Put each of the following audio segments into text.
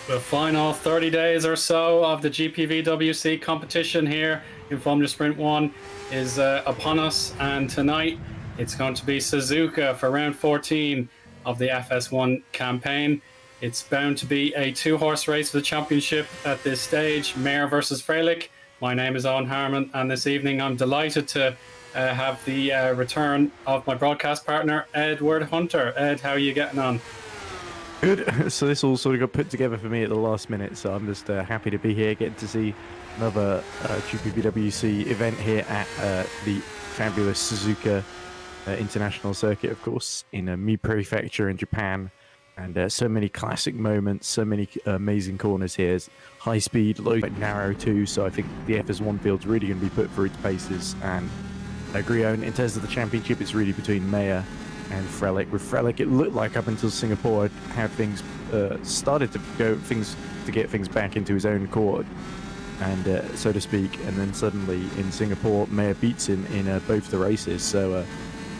The final 30 days or so of the GPVWC competition here in Formula Sprint 1 is upon us, and tonight it's going to be Suzuka for round 14 of the FS1 campaign. It's bound to be a two-horse race for the championship at this stage, Mayer versus Freilich. My name is Eoin Harmon, and this evening I'm delighted to have the return of my broadcast partner, Edward Hunter. Ed, how are you getting on? Good. So this all sort of got put together for me at the last minute, so I'm just happy to be here, getting to see another GPVWC event here at the fabulous Suzuka International Circuit, of course, in Mie Prefecture in Japan. And so many classic moments, so many amazing corners here. It's high speed, low, but narrow too, so I think the FS1 field's really going to be put through its paces. And I agree, Owen, in terms of the championship, it's really between Mayer and Freilich. With Freilich, it looked like up until Singapore had things started to get things back into his own court, and so to speak. And then suddenly in Singapore, Mayer beats him in both the races. So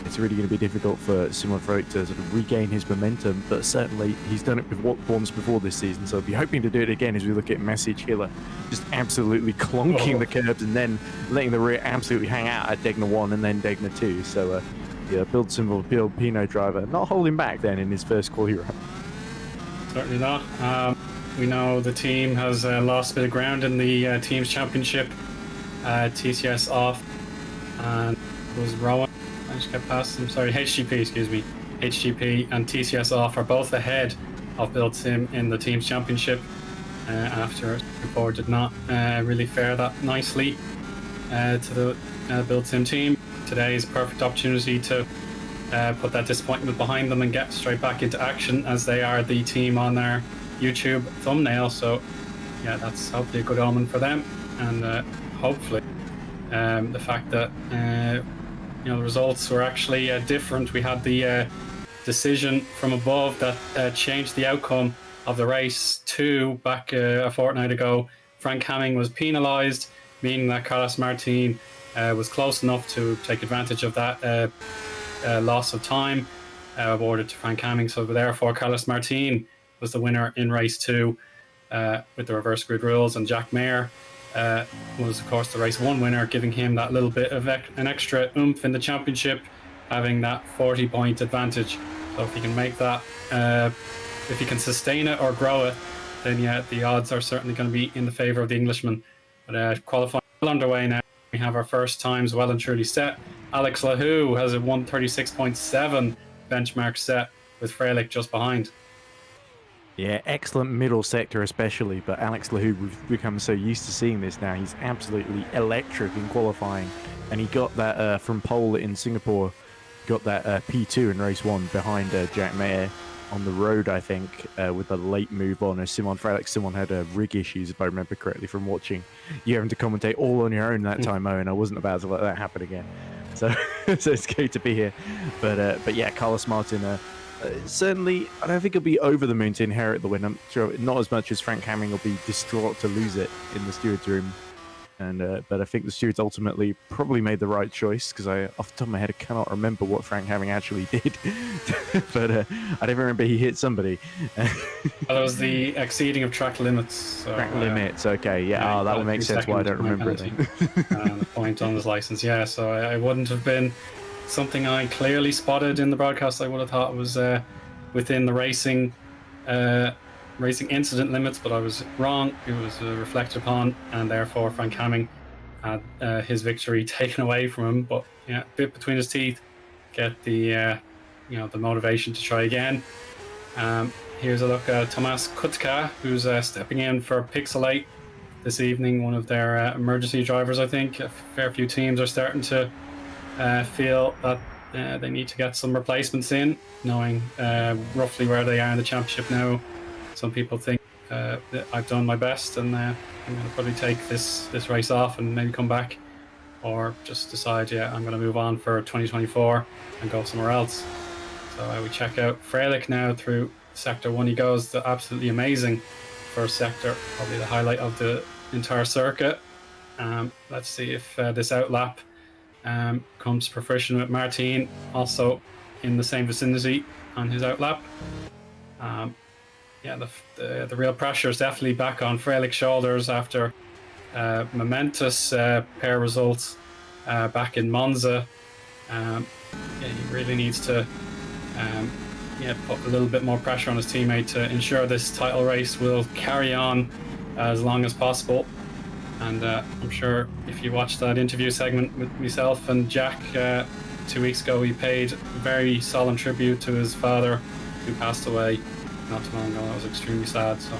it's really going to be difficult for Simon Freilich to sort of regain his momentum. But certainly he's done it once before this season. So I'll be hoping to do it again as we look at Message Hiller, just absolutely clonking the curbs and then letting the rear absolutely hang out at Degner 1 and then Degner 2. So yeah, build symbol, build Pinot driver, not holding back then in his first quali run. Certainly not. We know the team has lost a bit of ground in the team's championship. TCS off, and it was Rowan. I just got past them. Sorry, HGP, excuse me. HGP and TCS off are both ahead of Build Sim in the team's championship after Singapore did not really fare that nicely to the Build Sim team. Today is a perfect opportunity to put that disappointment behind them and get straight back into action, as they are the team on their YouTube thumbnail. So yeah, that's hopefully a good omen for them, and hopefully the fact that the results were actually different. We had the decision from above that changed the outcome of the race 2 back a fortnight ago. Frank Hamming was penalised, meaning that Carlos Martin was close enough to take advantage of that loss of time awarded to Frank Hamming. So therefore, Carlos Martin was the winner in race 2 with the reverse grid rules, and Jack Mayer was, of course, the race 1 winner, giving him that little bit of an extra oomph in the championship, having that 40-point advantage. So if he can make that, if he can sustain it or grow it, then yeah, the odds are certainly going to be in the favour of the Englishman. But qualifying well underway now. We have our first times well and truly set. Alex Lahou has a 136.7 benchmark set, with Freilich just behind. Yeah, excellent middle sector especially, but Alex Lahou, we've become so used to seeing this now. He's absolutely electric in qualifying, and he got that from pole in Singapore, got that P2 in race 1 behind Jack Mayer on the road, I think, with a late move on Simon Freilich. Simon had rig issues, if I remember correctly from watching you having to commentate all on your own that time, Owen. I wasn't about to let that happen again. So, so it's great to be here. But yeah, Carlos Martin, certainly, I don't think he'll be over the moon to inherit the win. I'm sure not as much as Frank Hamming will be distraught to lose it in the steward's room. And but I think the stewards ultimately probably made the right choice, because off the top of my head, I cannot remember what Frank Hamming actually did. But I don't remember he hit somebody. Well, it was the exceeding of track limits. So, track limits, okay, yeah. That would make sense why I don't remember it. The point on his license, yeah. So I wouldn't have been something I clearly spotted in the broadcast. I would have thought it was within the racing incident limits, but I was wrong. It was reflected upon, and therefore Frank Hamming had his victory taken away from him. But yeah, a bit between his teeth, get the the motivation to try again. Here's a look at Tomas Kutka, who's stepping in for Pixelate this evening, one of their emergency drivers. I think a fair few teams are starting to feel that they need to get some replacements in, knowing roughly where they are in the championship now. Some people think that I've done my best, and I'm going to probably take this race off and maybe come back, or just decide, yeah, I'm going to move on for 2024 and go somewhere else. So we check out Freilich now through Sector 1. He goes, the absolutely amazing first sector, probably the highlight of the entire circuit. Let's see if this outlap comes to fruition with Martin also in the same vicinity on his outlap. yeah, the real pressure is definitely back on Freilic's shoulders after momentous pair results back in Monza. Yeah, he really needs to put a little bit more pressure on his teammate to ensure this title race will carry on as long as possible. And I'm sure if you watched that interview segment with myself and Jack 2 weeks ago, he paid very solemn tribute to his father, who passed away not too long ago. That was extremely sad. So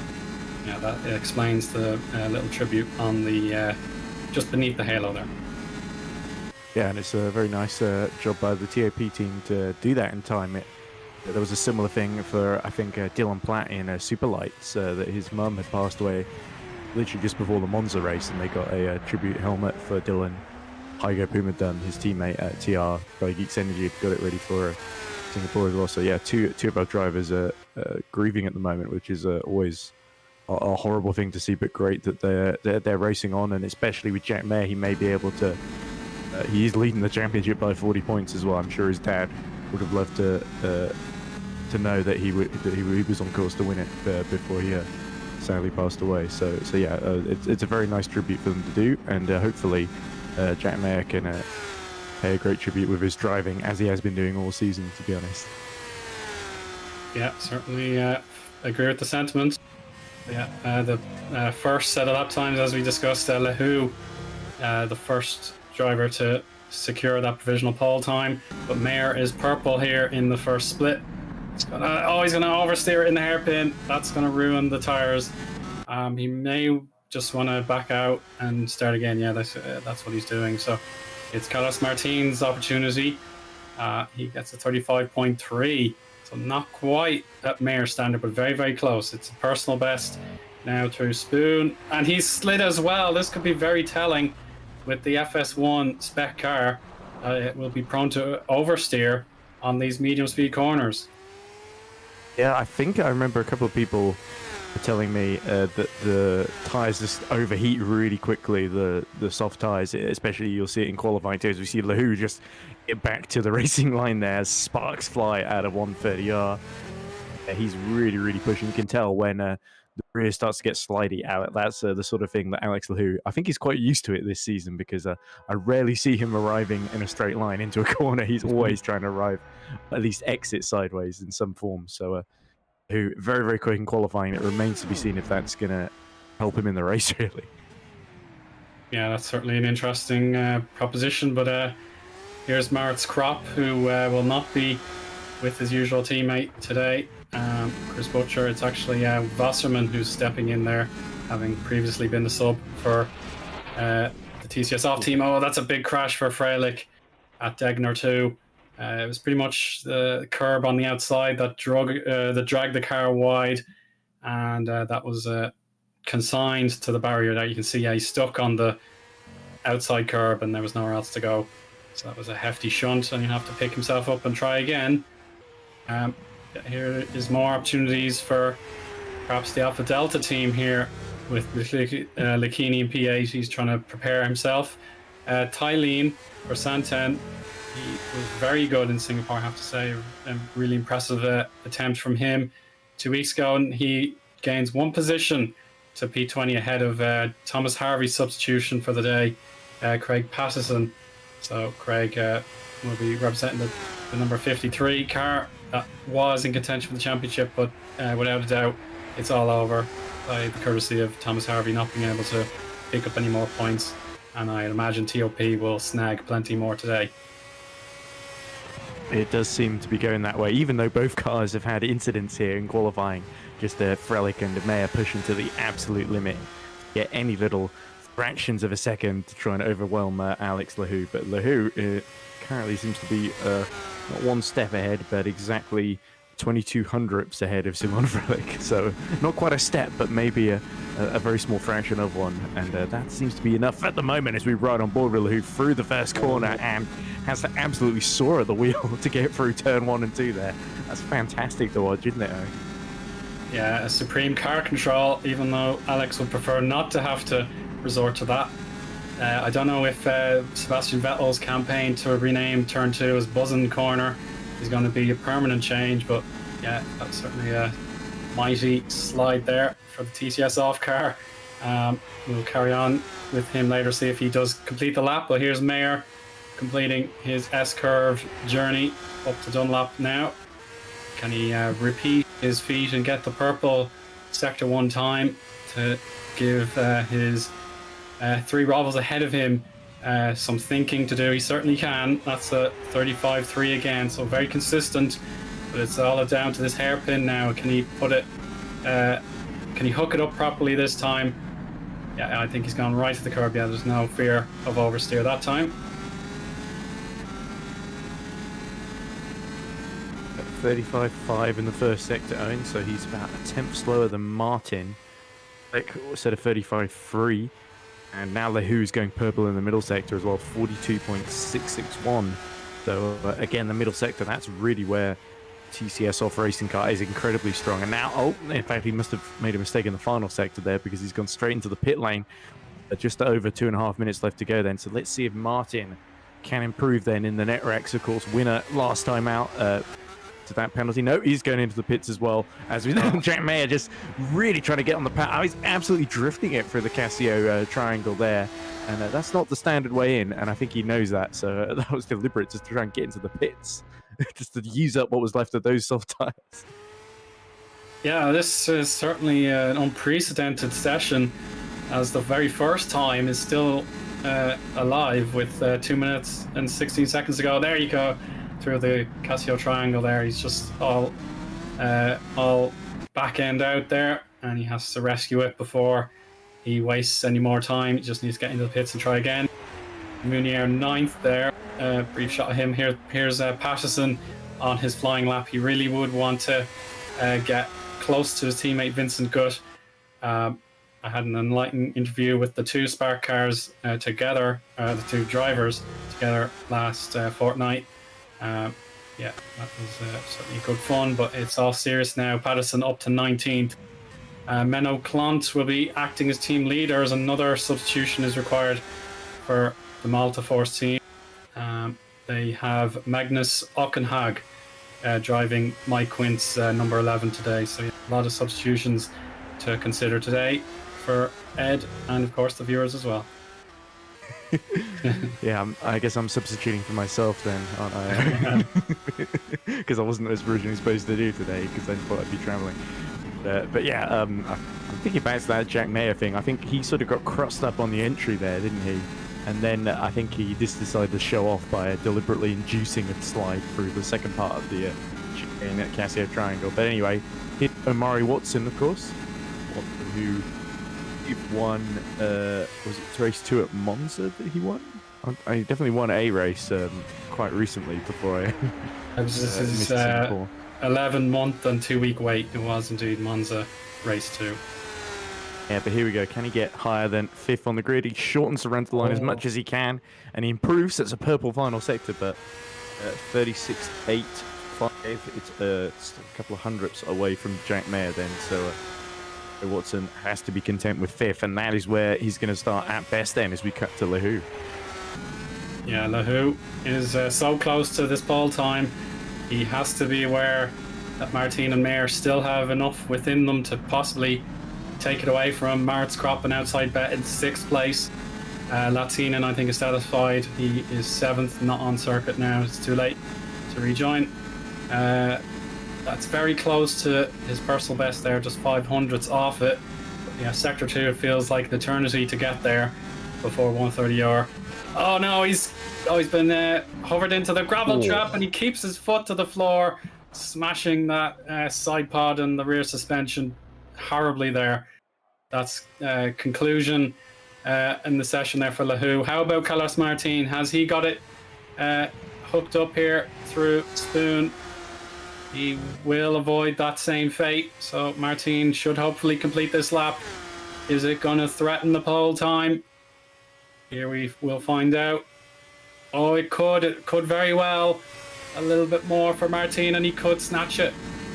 yeah, that explains the little tribute on the just beneath the halo there. Yeah, and it's a very nice job by the TOP team to do that in time. There was a similar thing for, I think, Dylan Platt in Superlights, that his mum had passed away literally just before the Monza race, and they got a tribute helmet for Dylan. Heigo Poom had done, his teammate at TR, by Geeks Energy, got it ready for Singapore as well. So yeah, two of our drivers are grieving at the moment, which is always a horrible thing to see, but great that they're racing on, and especially with Jack Mayer, he may be able to. He's leading the championship by 40 points as well. I'm sure his dad would have loved to know that he was on course to win it before he sadly passed away. So yeah, it's a very nice tribute for them to do, and hopefully Jack Mayer can pay a great tribute with his driving, as he has been doing all season, to be honest. Yeah, certainly agree with the sentiment. Yeah, the first set of lap times, as we discussed, Lehu, the first driver to secure that provisional pole time, but Mayer is purple here in the first split. He's gonna oversteer it in the hairpin. That's gonna ruin the tires. He may just want to back out and start again. Yeah, that's what he's doing. So it's Carlos Martin's opportunity. He gets a 35.3, so not quite at Mayer's standard, but very, very close. It's a personal best now through Spoon, and he's slid as well. This could be very telling. With the FS1 spec car, it will be prone to oversteer on these medium speed corners. Yeah, I think I remember a couple of people telling me that the tyres just overheat really quickly, the soft tyres, especially you'll see it in qualifying too, as we see Lehu just get back to the racing line there, sparks fly out of 130R. He's really, really pushing. You can tell when the rear starts to get slidey out. That's the sort of thing that Alex Lehu, I think he's quite used to it this season, because I rarely see him arriving in a straight line into a corner. He's always trying to arrive, at least exit sideways in some form. So who very, very quick in qualifying. It remains to be seen if that's going to help him in the race, really. Yeah, that's certainly an interesting proposition. But here's Maritz Kropp, who will not be with his usual teammate today, Chris Butcher. It's actually Wasserman who's stepping in there, having previously been the sub for the TCS off team. Oh, that's a big crash for Freilich at Degner too. It was pretty much the curb on the outside that dragged the car wide, and that was consigned to the barrier. That you can see, he's stuck on the outside curb, and there was nowhere else to go. So that was a hefty shunt, and you have to pick himself up and try again. Here is more opportunities for perhaps the Alpha Delta team here with Lakini in P8. He's trying to prepare himself. Tylene for Santen, he was very good in Singapore, I have to say. A really impressive attempt from him 2 weeks ago, and he gains one position to P20 ahead of Thomas Harvey's substitution for the day, Craig Patterson. So Craig will be representing the number 53 car that was in contention for the championship, but without a doubt, it's all over by the courtesy of Thomas Harvey not being able to pick up any more points, and I imagine TOP will snag plenty more today. It does seem to be going that way, even though both cars have had incidents here in qualifying. Just Freilich and Mayer pushing to the absolute limit, get any little fractions of a second to try and overwhelm Alex Lehu. But Lehu currently seems to be not one step ahead, but exactly 22 hundredths ahead of Simon Freilich. So not quite a step, but maybe a very small fraction of one. And that seems to be enough at the moment as we ride on board with Lehu through the first corner and has to absolutely soar at the wheel to get through turn 1 and 2 there. That's fantastic to watch, isn't it? Yeah, a supreme car control, even though Alex would prefer not to have to resort to that. I don't know if Sebastian Vettel's campaign to rename Turn 2 as Buzzin' Corner is going to be a permanent change, but yeah, that's certainly mighty slide there for the TCS off car. We'll carry on with him later, see if he does complete the lap. But here's Mayer completing his S-curve journey up to Dunlop now. Can he repeat his feat and get the purple sector one time to give his three rivals ahead of him some thinking to do? He certainly can. That's a 35.3 again, so very consistent. But it's all down to this hairpin now. Can he put it? Can he hook it up properly this time? Yeah, I think he's gone right to the curb. Yeah, there's no fear of oversteer that time. 35.5 in the first sector, Eoin, so he's about a tenth slower than Martin. Like said, a 35.3, and now Lahoo's going purple in the middle sector as well, 42.661. So again, the middle sector, that's really where TCS off racing car is incredibly strong. And now, oh, in fact, he must have made a mistake in the final sector there, because he's gone straight into the pit lane. Just over 2.5 minutes left to go then. So let's see if Martin can improve then in the net racks. Of course, winner last time out to that penalty. No, he's going into the pits as well. As we know, Jack Mayer just really trying to get on the path. Oh, he's absolutely drifting it through the Casio triangle there. And that's not the standard way in, and I think he knows that. So that was deliberate, just to try and get into the pits, just to use up what was left of those soft tires. Yeah, this is certainly an unprecedented session, as the very first time is still alive with 2 minutes and 16 seconds to go. There you go, through the Casio triangle there. He's just all back end out there, and he has to rescue it before he wastes any more time. He just needs to get into the pits and try again. Munier 9th there. Brief shot of him here. Here's Patterson on his flying lap. He really would want to get close to his teammate Vincent Gutt. I had an enlightening interview with the two Spark cars together, the two drivers together last fortnight. Yeah, that was certainly good fun, but it's all serious now. Patterson up to 19th. Menno Klont will be acting as team leader, as another substitution is required for the Malta Force team. They have Magnus Ockenhag driving Mike Quint's number 11 today. So yeah, a lot of substitutions to consider today for Ed and, of course, the viewers as well. Yeah, I guess I'm substituting for myself then, aren't I? Because I wasn't originally supposed to do today, because I thought I'd be travelling. But yeah, I'm thinking back to that Jack Mayer thing. I think he sort of got crossed up on the entry there, didn't he? And then I think he just decided to show off by deliberately inducing a slide through the second part of the Casio triangle. But anyway, hit Omari Watson, of course, who won, was it race 2 at Monza that he won? I definitely won a race quite recently before I this is 11-month and 2-week wait. It was indeed Monza race 2. Yeah, but here we go. Can he get higher than 5th on the grid? He shortens the run to the line as much as he can, and he improves. It's a purple final sector, but 36.85. It's a couple of hundredths away from Jack Mayer then, so Watson has to be content with 5th, and that is where he's going to start at best then as we cut to Lahoo. Yeah, Lahoo is so close to this pole time. He has to be aware that Martin and Mayer still have enough within them to possibly take it away from Maritz Kropp, an outside bet in 6th place. Latinen, I think, is satisfied. He is 7th, not on circuit now. It's too late to rejoin. That's very close to his personal best there, just 500ths off it. But yeah, sector 2, it feels like an eternity to get there before 130R. Oh no, he's been hovered into the gravel trap, and he keeps his foot to the floor, smashing that side pod and the rear suspension horribly there. That's conclusion in the session there for Lahoo. How about Carlos Martin? Has he got it hooked up here through Spoon? He will avoid that same fate, so Martin should hopefully complete this lap. Is it going to threaten the pole time? Here we will find out. Oh, it could very well. A little bit more for Martin, and he could snatch it.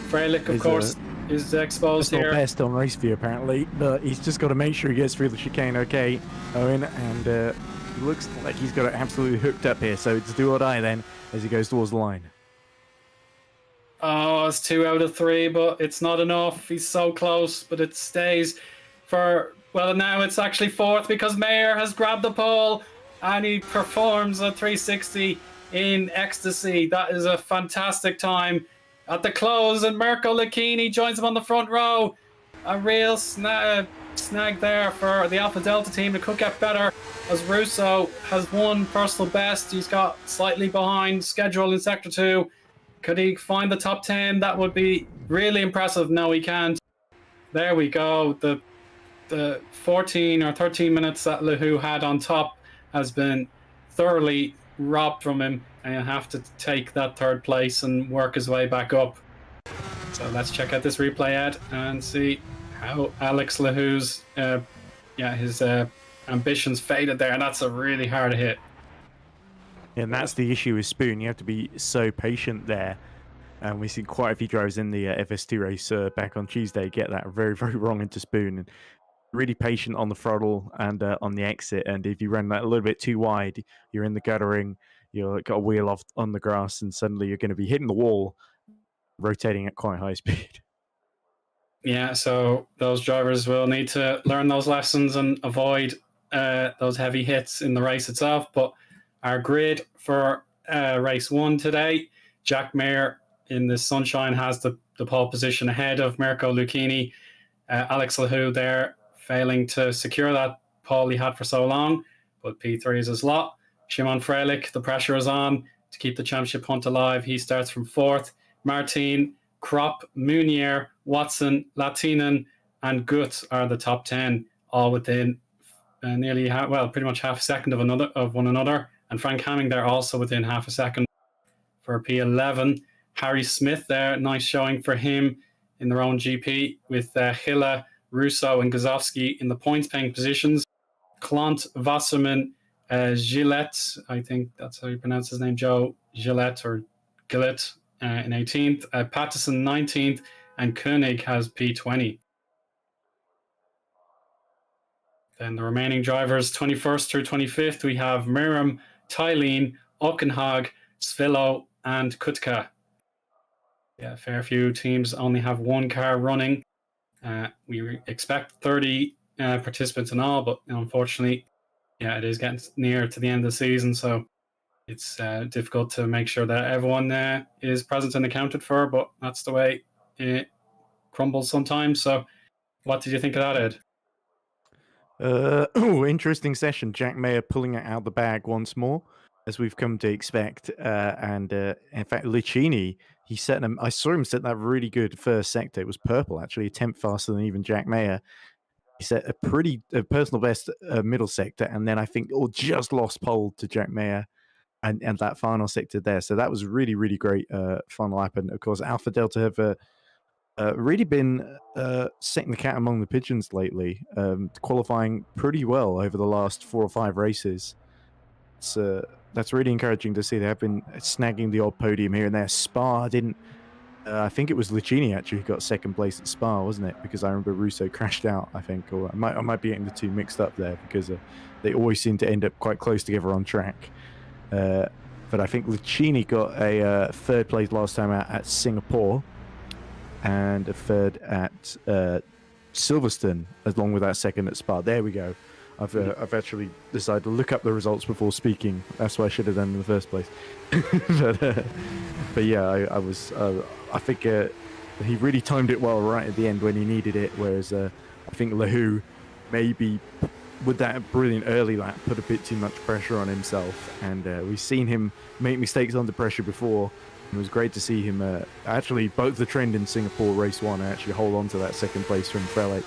Freilich, of course, is exposed here. Not best on race view, apparently, but he's just got to make sure he gets through the chicane okay, Owen, and it looks like he's got it absolutely hooked up here, so it's do or die then as he goes towards the line. Oh, it's 2 out of 3, but it's not enough. He's so close, but it stays for, well, now it's actually 4th because Mayer has grabbed the pole and he performs a 360 in ecstasy. That is a fantastic time at the close, and Mirko Lucchini joins him on the front row. A real snag there for the Alpha Delta team. It could get better as Russo has won personal best. He's got slightly behind schedule in Sector 2. Could he find the top 10? That would be really impressive. No, he can't. There we go. The 14 or 13 minutes that Lehu had on top has been thoroughly robbed from him, and he'll have to take that 3rd place and work his way back up. So let's check out this replay, Ed, and see how Alex Lehu's his ambitions faded there, and that's a really hard hit. And that's the issue with Spoon. You have to be so patient there. And we see quite a few drivers in the FS2 race back on Tuesday get that very, very wrong into Spoon. And really patient on the throttle and on the exit. And if you run that a little bit too wide, you're in the guttering, you've got a wheel off on the grass, and suddenly you're going to be hitting the wall, rotating at quite high speed. Yeah, so those drivers will need to learn those lessons and avoid those heavy hits in the race itself. But our grid for race 1 today, Jack Mayer in the sunshine has the pole position ahead of Mirko Lucchini. Alex Lehu there failing to secure that pole he had for so long, but P3 is his lot. Shimon Freilich, the pressure is on to keep the championship hunt alive. He starts from 4th. Martin, Kropp, Munier, Watson, Latinen, and Gut are the top 10, all within pretty much half a second of one another. And Frank Hamming there also within half a second for P11. Harry Smith there, nice showing for him in their own GP with Hilla, Russo, and Gazowski in the points-paying positions. Clant, Wasserman, Gillette, I think that's how you pronounce his name, Joe, Gillette or Gillette in 18th. Pattison 19th, and Koenig has P20. Then the remaining drivers, 21st through 25th, we have Miram, Tylene, Ockenhag, Svilo, and Kutka. Yeah, a fair few teams only have one car running. We expect 30 participants in all, but unfortunately, it is getting near to the end of the season, so it's difficult to make sure that everyone is present and accounted for, but that's the way it crumbles sometimes. So what did you think of that, Ed? Interesting session. Jack Mayer pulling it out of the bag once more, as we've come to expect. And in fact, Lucchini, I saw him set that really good first sector. It was purple, actually, a tenth faster than even Jack Mayer. He set a personal best middle sector, and then I think just lost pole to Jack Mayer and that final sector there. So that was really, really great final lap. And of course, Alpha Delta have really been setting the cat among the pigeons lately, qualifying pretty well over the last 4 or 5 races. That's really encouraging to see. They have been snagging the odd podium here and there. Spa didn't. I think it was Lucchini actually who got second place at Spa, wasn't it? Because I remember Russo crashed out, I think, or I might be getting the two mixed up there because they always seem to end up quite close together on track. But I think Lucchini got a 3rd place last time out at Singapore, and a 3rd at Silverstone, along with that 2nd at Spa. There we go. I've actually decided to look up the results before speaking. That's what I should have done in the first place. but yeah, I think he really timed it well right at the end when he needed it. Whereas I think Lehu maybe with that brilliant early lap put a bit too much pressure on himself, and we've seen him make mistakes under pressure before. It was great to see him actually both the trend in Singapore race 1 and actually hold on to that 2nd place from Frelick.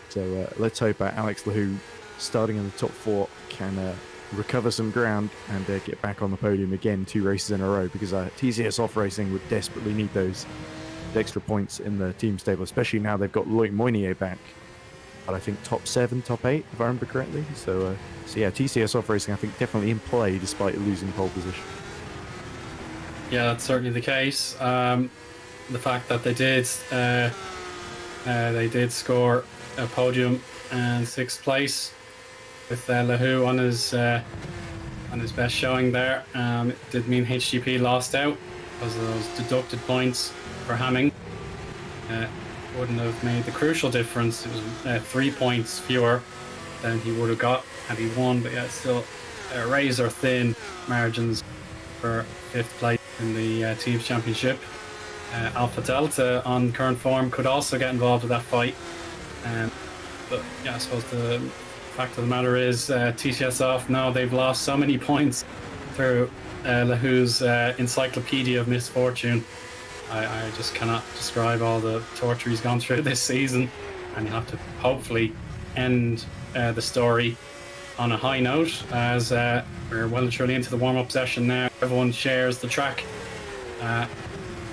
So let's hope Alex Lehu, starting in the top 4, can recover some ground and get back on the podium again 2 races in a row, because TCS Off Racing would desperately need those extra points in the team stable, especially now they've got Loic Moynier back. But I think top 7, top 8, if I remember correctly. So yeah, TCS Off Racing I think definitely in play despite losing pole position. Yeah, that's certainly the case. The fact that they did score a podium and 6th place with Lehu on his best showing there. It did mean HGP lost out because of those deducted points. for Hamming. Wouldn't have made the crucial difference. It was 3 points fewer than he would have got had he won, but yeah, still razor thin margins for 5th place in the Teams Championship. Alpha Delta on current form could also get involved with that fight. But yeah, I suppose the fact of the matter is TCS off now. They've lost so many points through Lahoo's encyclopedia of misfortune. I just cannot describe all the torture he's gone through this season, and you have to hopefully end the story on a high note, as we're well and truly into the warm-up session now. Everyone shares the track,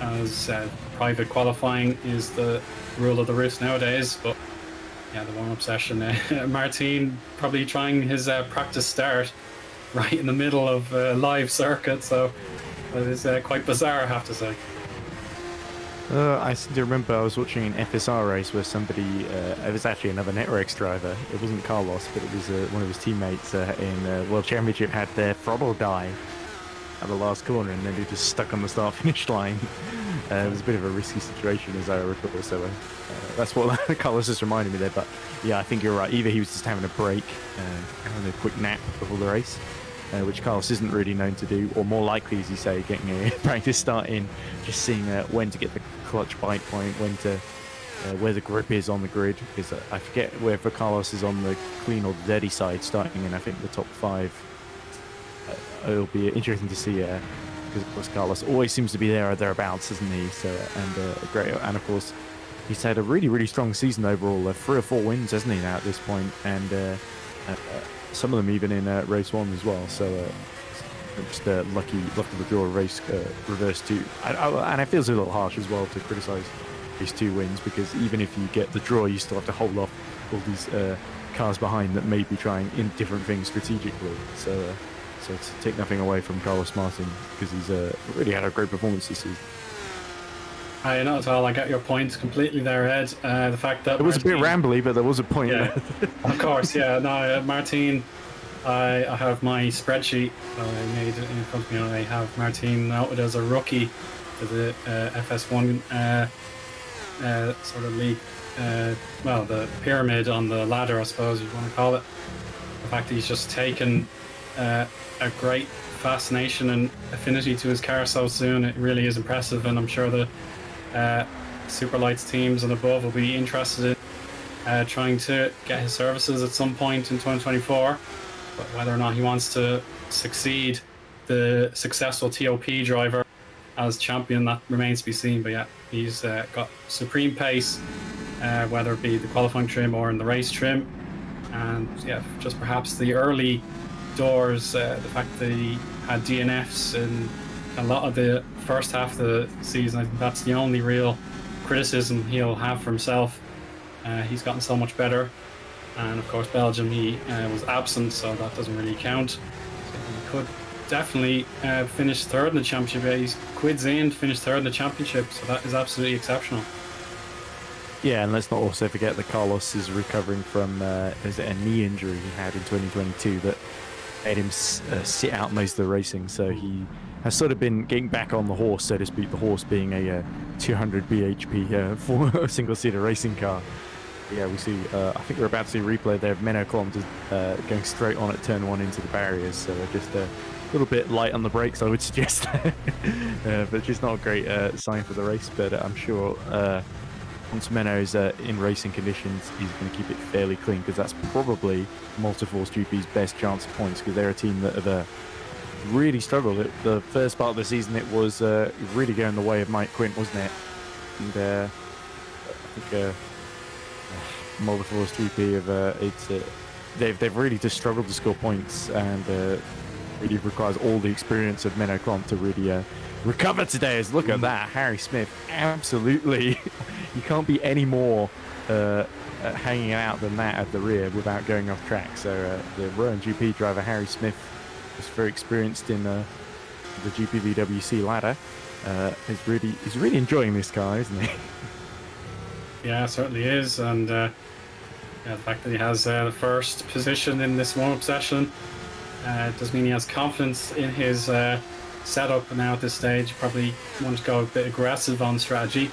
as private qualifying is the rule of the roost nowadays. But yeah, the warm-up session, Martin probably trying his practice start right in the middle of a live circuit, so it is quite bizarre, I have to say. I seem to remember I was watching an FSR race where somebody, it was actually another Networks driver, it wasn't Carlos, but it was one of his teammates in World Championship, had their throttle die at the last corner, and then he just stuck on the start-finish line. It was a bit of a risky situation, as I recall, so that's what Carlos just reminded me there. But yeah, I think you're right. Either he was just having a break, having a quick nap before the race, which Carlos isn't really known to do, or more likely, as you say, getting a practice start in, just seeing when to get the clutch bite point, when to where the grip is on the grid. Because I forget whether Carlos is on the clean or the dirty side, starting in I think the top 5. It'll be interesting to see, because of course Carlos always seems to be there or thereabouts, isn't he? So and of course he's had a really strong season overall. 3 or 4 wins, hasn't he, now at this point, and some of them even in race 1 as well. So just lucky to draw a race reverse 2. And it feels a little harsh as well to criticise these 2 wins, because even if you get the draw, you still have to hold off all these cars behind that may be trying in different things strategically. So to take nothing away from Carlos Martin, because he's really had a great performance this season. Not at all. I get your point completely there, Ed. The fact that it was Martin, a bit rambly, but there was a point. Yeah, of course. Yeah. No, Martin. I have my spreadsheet I made in front of me. I have Martin noted as a rookie to the FS1 sort of league. Well, the pyramid on the ladder, I suppose you want to call it. The fact that he's just taken a great fascination and affinity to his car so soon, it really is impressive, and I'm sure the Superlights teams and above will be interested in trying to get his services at some point in 2024. But whether or not he wants to succeed the successful TOP driver as champion, that remains to be seen. But yeah, he's got supreme pace, whether it be the qualifying trim or in the race trim. And yeah, just perhaps the early doors, the fact that he had DNFs in a lot of the first half of the season, I think that's the only real criticism he'll have for himself. He's gotten so much better. And of course, Belgium, he was absent, so that doesn't really count. So he could definitely finish 3rd in the championship. He's quids in, finished 3rd in the championship, so that is absolutely exceptional. Yeah, and let's not also forget that Carlos is recovering from a knee injury he had in 2022 that made him sit out most of the racing. So he has sort of been getting back on the horse, so to speak, the horse being a 200 bhp single-seater racing car. Yeah, we see, I think we're about to see a replay there of Menno kilometers going straight on at turn 1 into the barriers, so just a little bit light on the brakes, I would suggest. But just not a great sign for the race, but I'm sure once Menno's in racing conditions, he's going to keep it fairly clean, because that's probably Multiforce GP's best chance of points, because they're a team that have really struggled. The first part of the season, it was really going the way of Mike Quint, wasn't it? And I think Multiforce GP they've really just struggled to score points, and really requires all the experience of Menno Klomp to really recover today. As look at that, Harry Smith, absolutely, you can't be any more hanging out than that at the rear without going off track. So the Rowan GP driver Harry Smith is very experienced in the GPVWC ladder. He's really enjoying this car, isn't he? Yeah, it certainly is, and the fact that he has the first position in this warm-up session does mean he has confidence in his setup now at this stage. Probably want to go a bit aggressive on strategy.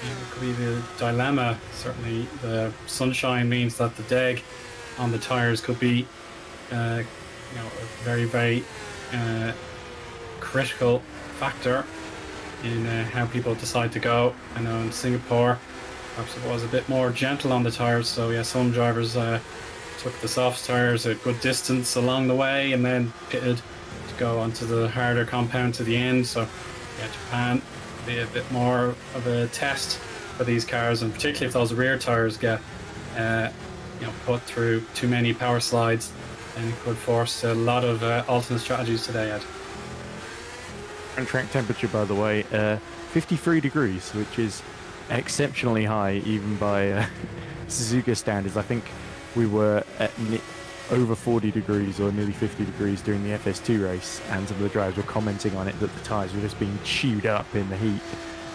It could be the dilemma. Certainly, the sunshine means that the deg on the tires could be, a very, very critical factor in how people decide to go. I know in Singapore, perhaps it was a bit more gentle on the tires. So yeah, some drivers took the soft tires a good distance along the way and then pitted to go onto the harder compound to the end. So yeah, Japan be a bit more of a test for these cars, and particularly if those rear tires get put through too many power slides, and it could force a lot of alternate strategies today, Ed. And track temperature, by the way, 53 degrees, which is exceptionally high even by Suzuka standards. I think we were at over 40 degrees or nearly 50 degrees during the FS2 race, and some of the drivers were commenting on it that the tyres were just being chewed up in the heat,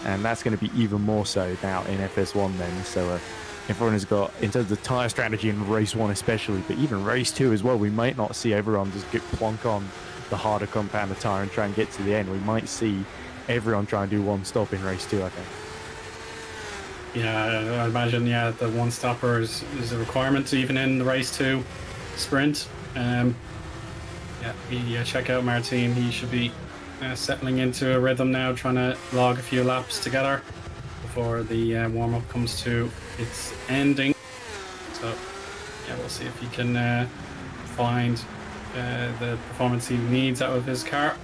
and that's going to be even more so now in FS1 then. So everyone has got, in terms of tyre strategy in race 1 especially, but even race 2 as well, we might not see everyone just get plonk on the harder compound of tyre and try and get to the end. We might see everyone try and do one stop in race 2, I think. Yeah, I imagine, the one stopper is a requirement even in the race 2 sprint. Check out Martin. He should be settling into a rhythm now, trying to log a few laps together before the warm-up comes to its ending. So yeah, we'll see if he can find the performance he needs out of his car.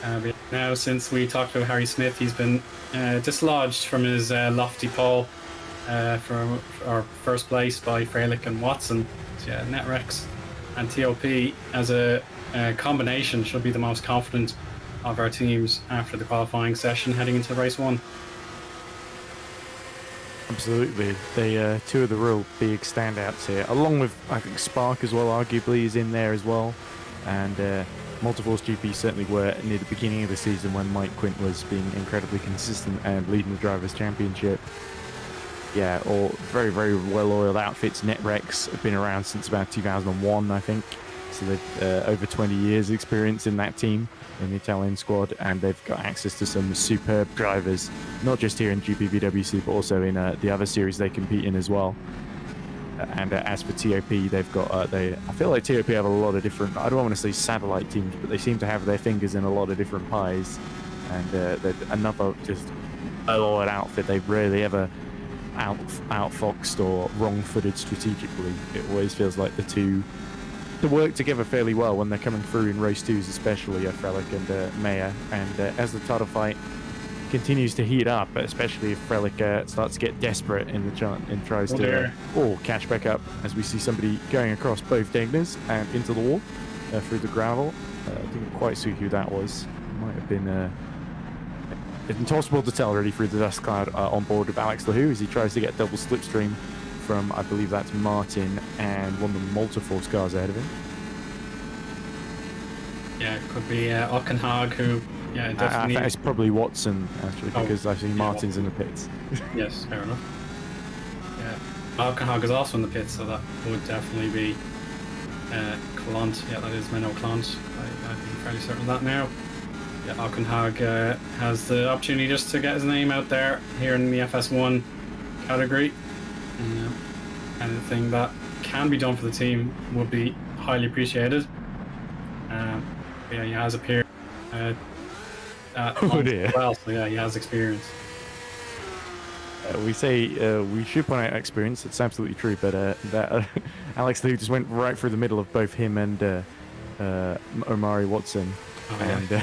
But now, since we talked about Harry Smith, he's been dislodged from his lofty pole for our first place by Freilich and Watson. So yeah, Netrex and TOP as a combination should be the most confident of our teams after the qualifying session heading into race 1. Absolutely. They two of the real big standouts here, along with, I think, Spark as well, arguably, is in there as well. And Multiforce GP certainly were near the beginning of the season when Mike Quint was being incredibly consistent and leading the Drivers' Championship. Yeah, all very, very well-oiled outfits. Netrex have been around since about 2001, I think. So they've over 20 years experience in that team, in the Italian squad, and they've got access to some superb drivers, not just here in GPVWC, but also in the other series they compete in as well. And as for TOP, they've got, I feel like TOP have a lot of different, I don't want to say satellite teams, but they seem to have their fingers in a lot of different pies. And they're another just well-oiled outfit. They've rarely ever outfoxed or wrong-footed strategically. It always feels like the two to work together fairly well when they're coming through in race 2s, especially Frelick and Meyer. And as the title fight continues to heat up, especially if Frelick starts to get desperate in the chart and tries to catch back up, as we see somebody going across both Degners and into the wall through the gravel. I didn't quite see who that was. Might have been impossible to tell really through the dust cloud on board with Alex Lahoo as he tries to get double slipstream from, I believe that's Martin and one of the Multiforce cars ahead of him. Yeah, it could be Ockenhag, who, definitely... I think it's probably Watson, actually, because I see Martin's in the pits. Yes, fair enough. Yeah, Ockenhag is also in the pits, so that would definitely be Clant. Yeah, that is Menno Clant. I'm fairly certain of that now. Yeah, Ockenhag has the opportunity just to get his name out there here in the FS1 category. Anything that can be done for the team would be highly appreciated. He has appeared well, so yeah, he has experience. We say we should point out experience. It's absolutely true, but that Alex Lahoo just went right through the middle of both him and Omari Watson. And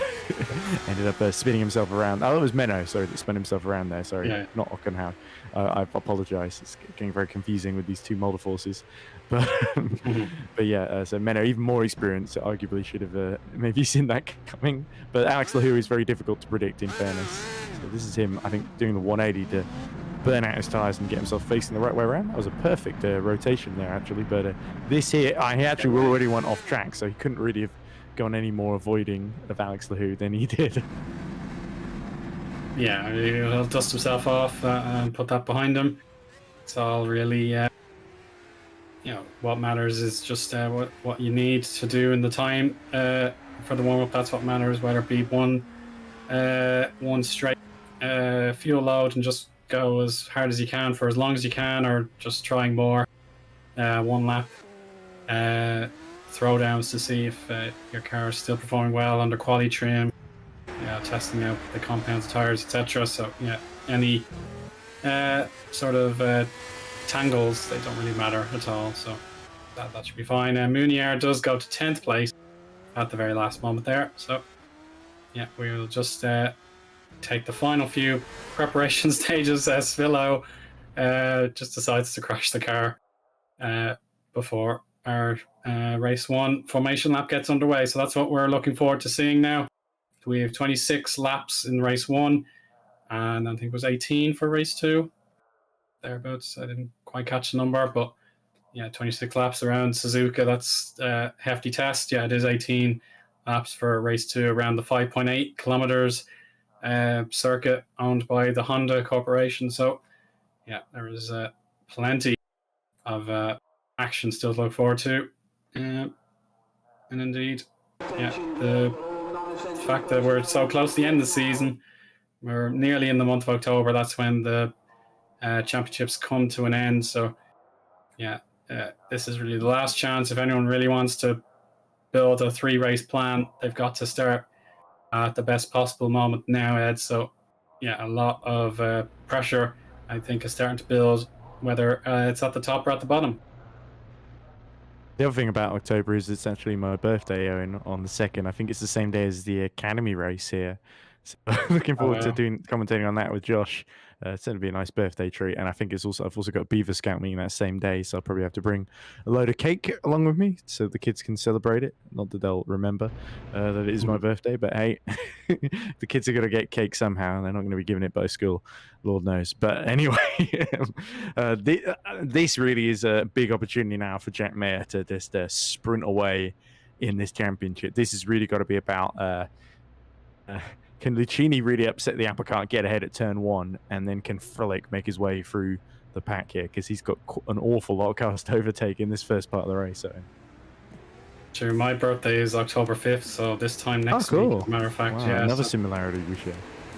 ended up spinning himself around. Oh, it was Menno, sorry, that spun himself around there. Sorry, not Ockenhauer. I apologise. It's getting very confusing with these two Multiforces. But but yeah, so Menno, even more experience, arguably should have maybe seen that coming. But Alex Lahoo is very difficult to predict, in fairness. So this is him, I think, doing the 180 to burn out his tyres and get himself facing the right way around. That was a perfect rotation there, actually. But this here, he actually already went off track, so he couldn't really have gone any more avoiding of Alex Lahoo than he did. Yeah, he'll dust himself off and put that behind him. It's all really, what matters is just what you need to do in the time for the warm up. That's what matters. Whether it be one straight fuel load and just go as hard as you can for as long as you can, or just trying more one lap throwdowns to see if your car is still performing well under quality trim. Testing out the compounds, tires, etc. So yeah, any sort of tangles, they don't really matter at all. So that should be fine. Mounier does go to 10th place at the very last moment there. So yeah, we'll just take the final few preparation stages as Svillo just decides to crash the car before our race 1 formation lap gets underway. So that's what we're looking forward to seeing now. We have 26 laps in race 1, and I think it was 18 for race 2. Thereabouts. I didn't quite catch the number, but yeah, 26 laps around Suzuka. That's a hefty test. Yeah, it is 18 laps for race 2 around the 5.8 kilometers circuit owned by the Honda Corporation. So yeah, there is plenty of action still to look forward to. And indeed, yeah, the fact that we're so close to the end of the season, we're nearly in the month of October. That's when the championships come to an end. So yeah, this is really the last chance. If anyone really wants to build a 3-race plan, they've got to start at the best possible moment now, Ed. So yeah, a lot of pressure, I think, is starting to build, whether it's at the top or at the bottom. The other thing about October is it's actually my birthday, Eoin, on the 2nd. I think it's the same day as the Academy race here. So looking forward to commentating on that with Josh. It's going to be a nice birthday treat, and I think I've also got a Beaver Scout meeting that same day, so I'll probably have to bring a load of cake along with me so the kids can celebrate it. Not that they'll remember that it is my birthday, but hey, the kids are going to get cake somehow, and they're not going to be giving it by school, Lord knows. But anyway, this really is a big opportunity now for Jack Mayer to just sprint away in this championship. This has really got to be about can Lucchini really upset the apple cart, get ahead at turn 1, and then can Frelick make his way through the pack here? Because he's got an awful lot of cars to overtake in this first part of the race. So. Sure, my birthday is October 5th, so this time next week, as a matter of fact. Wow, yeah, another similarity we share.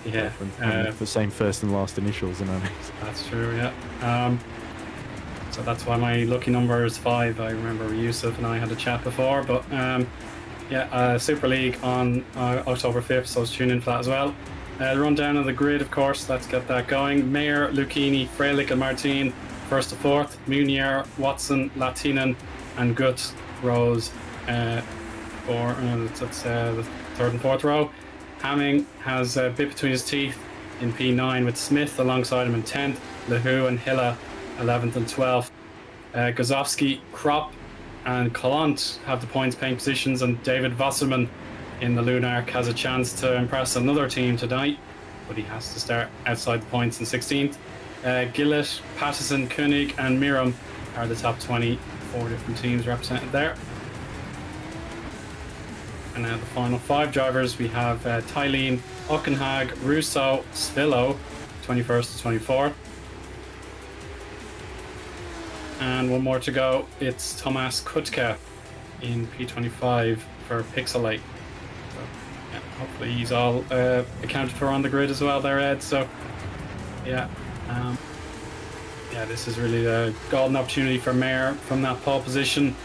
Yeah. The same first and last initials in our names. That's true, yeah. So that's why my lucky number is 5. I remember Yusuf and I had a chat before, but Super League on October 5th, so tune in for that as well. The rundown of the grid, of course, let's get that going. Mayer, Lucchini, Frelick and Martin, 1st to 4th. Munier, Watson, Latinen and Gut rows that's the 3rd and 4th row. Hamming has a bit between his teeth in P9 with Smith alongside him in 10th. Lehu and Hilla 11th and 12th. Gazowski, Kropp and Collant have the points paying positions, and David Wasserman in the Lunark has a chance to impress another team tonight, but he has to start outside the points in 16th. Gillett, Pattison, Koenig and Miram are the top 24 different teams represented there. And now the final 5 drivers, we have Tylene, Ockenhag, Russo, Svillo, 21st to 24th. And one more to go, it's Thomas Kutka in P25 for Pixelate. So, yeah, hopefully he's all accounted for on the grid as well there, Ed. So, yeah, this is really a golden opportunity for Mayer from that pole position.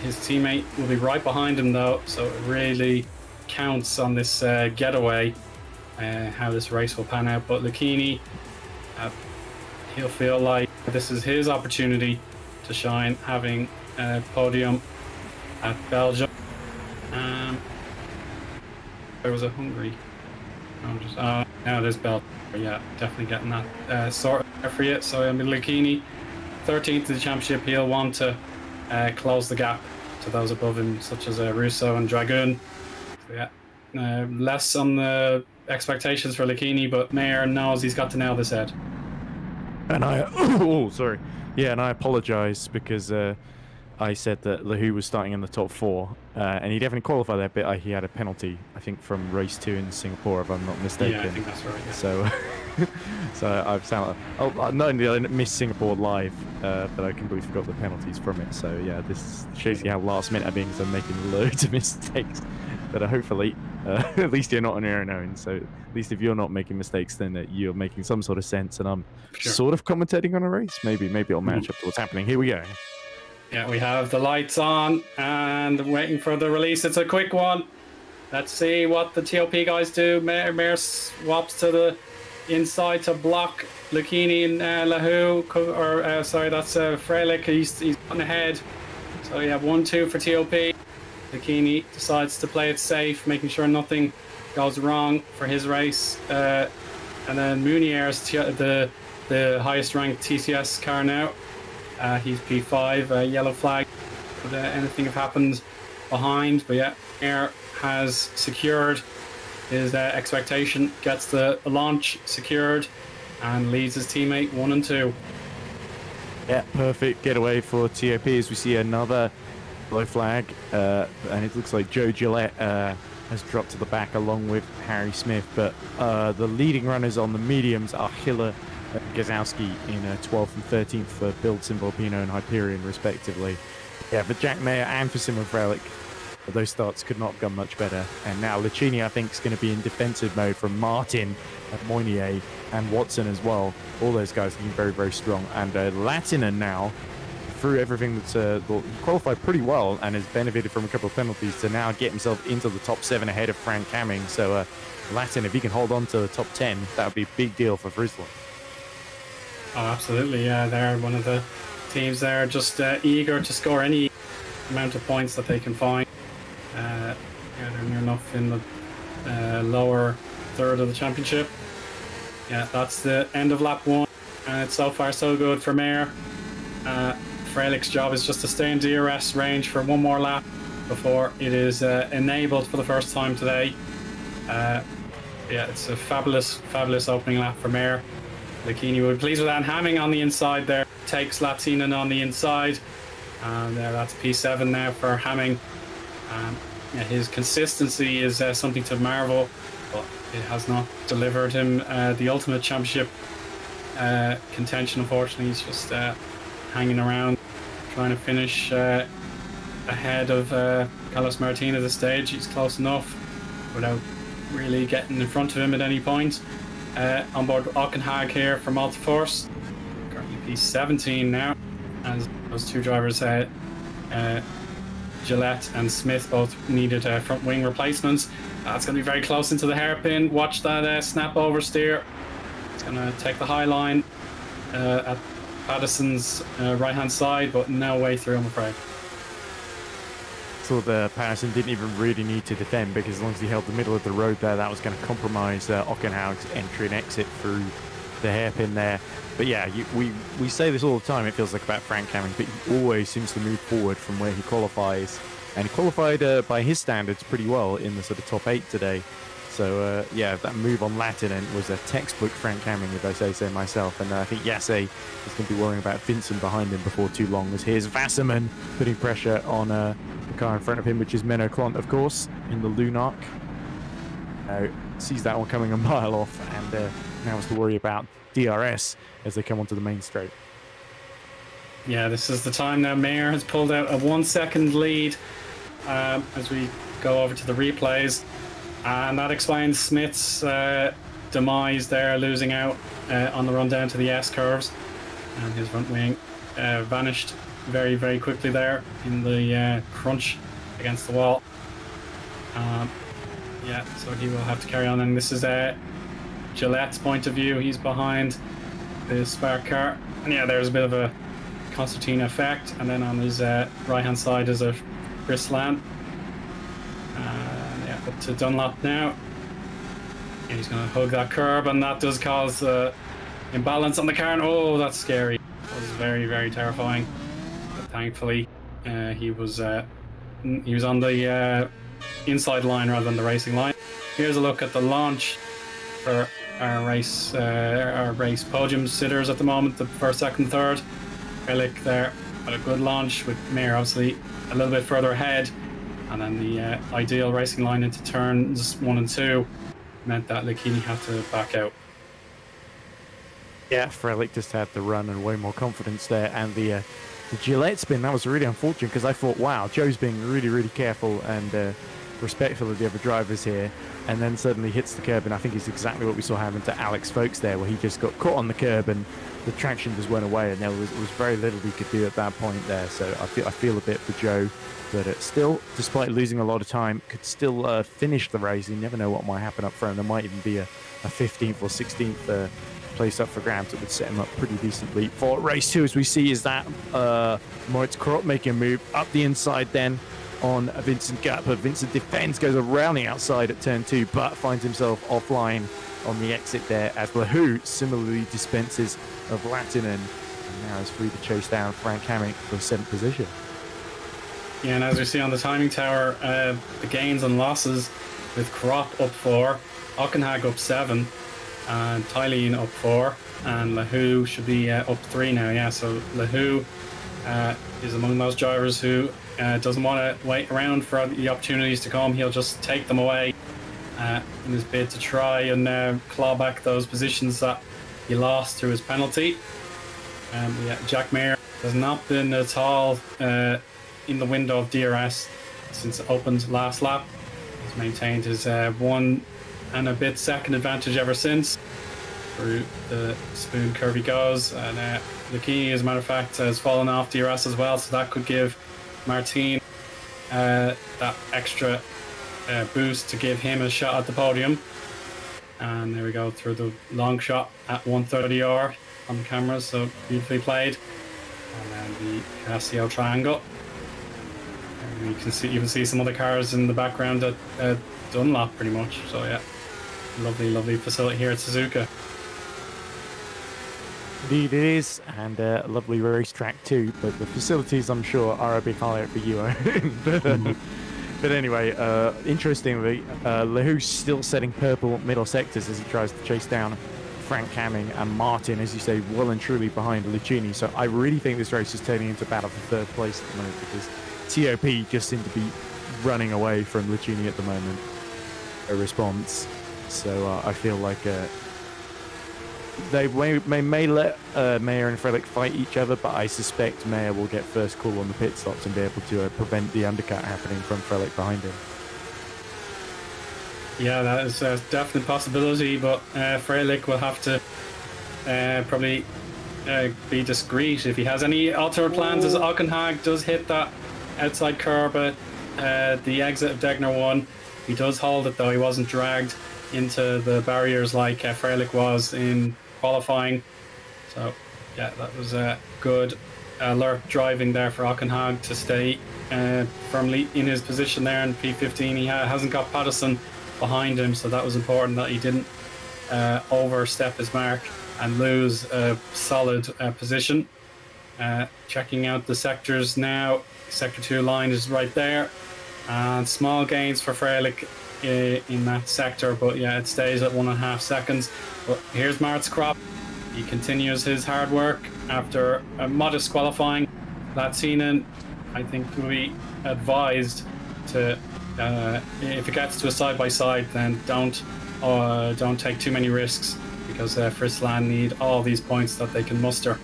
His teammate will be right behind him though, so it really counts on this getaway, how this race will pan out. But Lucchini, he'll feel like this is his opportunity to shine, having a podium at Belgium. There was a Hungary. Now it is Belgium. Yeah, definitely getting that sorted for you. So Lucchini, 13th to the championship, he'll want to close the gap to those above him, such as Russo and Dragoon. So, yeah, less on the expectations for Lucchini, but Mayer knows he's got to nail this head. And I apologise because I said that Lehu was starting in the top 4, and he definitely qualified there, but he had a penalty, I think, from race 2 in Singapore, if I'm not mistaken. Yeah, I think that's right. Yeah. So I've sounded. Not only did I miss Singapore live, but I completely forgot the penalties from it. So yeah, this shows you how last minute I'm being, because I'm making loads of mistakes But hopefully, at least you're not on your own. So at least if you're not making mistakes, then you're making some sort of sense. And I'm Sure. sort of commentating on a race. Maybe it'll match up to what's happening. Here we go. Yeah, we have the lights on and waiting for the release. It's a quick one. Let's see what the TOP guys do. Mayer swaps to the inside to block Lucchini and Lahu. Sorry, that's Freilich. He's on ahead. So yeah, 1-2 for TOP. Lucchini decides to play it safe, making sure nothing goes wrong for his race. And then Munier's the highest ranked TCS car now. He's P5, yellow flag. Could anything have happened behind? But yeah, Mayer has secured his expectation, gets the launch secured, and leads his teammate 1 and 2. Yeah, perfect getaway for TOP as we see another low flag, and it looks like Joe Gillette has dropped to the back along with Harry Smith, but the leading runners on the mediums are Hiller and Gazowski in 12th and 13th for Bildsen, Volpino and Hyperion respectively. Yeah, for Jack Mayer and for Simon Freilich, those starts could not have gone much better. And now Lucchini, I think, is going to be in defensive mode from Martin, Moynier and Watson as well. All those guys looking very, very strong. And Latinen now, through everything that's he qualified pretty well and has benefited from a couple of penalties to now get himself into the top 7 ahead of Frank Hamming. So Latin, if he can hold on to the top 10, that would be a big deal for Friesland. Oh, absolutely. Yeah, they're one of the teams there just eager to score any amount of points that they can find. Yeah, they're near enough in the lower third of the championship. Yeah, that's the end of lap 1. And it's so far so good for Mayer. Freilich's job is just to stay in DRS range for one more lap before it is enabled for the first time today. Yeah, it's a fabulous opening lap for Mayer. Lucchini would be pleased with that. And Hamming on the inside there takes Latinen on the inside. And that's P7 now for Hamming. Yeah, his consistency is something to marvel, but it has not delivered him the ultimate championship contention. Unfortunately, he's just hanging around, trying to finish ahead of Carlos Martin at this stage. He's close enough without really getting in front of him at any point. On board Ockenhag here from Malta Force, currently P17 now, as those two drivers Gillette and Smith both needed front wing replacements. It's going to be very close into the hairpin. Watch that snap oversteer. It's going to take the high line at Patterson's right hand side, but no way through, I'm afraid. So the Patterson didn't even really need to defend, because as long as he held the middle of the road there, that was going to compromise Ockenhaug's entry and exit through the hairpin there. But yeah, we say this all the time, it feels like, about Frank Hamming, but he always seems to move forward from where he qualifies. And he qualified by his standards pretty well in the sort of top 8 today. So yeah, that move on Latinen was a textbook Frank Hamming, if I say so myself. And I think Yasse is going to be worrying about Vincent behind him before too long, as here's Wasserman putting pressure on the car in front of him, which is Menno Klont, of course, in the Lunark. Sees that one coming a mile off, and now has to worry about DRS as they come onto the main straight. Yeah, this is the time now. Mayer has pulled out a 1 second lead as we go over to the replays. And that explains Smith's demise there, losing out on the run down to the S curves. And his front wing vanished very, very quickly there in the crunch against the wall. Yeah, so he will have to carry on. And this is Gillette's point of view. He's behind the Spark car. And yeah, there's a bit of a Constantine effect. And then on his right-hand side is a Brislan. Yeah, up to Dunlop now. And he's going to hug that curb, and that does cause imbalance on the car. And oh, that's scary. That was very, very terrifying. But thankfully, he was on the inside line rather than the racing line. Here's a look at the launch for our race podium sitters at the moment, the first, second, third. Freilich there had a good launch, with Mayer obviously a little bit further ahead, and then the ideal racing line into turns 1 and 2 meant that Lucchini had to back out. Yeah, Freilich just had the run and way more confidence there, and the Gillette spin, that was really unfortunate, because I thought, wow, Joe's being really, really careful, and respectful of the other drivers here, and then suddenly hits the curb, and I think it's exactly what we saw happen to Alex Folks there, where he just got caught on the curb and the traction just went away, and there was very little he could do at that point there. So I feel a bit for Joe, but still, despite losing a lot of time, could still finish the race. You never know what might happen up front. There might even be a 15th or 16th place up for grabs that would set him up pretty decently for race 2. As we see, is that Moritz Krop making a move up the inside then on Vincent Gutt, but Vincent defends, goes around the outside at turn 2, but finds himself offline on the exit there as Lahoo similarly dispenses of Latinen, and now is free to chase down Frank Hammick for 7th position. Yeah, and as we see on the timing tower, the gains and losses with Krop up 4, Ockenhag up 7, and Tylene up 4, and Lahoo should be up 3 now. Yeah, so Lahoo is among those drivers who doesn't want to wait around for the opportunities to come. He'll just take them away in his bid to try and claw back those positions that he lost through his penalty. Yeah, Jack Mayer has not been at all in the window of DRS since it opened last lap. He's maintained his 1 and a bit second advantage ever since. Through the spoon curve he goes, and Lucchini, as a matter of fact, has fallen off DRS as well, so that could give Martin that extra boost to give him a shot at the podium. And there we go, through the long shot at 130R on the camera, so beautifully played. And then the Casio triangle. And you can see some other cars in the background at Dunlop pretty much. So yeah, lovely facility here at Suzuka. Indeed it is, and a lovely racetrack too, but the facilities I'm sure are a big highlight for you. But anyway, interestingly, Lahoo's still setting purple middle sectors as he tries to chase down Frank Hamming, and Martin, as you say, well and truly behind Lucchini. So I really think this race is turning into a battle for 3rd place at the moment, because TOP just seem to be running away from Lucchini at the moment. A response. So I feel like they may let Mayer and Frelick fight each other, but I suspect Mayer will get first call on the pit stops and be able to prevent the undercut happening from Frelick behind him. Yeah, that is a definite possibility, but Frelick will have to probably be discreet if he has any alternate plans, as Ockenhag does hit that outside curb at the exit of Degner 1. He does hold it though, he wasn't dragged into the barriers like Frelick was in qualifying. So yeah, that was a good alert driving there for Ockenhag to stay firmly in his position there in P15. He hasn't got Patterson behind him, so that was important that he didn't overstep his mark and lose a solid position. Checking out the sectors now, sector 2 line is right there, and small gains for Frelick in that sector, but yeah, it stays at 1.5 seconds. But here's Moritz Krop. He continues his hard work after a modest qualifying. Latinen, I think, will be advised to if it gets to a side-by-side, then don't take too many risks, because Friesland need all these points that they can muster.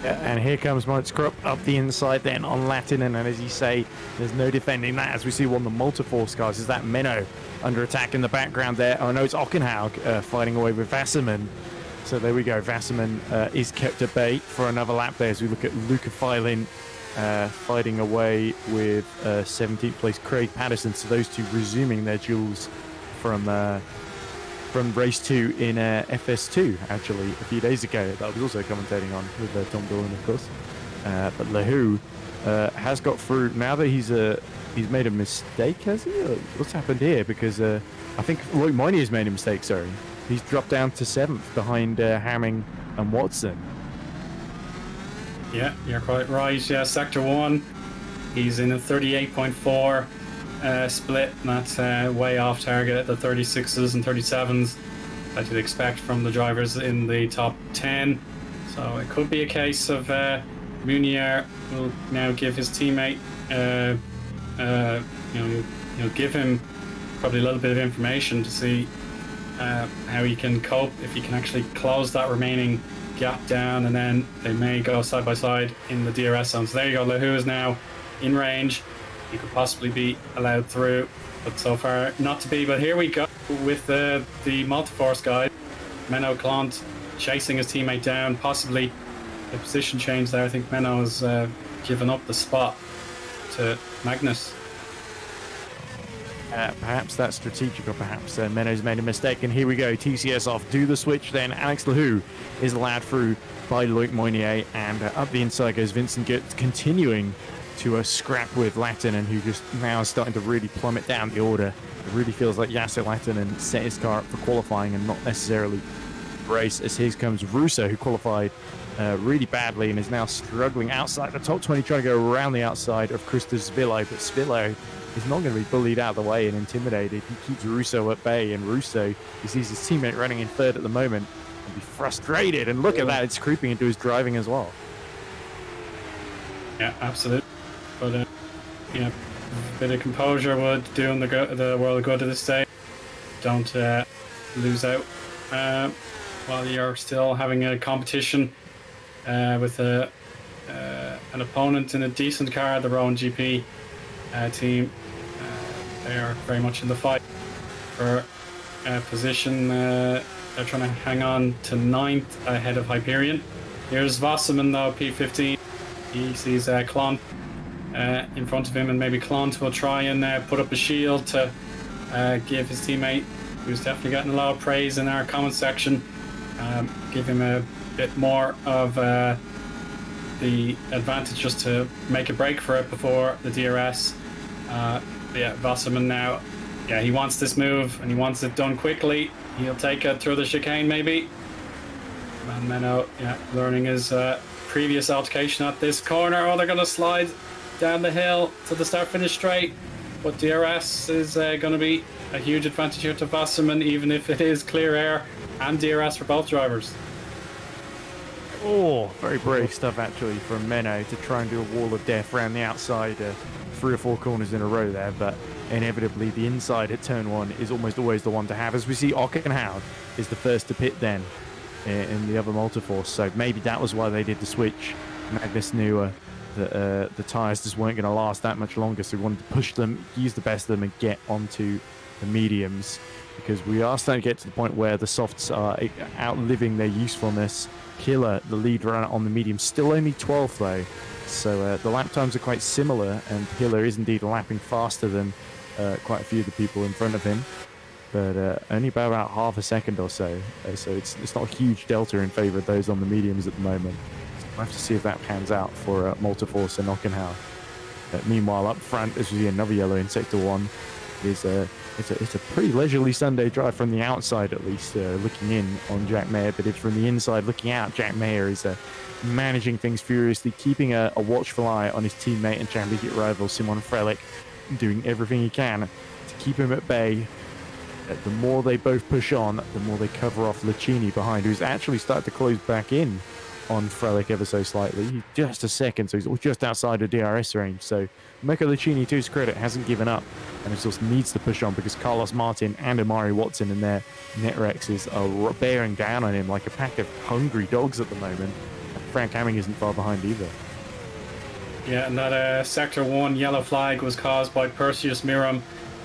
Yeah, and here comes Moritz Krop up the inside then on Latinen, and as you say, there's no defending that. As we see one of the Multiforce cars, is that Menno under attack in the background there. Oh no, it's Ockenhaug fighting away with Wasserman. So there we go, Wasserman is kept at bay for another lap there, as we look at Luca Filin fighting away with 17th place Craig Patterson. So those two resuming their duels from race 2 in FS2 actually a few days ago. That was also commentating on with Tom Dillon, of course. But Lahoo has got through now that he's made a mistake, has he? What's happened here? Because I think Lloyd Miney has made a mistake. Sorry, he's dropped down to 7th behind Hamming and Watson. Yeah, you're quite right. Yeah, sector 1, he's in a 38.4 split, and that's way off target at the 36s and 37s that you'd expect from the drivers in the top 10. So it could be a case of Munier will now give his teammate, he'll give him probably a little bit of information to see how he can cope, if he can actually close that remaining gap down, and then they may go side by side in the DRS zone. So there you go, Lahoo is now in range. he could possibly be allowed through, but so far not to be. But here we go with the Multiforce guy, Menno Clant chasing his teammate down, possibly a position change there. I think Menno has given up the spot to Magnus. Perhaps that's strategic, or perhaps Menno's made a mistake. And here we go, TCS off, do the switch then. Alex Lahou is allowed through by Loic Moynier, and up the inside goes Vincent Goetz, continuing to scrap with Lattinen, who just now is starting to really plummet down the order. It really feels like Yasser Lattinen set his car up for qualifying and not necessarily race, as here comes Russo, who qualified really badly and is now struggling outside the top 20, trying to go around the outside of Krista Svillo, but Svillo is not going to be bullied out of the way and intimidated. He keeps Russo at bay, and Russo, he sees his teammate running in third at the moment, and be frustrated, and look at that, it's creeping into his driving as well. Yeah, absolutely. But yeah, a bit of composure would do him the world of good at this stage. Don't lose out while you're still having a competition with an opponent in a decent car, the Rowan GP team. They are very much in the fight for position. They're trying to hang on to 9th ahead of Hyperion. Here's Wasserman though, P15. He sees Clant in front of him, and maybe Clant will try and put up a shield to give his teammate, who's definitely getting a lot of praise in our comment section, give him a bit more of the advantage just to make a break for it before the DRS. Yeah, Wasserman now, yeah, he wants this move and he wants it done quickly. He'll take it through the chicane maybe. And Menno, yeah, learning his previous altercation at this corner. Oh, they're going to slide down the hill to the start-finish straight. But DRS is going to be a huge advantage here to Wasserman, even if it is clear air and DRS for both drivers. Oh, very brave stuff actually from Menno to try and do a wall of death around the outside, 3 or 4 corners in a row there, but inevitably the inside at turn 1 is almost always the one to have. As we see, Ockenhout is the first to pit then in the other Multiforce, so maybe that was why they did the switch. Magnus knew that the tyres just weren't going to last that much longer, so he wanted to push them, use the best of them, and get onto the mediums, because we are starting to get to the point where the softs are outliving their usefulness. Killer, the lead runner on the medium, still only 12th though, so the lap times are quite similar, and Hiller is indeed lapping faster than quite a few of the people in front of him, but only by about half a second or so, so it's not a huge delta in favour of those on the mediums at the moment. So we'll have to see if that pans out for Multiforce and Ockenhout. Meanwhile, up front, as we see another yellow in Sector 1, it's a pretty leisurely Sunday drive from the outside, at least, looking in on Jack Mayer. But if from the inside looking out, Jack Mayer is managing things furiously, keeping a watchful eye on his teammate and championship rival Simon Frelick, doing everything he can to keep him at bay. The more they both push on, the more they cover off Lucchini behind, who's actually started to close back in on Frelick ever so slightly. He's just a second, so he's just outside of DRS range. So Mecca Lucchini, to his credit, hasn't given up, and of course needs to push on, because Carlos Martin and Amari Watson and their Netrexes are bearing down on him like a pack of hungry dogs at the moment. Frank Hamming isn't far behind either. Yeah, and that Sector 1 yellow flag was caused by Perseus Miram,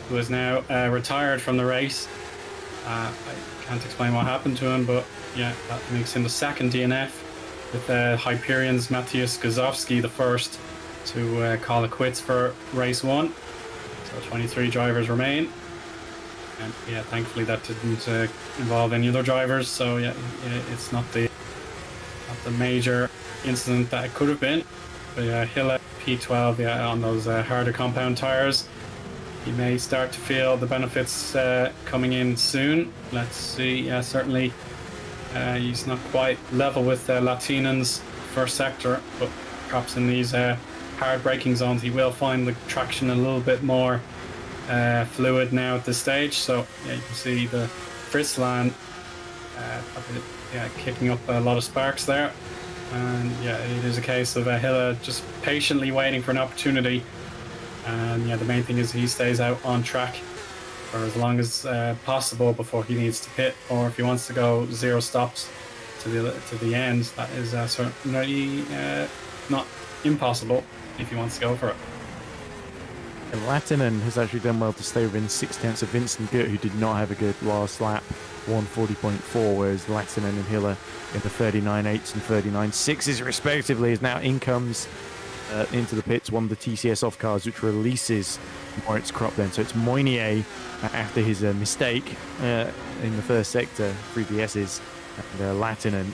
who is now retired from the race. I can't explain what happened to him, but yeah, that makes him the second DNF, with Hyperion's Matthias Gazowski the first to call it quits for race 1. So 23 drivers remain. And yeah, thankfully that didn't involve any other drivers, so yeah, it's not the major incident that it could have been. But yeah, Hiller P12, yeah, on those harder compound tires. He may start to feel the benefits coming in soon. Let's see. Yeah, certainly he's not quite level with Latinen's first sector, but perhaps in these hard braking zones he will find the traction a little bit more fluid now at this stage. So yeah, you can see the Frisland kicking up a lot of sparks there. And yeah, it is a case of Hiller just patiently waiting for an opportunity. And yeah, the main thing is he stays out on track for as long as possible before he needs to pit, or if he wants to go 0 stops to the end, that is certainly not impossible if he wants to go for it. And Latinen has actually done well to stay within 6/10 of Vincent Gut, who did not have a good last lap, 140.4, whereas Latinen and Hiller in the 39.8s and 39.6s respectively, as now in comes into the pits one of the TCS off cars, which releases Moritz Krop then. So it's Moynier after his mistake in the first sector, 3DSs, and Latinen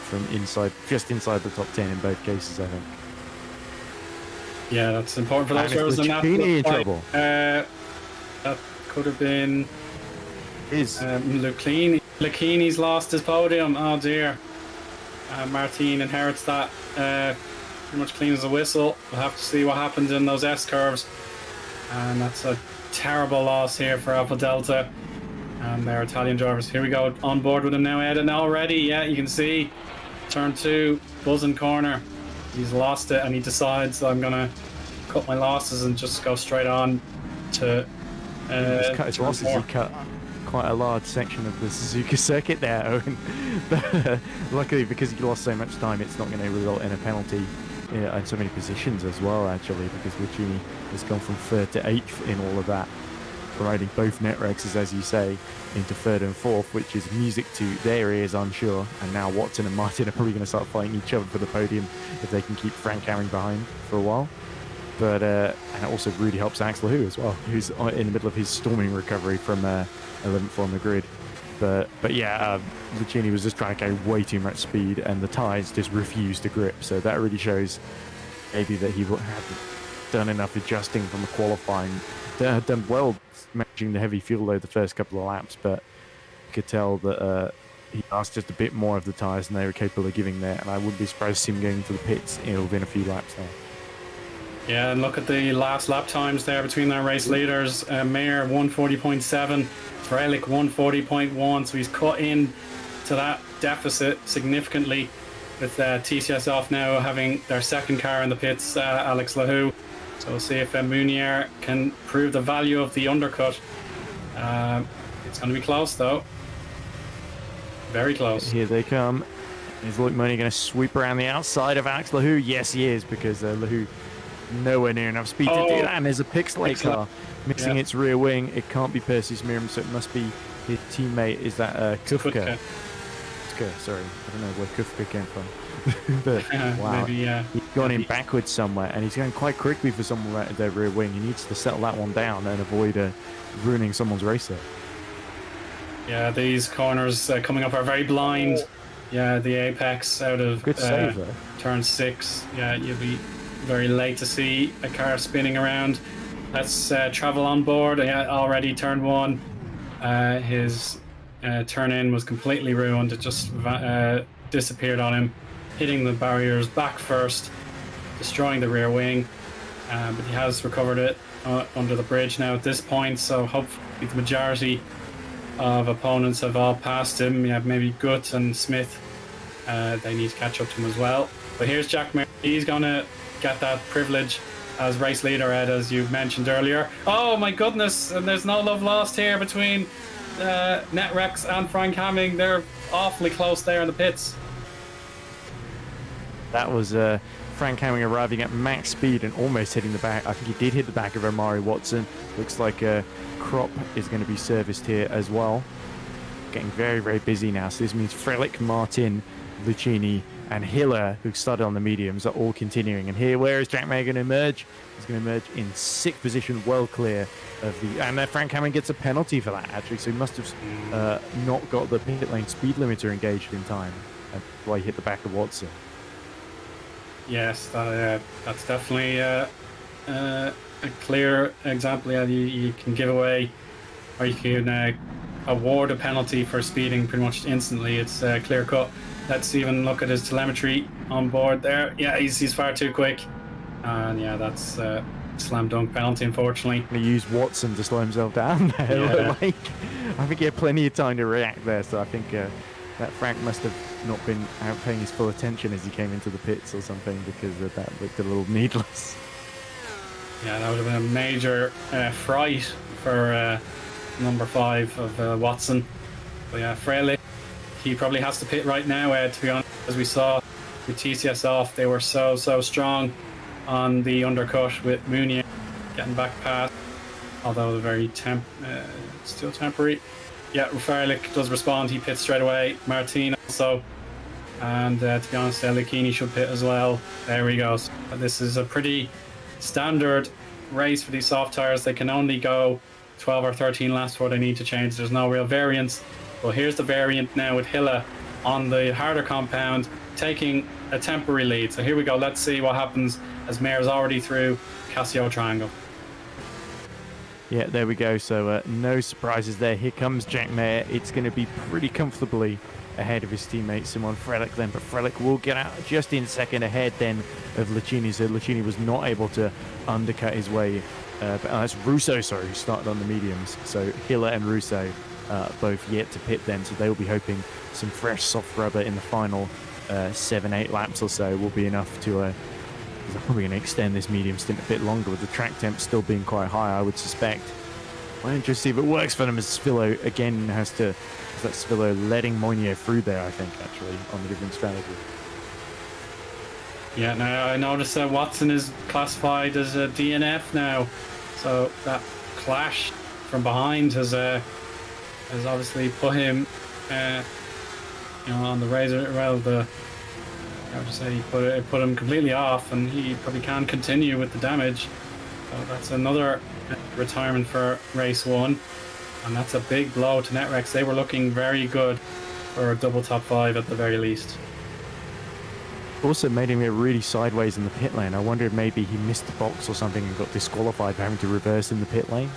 from inside, just inside the top 10 in both cases, I think. Yeah, that's important for those drivers. And in trouble. That could have been Lucchini's lost his podium. Oh dear. Martin inherits that pretty much clean as a whistle. We'll have to see what happens in those S curves. And that's a terrible loss here for Alpha Delta and their Italian drivers. Here we go, on board with him now, Ed, and already, yeah, you can see turn 2, buzzing corner. He's lost it and he decides I'm gonna cut my losses and just go straight on to cut his losses. He cut quite a large section of the Suzuka circuit there, Owen. But luckily, because he lost so much time, it's not going to result in a penalty in so many positions as well, actually, because Lucchini has gone from 3rd to 8th in all of that, riding both Netrexes, as you say, into 3rd and 4th, which is music to their ears, I'm sure. And now Watson and Martin are probably going to start fighting each other for the podium if they can keep Frank Hamming behind for a while. But and it also really helps Axel Hu as well, who's in the middle of his storming recovery from 11th on the grid. But yeah, Lucchini was just trying to carry way too much speed, and the tyres just refused to grip. So that really shows maybe that he hadn't done enough adjusting from the qualifying. Done well managing the heavy fuel load the first couple of laps, but you could tell that he asked just a bit more of the tyres than they were capable of giving there. And I wouldn't be surprised to see him going to the pits within a few laps now. Yeah, and look at the last lap times there between their race leaders. Mayer 140.7, Freilich 140.1, so he's cut in to that deficit significantly with TCS off now having their second car in the pits, Alex Lahu. So we'll see if Munier can prove the value of the undercut. It's going to be close though. Very close. Here they come. Is Luke Mooney going to sweep around the outside of Alex Lahu? Yes, he is, because Lahu nowhere near enough speed to do that, and there's a Pixlate car missing its rear wing. It can't be Percy's Miram, so it must be his teammate. Is that Kufka? Sorry, I don't know where Kufka came from. But wow, maybe, he's gone in backwards somewhere, and he's going quite quickly for someone right at their rear wing. He needs to settle that one down and avoid ruining someone's race there. Yeah, these corners coming up are very blind. Yeah, the apex out of good save, turn 6. Yeah, you'll be very late to see a car spinning around. Let's travel on board. Yeah, already turn 1. His turn in was completely ruined. It just disappeared on him, hitting the barriers back first, destroying the rear wing. But he has recovered it under the bridge now at this point. So hopefully the majority of opponents have all passed him. You have maybe Gut and Smith. They need to catch up to him as well. But here's Jack Mayer. He's going to get that privilege as race leader, Ed, as you mentioned earlier. Oh my goodness, and there's no love lost here between Netrex and Frank Hamming. They're awfully close there in the pits. That was Frank Hamming arriving at max speed and almost hitting the back. I think he did hit the back of Omari Watson. Looks like Krop is going to be serviced here as well. Getting very, very busy now. So this means Freilich, Martin, Lucchini, and Hiller, who started on the mediums, are all continuing. And here, where is Jack Mayer going to emerge? He's going to emerge in 6th position, well clear of the... And Frank Hamming gets a penalty for that, actually. So he must have not got the pit lane speed limiter engaged in time. That's why he hit the back of Watson. Yes, that's definitely a clear example. Yeah, you can give away, or you can award a penalty for speeding pretty much instantly. It's clear cut. Let's even look at his telemetry on board there. Yeah, he's far too quick. And yeah, that's slam dunk penalty, unfortunately. He used Watson to slow himself down there. Yeah. I think he had plenty of time to react there, so I think that Frank must have not been out paying his full attention as he came into the pits or something, because that looked a little needless. Yeah, that would have been a major fright for number 5 of Watson. But yeah, Freilich, he probably has to pit right now, to be honest. As we saw with TCS off, they were so strong. on the undercut with Mooney getting back past, although very still temporary. Yeah, Rafalik does respond. He pits straight away. Martin also. And to be honest, Lucchini should pit as well. There he goes. This is a pretty standard race for these soft tires. They can only go 12 or 13 laps before they need to change. There's no real variance. Well, here's the variant now with Hilla on the harder compound, taking a temporary lead. So here we go. Let's see what happens as Mayor's already through Casio Triangle. Yeah, there we go. So no surprises there. Here comes Jack Mayer. It's going to be pretty comfortably ahead of his teammate Simon Frelick then, but Frelick will get out just in second ahead then of Lucchini. So Lucchini was not able to undercut his way. But that's Russo, sorry, who started on the mediums. So Hiller and Russo both yet to pit then. So they will be hoping some fresh soft rubber in the final 7-8 laps or so will be enough to they're probably going to extend this medium stint a bit longer with the track temp still being quite high, I would suspect. Well, interesting if it works for them as Svillo again has to... Is that Svillo letting Moinier through there, I think, actually, on the different strategy. Yeah, now I noticed that Watson is classified as a DNF now. So that clash from behind has obviously put him, on the razor. Well, I would say it put him completely off, and he probably can't continue with the damage. So that's another retirement for race 1, and that's a big blow to Netrex. They were looking very good for a double top 5 at the very least. Also made him get really sideways in the pit lane. I wonder if maybe he missed the box or something and got disqualified for having to reverse in the pit lane.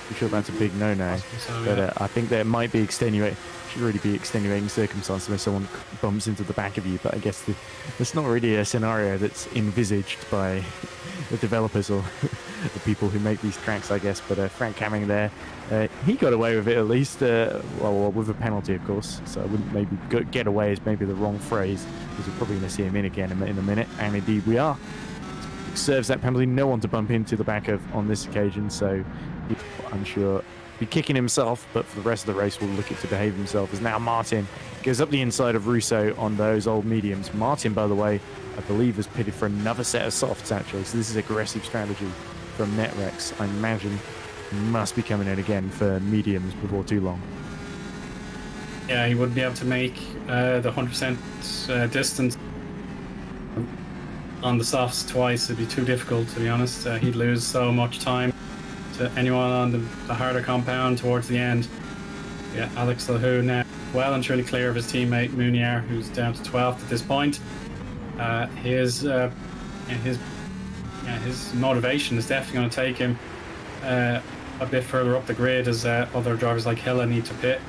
I'm sure that's a big no-no. So, but yeah. I think there might be should really be extenuating circumstances when someone bumps into the back of you, but I guess that's not really a scenario that's envisaged by the developers or the people who make these tracks, I guess. But Frank Hamming there, he got away with it at least, well, with a penalty, of course. So I wouldn't maybe get away is maybe the wrong phrase, because we're probably going to see him in again in a minute, and indeed we are. Serves that penalty, no one to bump into the back of on this occasion, so I'm sure be kicking himself, but for the rest of the race will look to behave himself, as now Martin goes up the inside of Russo on those old mediums. Martin, by the way, I believe has pitted for another set of softs actually, so this is aggressive strategy from Netrex. I imagine must be coming in again for mediums before too long. Yeah, he wouldn't be able to make the 100% distance on the softs twice. It'd be too difficult, to be honest. He'd lose so much time to anyone on the harder compound towards the end. Yeah, Alex Lahou now well and truly clear of his teammate Mounier, who's down to 12th at this point. His motivation is definitely going to take him a bit further up the grid, as other drivers like Hilla need to pit.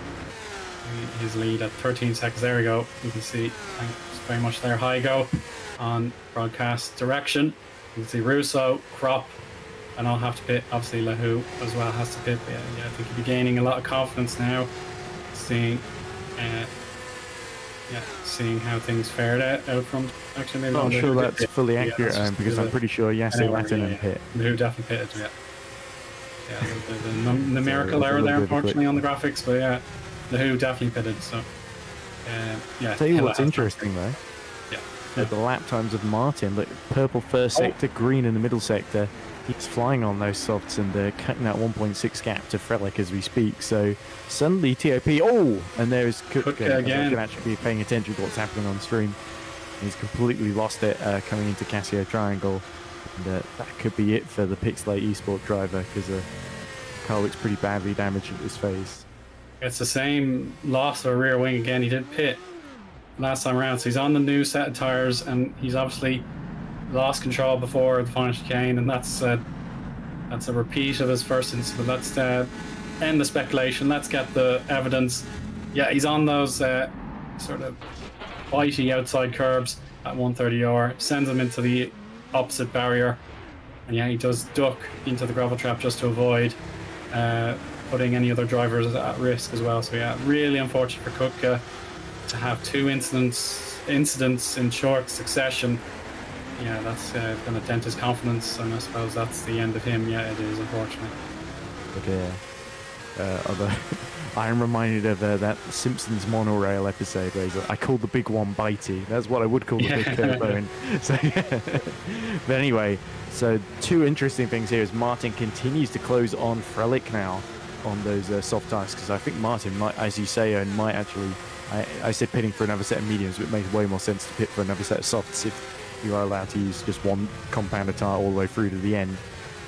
His lead at 13 seconds. There we go. You can see, thanks very much there, Heigo on broadcast direction. You can see Russo, Crop, and I'll have to pit. Obviously, Lahou as well has to pit. But yeah, I think he'll be gaining a lot of confidence now, seeing how things fared out from. Actually, maybe I'm sure that's fully accurate, because I'm pretty sure Yassir Latin pit. Lahou definitely pitted. Yeah, the numerical error there, unfortunately, on the graphics, but yeah, Lahou definitely pitted. So yeah. Tell you what's interesting though. Yeah. The lap times of Martin, look, purple first sector, green in the middle sector. He's flying on those softs and cutting that 1.6 gap to Frelick as we speak. So suddenly TOP, and there's Kutka again. I can actually be paying attention to what's happening on stream. He's completely lost it coming into Casio Triangle. And that could be it for the Pixlate Esport driver, because the car looks pretty badly damaged at this phase. It's the same loss of a rear wing again. He did pit last time around, so he's on the new set of tires, and he's obviously lost control before the final chicane, and that's a repeat of his first incident. But let's end the speculation. Let's get the evidence. Yeah, he's on those sort of whitey outside curbs at 130R, sends him into the opposite barrier, and yeah, he does duck into the gravel trap just to avoid putting any other drivers at risk as well. So yeah, really unfortunate for Kutka to have two incidents in short succession. Yeah, that's going to dent his confidence, and I suppose that's the end of him. Yeah, it is, unfortunate. But Although I am reminded of that Simpsons monorail episode where he's like, I call the big one Bitey. That's what I would call the big turbone. So, yeah. But anyway, so two interesting things here is Martin continues to close on Frelick now on those soft tires, because I think Martin might, as you say, and might actually, I said pitting for another set of mediums, but it makes way more sense to pit for another set of softs if you are allowed to use just one compounder tire all the way through to the end.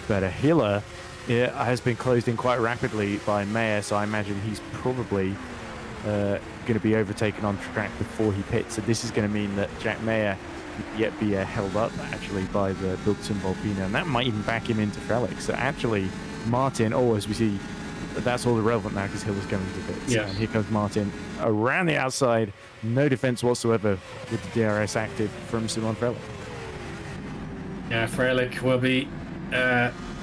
But Hiller has been closed in quite rapidly by Mayer, so I imagine he's probably going to be overtaken on track before he pits. So this is going to mean that Jack Mayer yet be held up actually by the Bilton Volpino, and that might even back him into Frelick. So actually, Martin, as we see, that's all irrelevant now because Hiller's going to pits. Yes. And here comes Martin around the outside, no defense whatsoever with the DRS active from Simon Frelick. Yeah, Frelick will be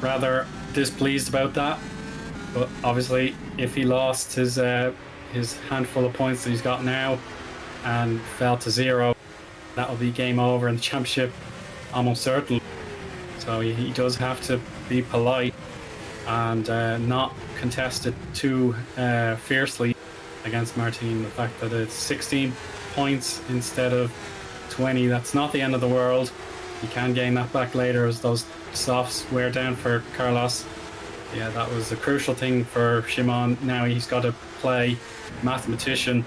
rather displeased about that, but obviously if he lost his handful of points that he's got now and fell to 0, that will be game over in the championship almost certainly. So he does have to be polite and not contest it too fiercely against Martin. The fact that it's 16 points instead of 20, that's not the end of the world. He can gain that back later as those softs wear down for Carlos. Yeah, that was the crucial thing for Shimon. Now he's got to play mathematician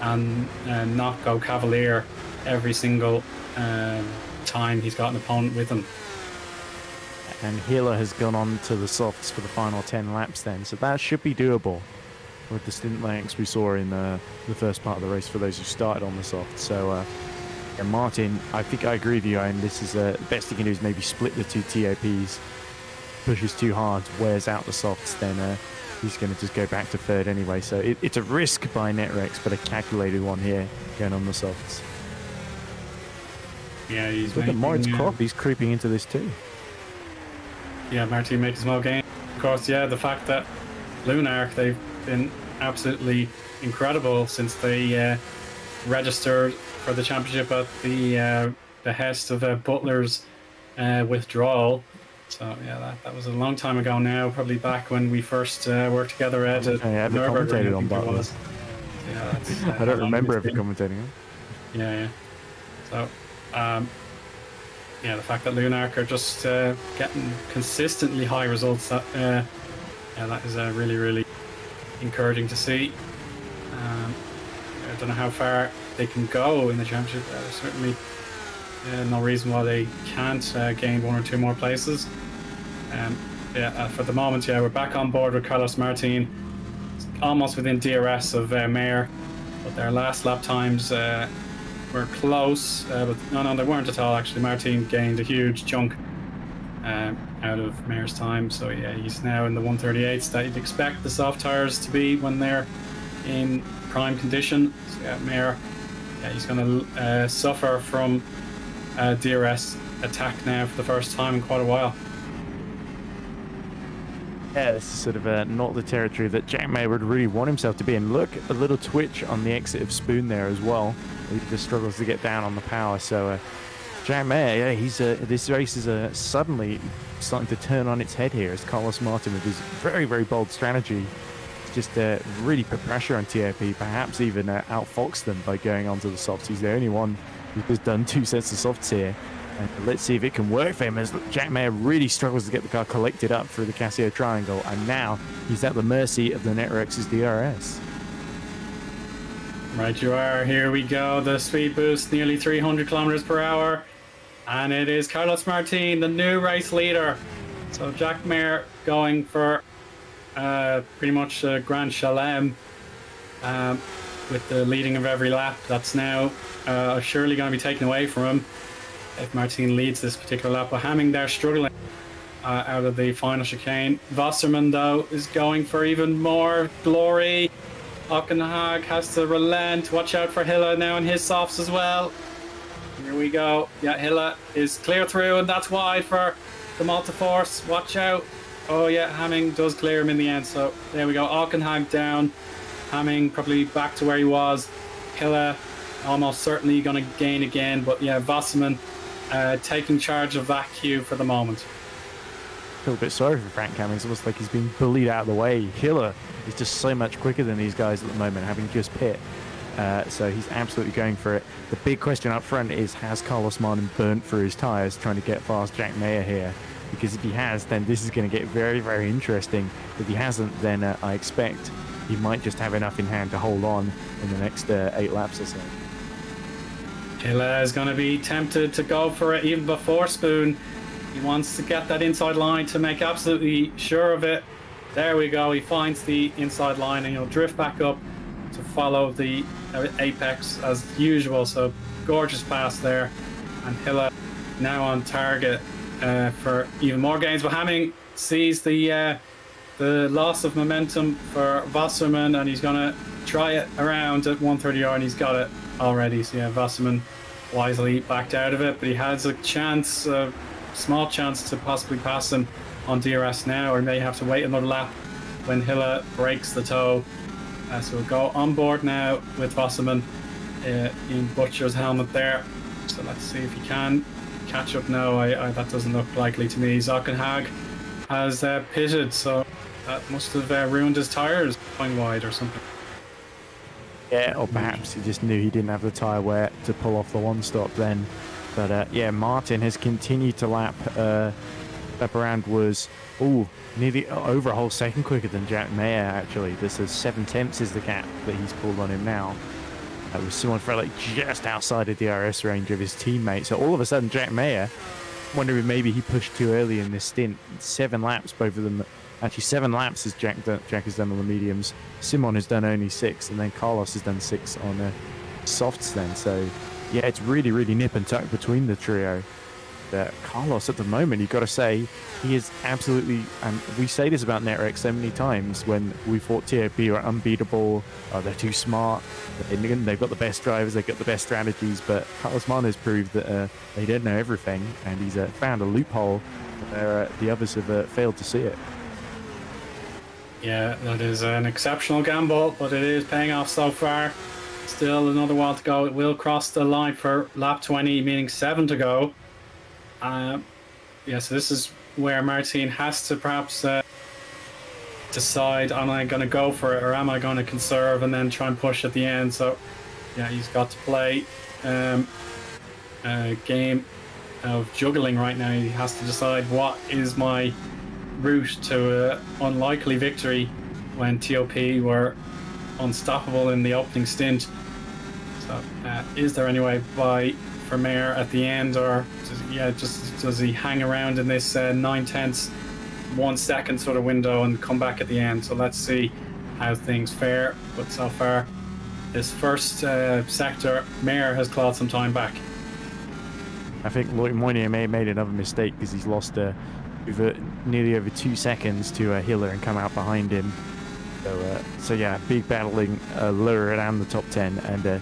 and not go cavalier every single time he's got an opponent with him. And Hiller has gone on to the softs for the final 10 laps then, so that should be doable with the stint lengths we saw in the first part of the race for those who started on the softs. So Martin, I think I agree with you, and this is the best he can do is maybe split the two TOPs, pushes too hard, wears out the softs, then he's going to just go back to third anyway. So it's a risk by Netrex, but a calculated one here going on the softs. Yeah, he's look at Moritz Kropp, he's creeping into this too. Yeah, Martin making small gain. Of course, yeah, the fact that Lunark, they've been absolutely incredible since they registered for the championship at the behest of Butler's withdrawal. So yeah, that was a long time ago now, probably back when we first worked together at commentated on Butler. Yeah, that's, I don't remember ever commentating on. Yeah. So yeah, the fact that Lunark are just getting consistently high results, that is really, really encouraging to see. I don't know how far they can go in the championship. There's certainly no reason why they can't gain one or two more places. For the moment, we're back on board with Carlos Martin, almost within DRS of Mayer, but their last lap times were close, but no, they weren't at all. Actually, Martin gained a huge chunk out of Mayer's time, so yeah, he's now in the 138s that you'd expect the soft tires to be when they're in prime condition. So yeah, Mayer, he's going to suffer from DRS attack now for the first time in quite a while. Yeah, this is sort of not the territory that Jack Mayer would really want himself to be in. Look, a little twitch on the exit of Spoon there as well. He just struggles to get down on the power. So Jack Mayer, this race is suddenly starting to turn on its head here as Carlos Martin, with his very, very bold strategy, just really put pressure on TOP, perhaps even outfox them by going onto the softs. He's the only one who's done 2 sets of softs here. And let's see if it can work for him, as Jack Mayer really struggles to get the car collected up through the Casio Triangle, and now he's at the mercy of the Netrex's DRS. Right you are, here we go, the speed boost, nearly 300 kilometers per hour, and it is Carlos Martin, the new race leader. So Jack Mayer going for pretty much a Grand Chelem with the leading of every lap. That's now surely going to be taken away from him if Martin leads this particular lap. But Hamming there struggling out of the final chicane. Wasserman, though, is going for even more glory. Hockenhag has to relent. Watch out for Hilla now in his softs as well. Here we go. Yeah, Hilla is clear through, and that's wide for the Multiforce. Watch out. Oh yeah, Hamming does clear him in the end. So there we go. Hockenhag down. Hamming probably back to where he was. Hilla almost certainly going to gain again. But yeah, Wasserman taking charge of that queue for the moment. feel a bit sorry for Frank Hamming. It's almost like he's being bullied out of the way. Hiller is just so much quicker than these guys at the moment, having just pit. So he's absolutely going for it. The big question up front is, has Carlos Martin burnt through his tyres trying to get past Jack Mayer here? Because if he has, then this is going to get very, very interesting. If he hasn't, then I expect he might just have enough in hand to hold on in the next 8 laps or so. Hiller is going to be tempted to go for it even before Spoon. He wants to get that inside line to make absolutely sure of it. There we go. He finds the inside line and he'll drift back up to follow the apex as usual. So gorgeous pass there. And Hiller now on target for even more gains. But Hamming sees the loss of momentum for Wasserman, and he's going to try it around at 130R, and he's got it already. So yeah, Wasserman wisely backed out of it, but he has a chance, a small chance to possibly pass him on DRS now, or may have to wait another lap when Hiller breaks the toe. So we'll go on board now with Wasserman in Butcher's helmet there. So let's see if he can catch up now. That doesn't look likely to me. Zockenhag has pitted, so that must have ruined his tyres going wide or something. Yeah, or perhaps he just knew he didn't have the tyre wear to pull off the one stop then. But yeah, Martin has continued to lap around, was nearly over a whole second quicker than Jack Mayer actually. This is 7/10 is the gap that he's pulled on him now. With Simon Frelick just outside of DRS range of his teammate. So all of a sudden Jack Mayer, wondering if maybe he pushed too early in this stint. 7 laps, both of them. Actually 7 laps as Jack has done on the mediums. Simon has done only 6, and then Carlos has done 6 on softs then. So yeah, it's really, really nip and tuck between the trio. Carlos at the moment, you've got to say, he is absolutely, and we say this about NetRec so many times when we thought TOP are unbeatable, they're too smart, they've got the best drivers, they've got the best strategies, but Carlos Martin has proved that they don't know everything, and he's found a loophole where the others have failed to see it. Yeah, that is an exceptional gamble, but it is paying off so far. Still another while to go. It will cross the line for lap 20, meaning 7 to go. Yeah, so this is where Martin has to perhaps decide, am I going to go for it or am I going to conserve and then try and push at the end? So yeah, he's got to play a game of juggling right now. He has to decide, what is my route to an unlikely victory when TOP were unstoppable in the opening stint. So is there any way for Mayer at the end, or does he hang around in this 9/10, 1 second sort of window and come back at the end? So let's see how things fare. But so far, this first sector, Mayer has clawed some time back. I think Loic Moynier may have made another mistake because he's lost nearly over 2 seconds to Hiller and come out behind him. So yeah, big battling lower around the top 10, and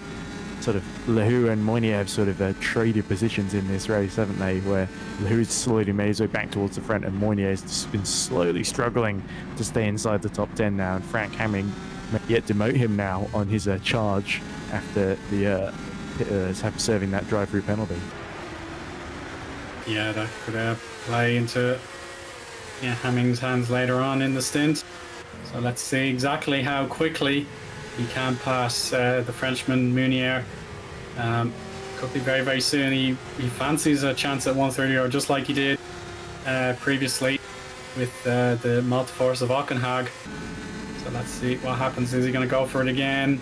sort of Lehoux and Moynier have sort of traded positions in this race, haven't they? Where Lehoux slowly made his way back towards the front, and Moynier has been slowly struggling to stay inside the top 10 now. And Frank Hamming may yet demote him now on his charge after the serving that drive-through penalty. Yeah, that could play into Hamming's hands later on in the stint. So let's see exactly how quickly he can pass the Frenchman Meunier. Could be very, very soon. He fancies a chance at 130, or just like he did previously with the Multiforce of Ockenhag. So let's see what happens. Is he going to go for it again?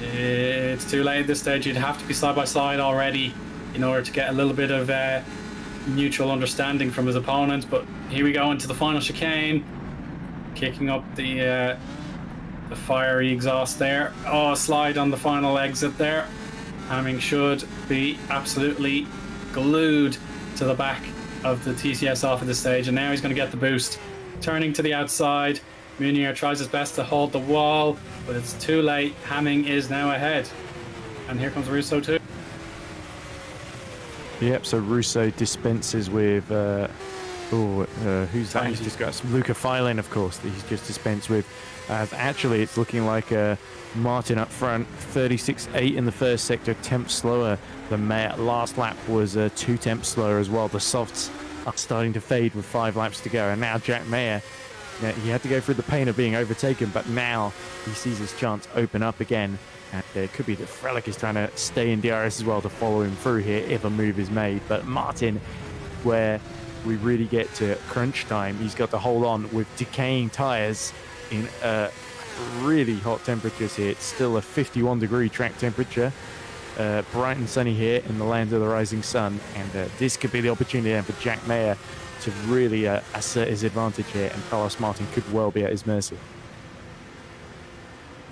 It's too late at this stage. You'd have to be side by side already in order to get a little bit of mutual understanding from his opponent. But here we go into the final chicane, kicking up the fiery exhaust there. Oh, slide on the final exit there. Hamming should be absolutely glued to the back of the TCS off at this stage, and now he's going to get the boost. Turning to the outside, Meunier tries his best to hold the wall, but it's too late. Hamming is now ahead. And here comes Russo too. Yep, so Russo dispenses with who's that? He's just got Luca Filin, of course, that he's just dispensed with. Actually, it's looking like Martin up front, 36.8 in the first sector, 10th slower than Mayer. Last lap was 2 tenths slower as well. The softs are starting to fade with 5 laps to go. And now Jack Mayer, he had to go through the pain of being overtaken, but now he sees his chance open up again. And it could be that Frelick is trying to stay in DRS as well to follow him through here if a move is made. But Martin, where we really get to crunch time, he's got to hold on with decaying tires in really hot temperatures here. It's still a 51-degree track temperature, bright and sunny here in the land of the rising sun, and this could be the opportunity then for Jack Mayer to really assert his advantage here, and Carlos Martin could well be at his mercy.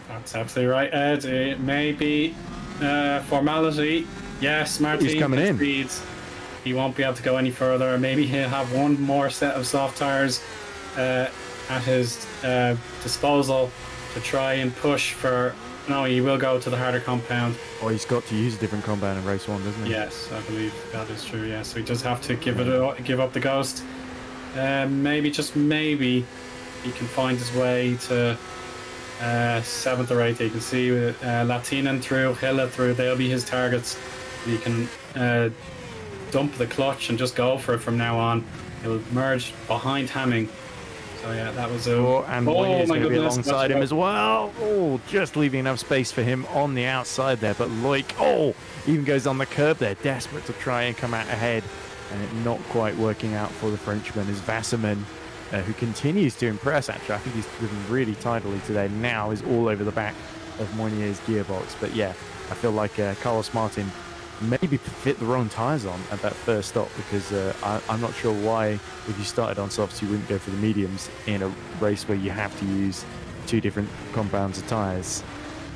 That's absolutely right, Ed. It may be formality. Yes, Martin He's coming in. Speeds. He won't be able to go any further. Maybe he'll have one more set of soft tires at his disposal to try and push for... No, he will go to the harder compound. Oh, he's got to use a different compound in race 1, doesn't he? Yes, I believe that is true. Yeah, so he does have to give up the ghost. Maybe, just maybe, he can find his way to 7th or 8th. You can see Latinen through, Hilla through. They'll be his targets. He can dump the clutch and just go for it from now on. He'll merge behind Hamming. So yeah, that was a... and Moyes going to be alongside him as well. Oh, just leaving enough space for him on the outside there. But Loic, even goes on the curb there, desperate to try and come out ahead. And it not quite working out for the Frenchman as Wasserman, who continues to impress, actually. I think he's driven really tidily today. Now is all over the back of Moynier's gearbox. But yeah, I feel like Carlos Martin maybe fit the wrong tyres on at that first stop, because I'm not sure why, if you started on softs, you wouldn't go for the mediums in a race where you have to use 2 different compounds of tyres.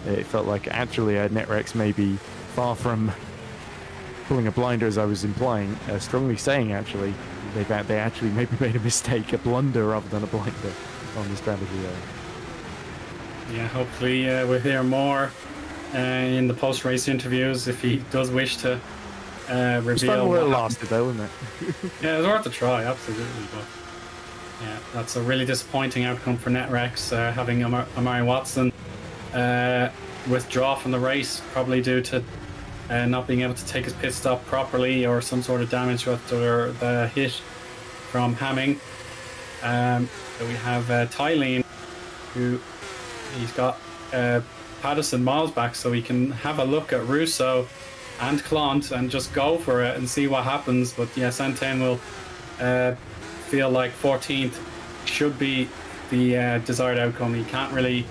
It felt like actually Netrex may be far from pulling a blinder, as I was implying, strongly saying actually they actually maybe made a mistake, a blunder rather than a blinder on the strategy there. Yeah, hopefully we'll hear more in the post-race interviews if he does wish to reveal. It's fun while it lasted though, wasn't it? Yeah, it was worth a try, absolutely. But yeah, that's a really disappointing outcome for Netrex, having Amari Watson withdraw from the race, probably due to not being able to take his pit stop properly, or some sort of damage after the hit from Hamming. So we have Tylene, who he's got Paddison miles back, so we can have a look at Russo and Clont and just go for it and see what happens. But yeah, Santen will feel like 14th should be the desired outcome. He can't really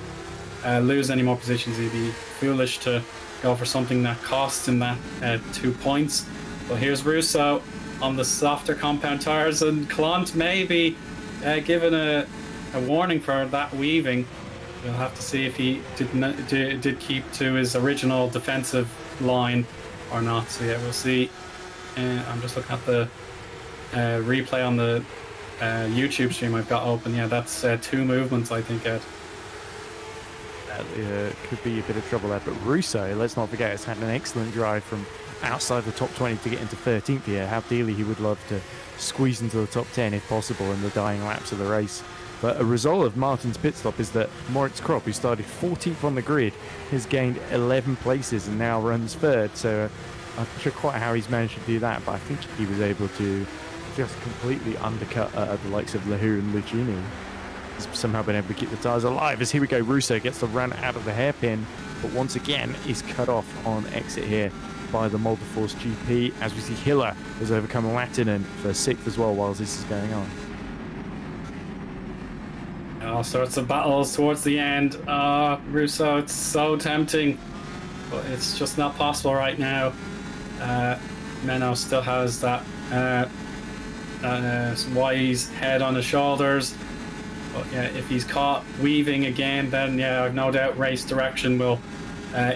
lose any more positions. He'd be foolish to go for something that costs him that 2 points. But here's Russo on the softer compound tires, and Clont maybe given a warning for that weaving. We'll have to see if he did keep to his original defensive line or not. So yeah, we'll see. I'm just looking at the replay on the YouTube stream I've got open. Yeah, that's 2 movements, I think, Ed. That could be a bit of trouble there. But Russo, let's not forget, has had an excellent drive from outside the top 20 to get into 13th here. How dearly he would love to squeeze into the top 10 if possible in the dying laps of the race. But a result of Martin's pit stop is that Moritz Kropp, who started 14th on the grid, has gained 11 places and now runs 3rd. So I'm not sure quite how he's managed to do that, but I think he was able to just completely undercut the likes of Lahu and Lucchini. He's somehow been able to keep the tyres alive. As here we go, Russo gets the run out of the hairpin, but once again is cut off on exit here by the Multiforce GP. As we see, Hiller has overcome Latinen for 6th as well while this is going on. All sorts of battles towards the end. Russo, it's so tempting, but it's just not possible right now. Menno still has that wise head on his shoulders. But yeah, if he's caught weaving again, then yeah, I've no doubt race direction will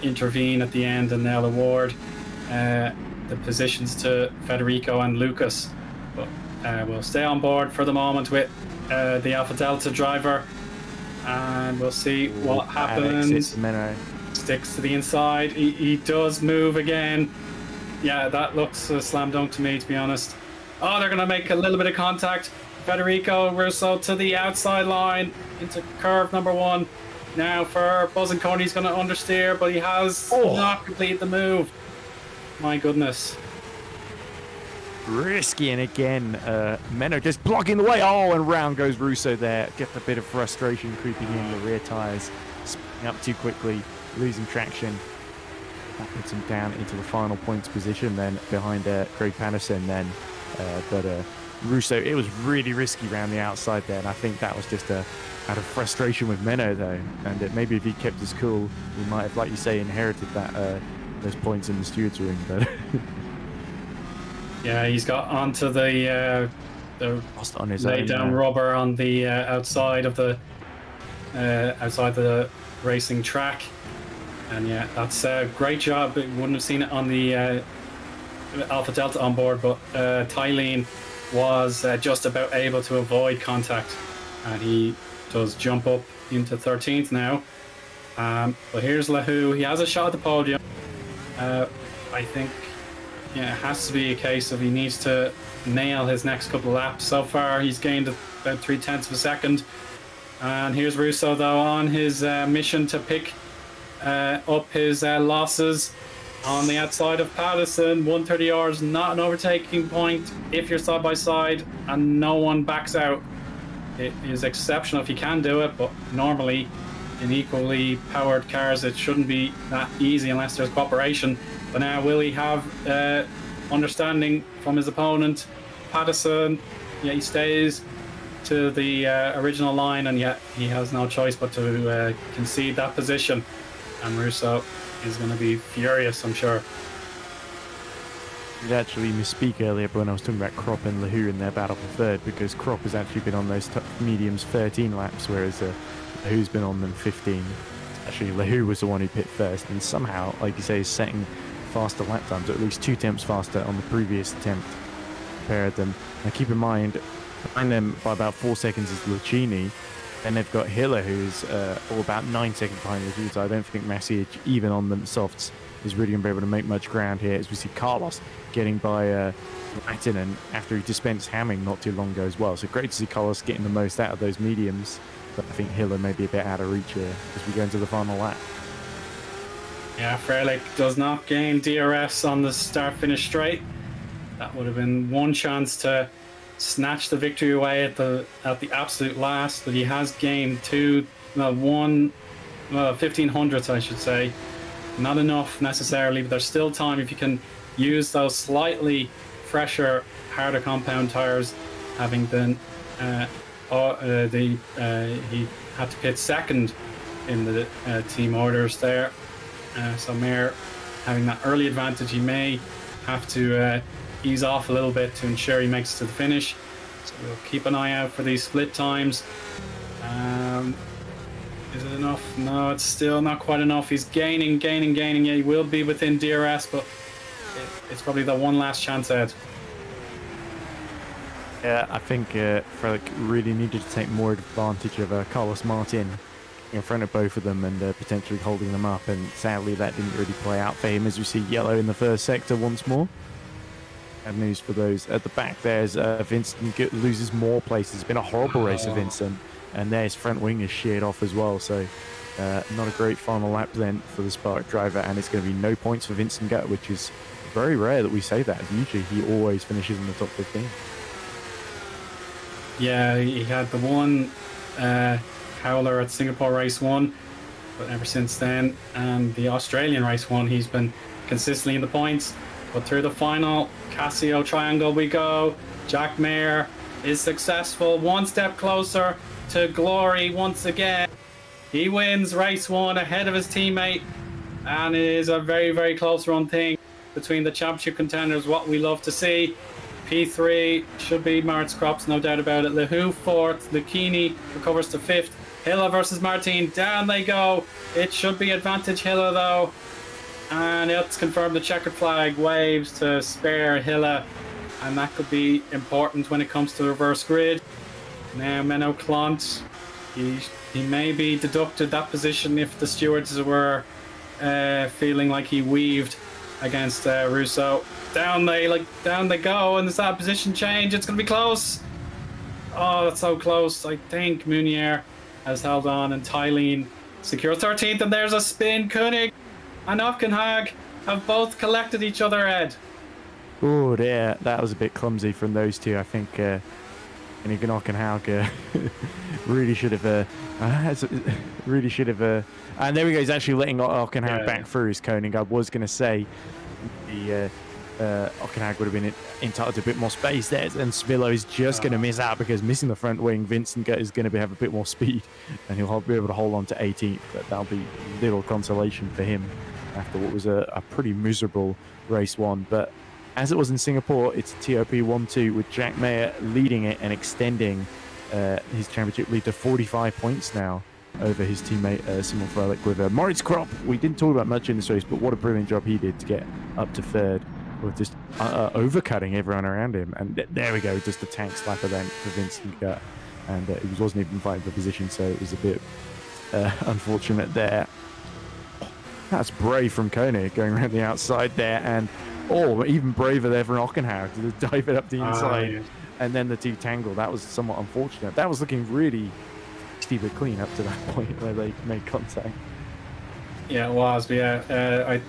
intervene at the end, and they'll award the positions to Federico and Lucas. But we'll stay on board for the moment with the Alpha Delta driver, and we'll see what happens. Sticks to the inside. He does move again. Yeah, that looks a slam dunk to me, to be honest. Oh, they're going to make a little bit of contact. Federico Russo to the outside line into curve number 1. Now for Buzzencone, he's going to understeer, but he has not completed the move. My goodness. risky, and again, Menno just blocking the way. Oh, and round goes Russo there. Get a bit of frustration creeping in. The rear tyres spinning up too quickly, losing traction. That puts him down into the final points position then behind Craig Patterson then. But Russo, it was really risky around the outside there, and I think that was just out of frustration with Menno though. And maybe if he kept his cool, he might have, like you say, inherited that those points in the stewards ring. But yeah, he's got onto the lost on his lay own, down rubber on the outside the racing track. And yeah, that's a great job. You wouldn't have seen it on the Alpha Delta on board, but Tylene was just about able to avoid contact, and he does jump up into 13th now. But here's Lahoo. He has a shot at the podium. I think it has to be a case of he needs to nail his next couple of laps. So far, he's gained about 0.3 of a second. And here's Russo, though, on his mission to pick up his losses on the outside of Patterson. 130 hours, not an overtaking point if you're side by side and no one backs out. It is exceptional if you can do it, but normally in equally powered cars it shouldn't be that easy unless there's cooperation. But now will he have understanding from his opponent? Patterson, he stays to the original line, and yet he has no choice but to concede that position. And Russo is going to be furious, I'm sure. I did actually misspeak earlier when I was talking about Krop and Lahoo in their battle for third, because Krop has actually been on those mediums 13 laps, whereas Lahoo's been on them 15. Actually, Lahoo was the one who pit first, and somehow, like you say, is setting faster lap times, or at least 2 tenths faster on the previous attempt compared them. Now keep in mind, behind them by about 4 seconds is Lucchini. Then they've got Hiller, who's all about 9 seconds behind Lahoo, so I don't think Massey, even on the softs, is really going to be able to make much ground here, as we see Carlos getting by Lattinen after he dispensed Hamming not too long ago as well. So great to see Carlos getting the most out of those mediums, but I think Hiller may be a bit out of reach here as we go into the final lap. Yeah, Freilich does not gain DRS on the start-finish straight. That would have been one chance to snatch the victory away at the absolute last, but he has gained 1500ths, I should say. Not enough necessarily, but there's still time if you can use those slightly fresher, harder compound tires. Having been he had to pit second in the team orders there, so Mayer having that early advantage, he may have to ease off a little bit to ensure he makes it to the finish. So we'll keep an eye out for these split times. Is it enough? No, it's still not quite enough. He's gaining. Yeah, he will be within DRS, but it's probably the one last chance out. Yeah, I think Frelick really needed to take more advantage of Carlos Martin in front of both of them and potentially holding them up, and sadly that didn't really play out for him, as we see yellow in the first sector once more. Bad news for those at the back. There's Vincent loses more places. It's been a horrible race of Vincent, and there's front wing is sheared off as well, so not a great final lap then for the Spark driver, and it's going to be no points for Vincent Gutt, which is very rare that we say that. Usually he always finishes in the top 15. Yeah, he had the one howler at Singapore race 1, but ever since then, and the Australian race 1, he's been consistently in the points. But through the final Casio triangle we go. Jack Mayer is successful, one step closer to glory once again. He wins race 1 ahead of his teammate, and it is a very, very close run thing between the championship contenders, what we love to see. P3 should be Maritz Crops, no doubt about it. Lahoo 4th, Lucchini recovers to 5th. Hilla versus Martin, down they go. It should be advantage Hilla though. And it's confirmed the checkered flag waves to spare Hilla, and that could be important when it comes to the reverse grid. Now Menno Clont, he may be deducted that position if the stewards were feeling like he weaved against Russo. Down they go, and there's that position change. It's going to be close. Oh, that's so close. I think Munier has held on, and Tylene secure 13th, and there's a spin. Koenig and Opkenhag have both collected each other, Ed. Oh, yeah, that was a bit clumsy from those two. I think Eoin Harmon really should have, really should have. And there we go. He's actually letting Hockenhag back through his Koenig. I was going to say the Hockenhag would have been entitled to a bit more space there, and Svillo is just going to miss out because missing the front wing. Vincent is going to have a bit more speed, and he'll be able to hold on to 18th. But that'll be little consolation for him after what was a pretty miserable race one. But as it was in Singapore, it's TOP 1-2 with Jack Mayer leading it and extending his championship lead to 45 points now over his teammate Simon Froelich with Moritz Kropp. We didn't talk about much in this race, but what a brilliant job he did to get up to third with just overcutting everyone around him. And there we go, just a tank slap event for Vincent Gut. And he wasn't even fighting for position, so it was a bit unfortunate there. That's brave from Koenig going around the outside there, and even braver there from Hockenhag to dive it up the inside, and then the two tangle. That was somewhat unfortunate. That was looking really steep but clean up to that point where they made contact. Yeah, it was. But yeah,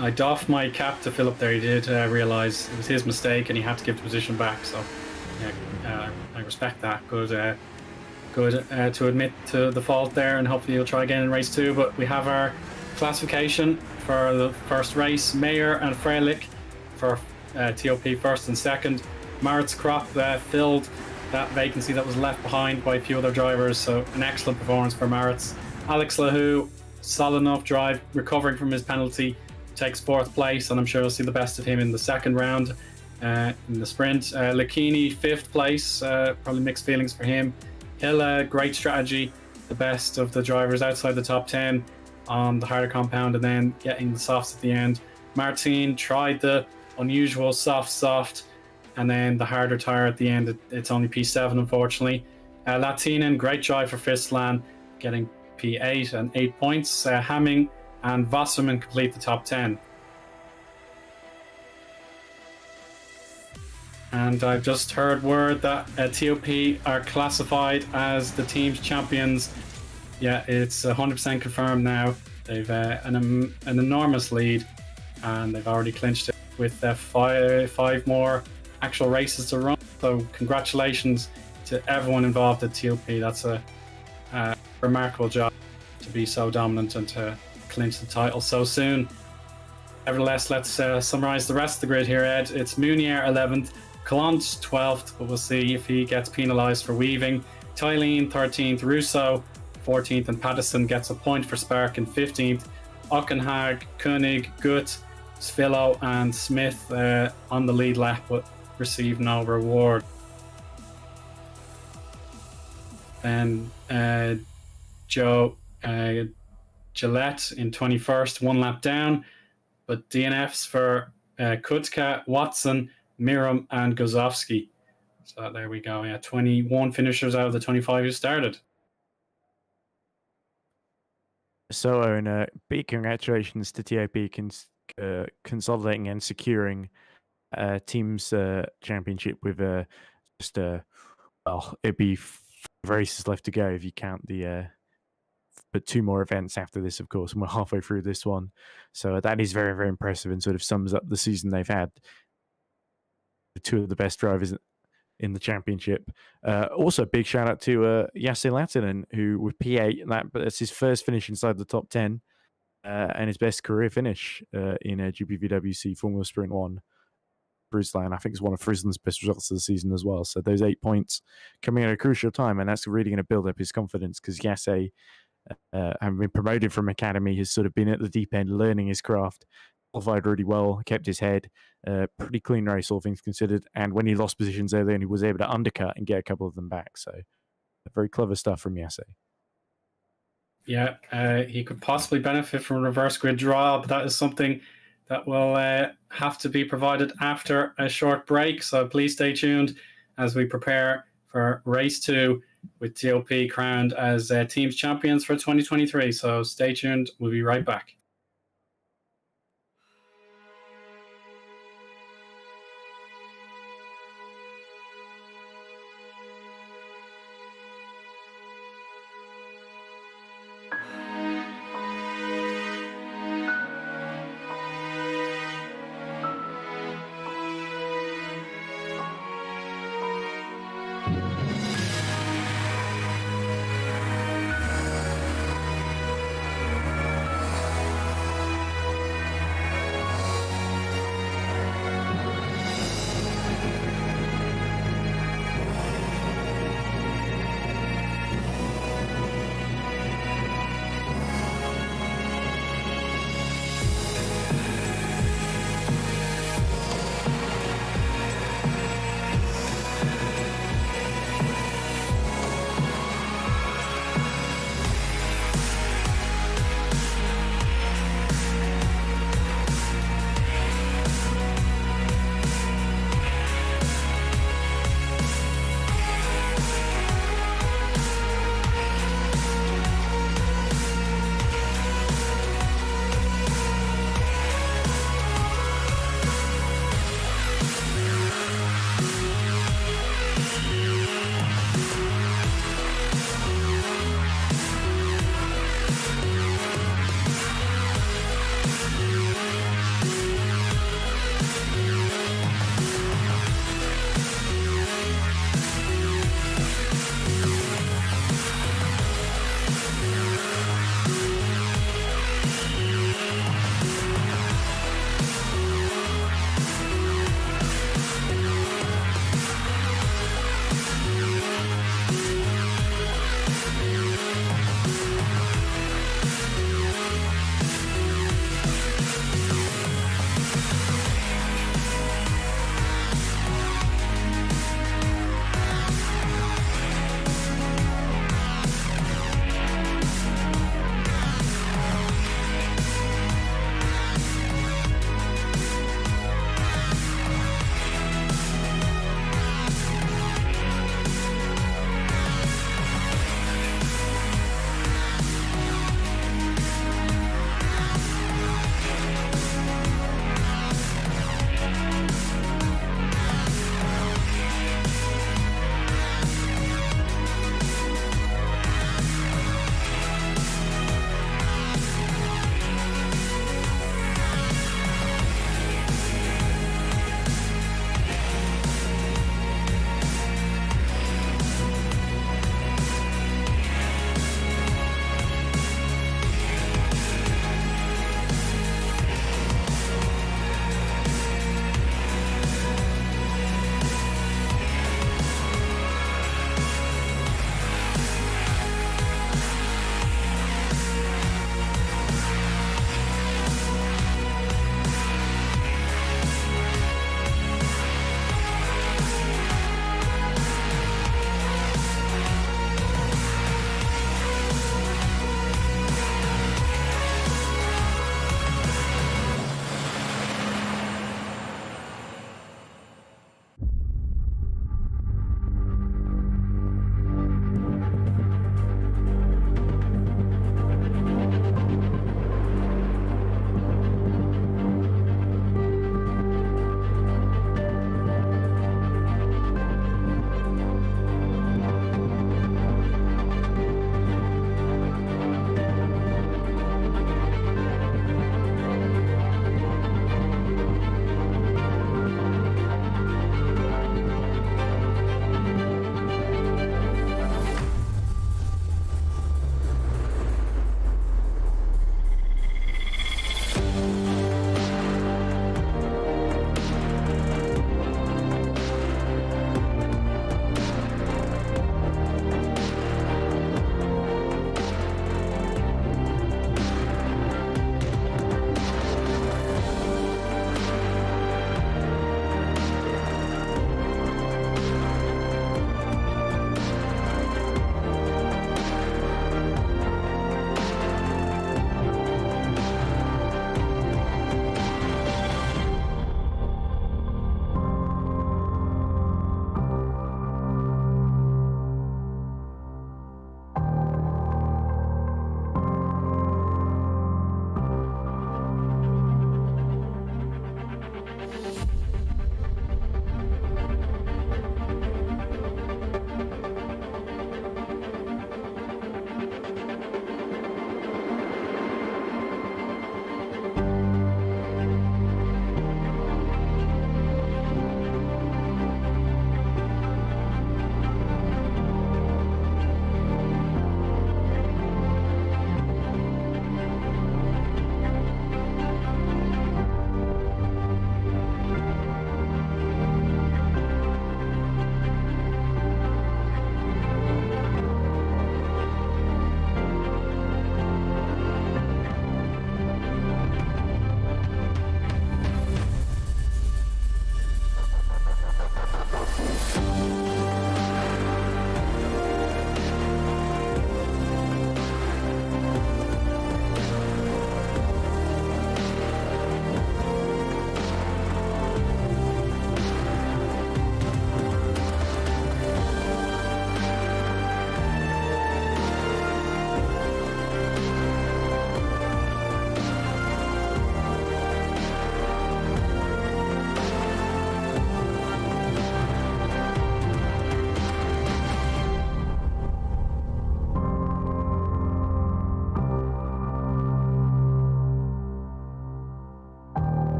I doffed my cap to Philip there. He did realise it was his mistake and he had to give the position back. So yeah, I respect that. Good to admit to the fault there, and hopefully he'll try again in race 2. But we have our classification for the first race. Mayer and Froelich for TOP first and second. Moritz Kropp filled that vacancy that was left behind by a few other drivers, so an excellent performance for Moritz. Alex Lahou, solid enough drive, recovering from his penalty, takes 4th place, and I'm sure we'll see the best of him in the second round in the sprint. Lucchini, 5th place, probably mixed feelings for him. Hill, great strategy, the best of the drivers outside the top 10 on the harder compound, and then getting the softs at the end. Martin tried the unusual soft, and then the harder tire at the end. It's only P7, unfortunately. Latinen, great drive for Fistlan, getting P8 and 8 points. Hamming and Wasserman complete the top 10. And I've just heard word that TOP are classified as the team's champions. Yeah, it's 100% confirmed now. They've an enormous lead, and they've already clinched it with 5 more actual races to run. So congratulations to everyone involved at TOP. That's a remarkable job to be so dominant and to clinch the title so soon. Nevertheless, let's summarise the rest of the grid here, Ed. It's Munier 11th, Clement 12th, but we'll see if he gets penalised for weaving. Tylene 13th, Russo 14th, and Pattison gets a point for Spark in 15th. Hockenhag, Koenig, Gut, Svillo and Smith on the lead lap, but receive no reward. Then Joe Gillette in 21st, 1 lap down, but DNFs for Kutka, Watson, Miram and Gozowski. So there we go. Yeah, 21 finishers out of the 25 who started. So, Owen, big congratulations to TOP consolidating and securing team's championship with it'd be 5 races left to go if you count the but 2 more events after this, of course, and we're halfway through this one. So that is very, very impressive and sort of sums up the season they've had. 2 of the best drivers in the championship. Also, big shout out to Jesse Latinen, who with P8, that's his first finish inside the top 10 and his best career finish in a GPVWC Formula Sprint 1. Friesland, I think, is one of Friesland's best results of the season as well. So those 8 points coming at a crucial time, and that's really going to build up his confidence because Jesse, having been promoted from academy, has sort of been at the deep end, learning his craft, qualified really well, kept his head, pretty clean race, all things considered. And when he lost positions early, he was able to undercut and get a couple of them back. So very clever stuff from Jesse. Yeah, he could possibly benefit from a reverse grid draw, but that is something that will have to be provided after a short break. So please stay tuned as we prepare for race 2 with TOP crowned as teams champions for 2023. So stay tuned. We'll be right back.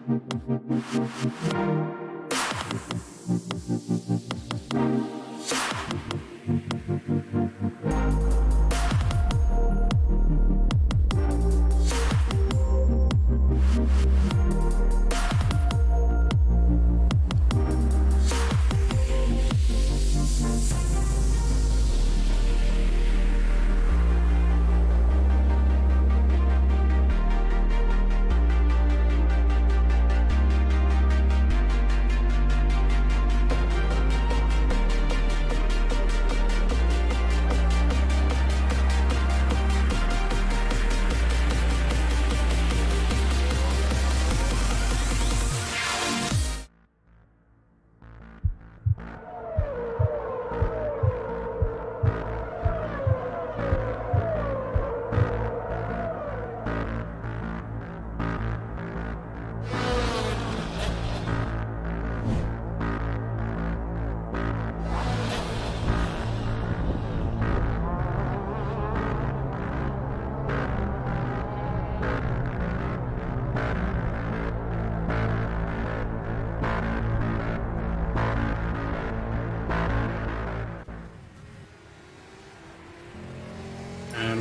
And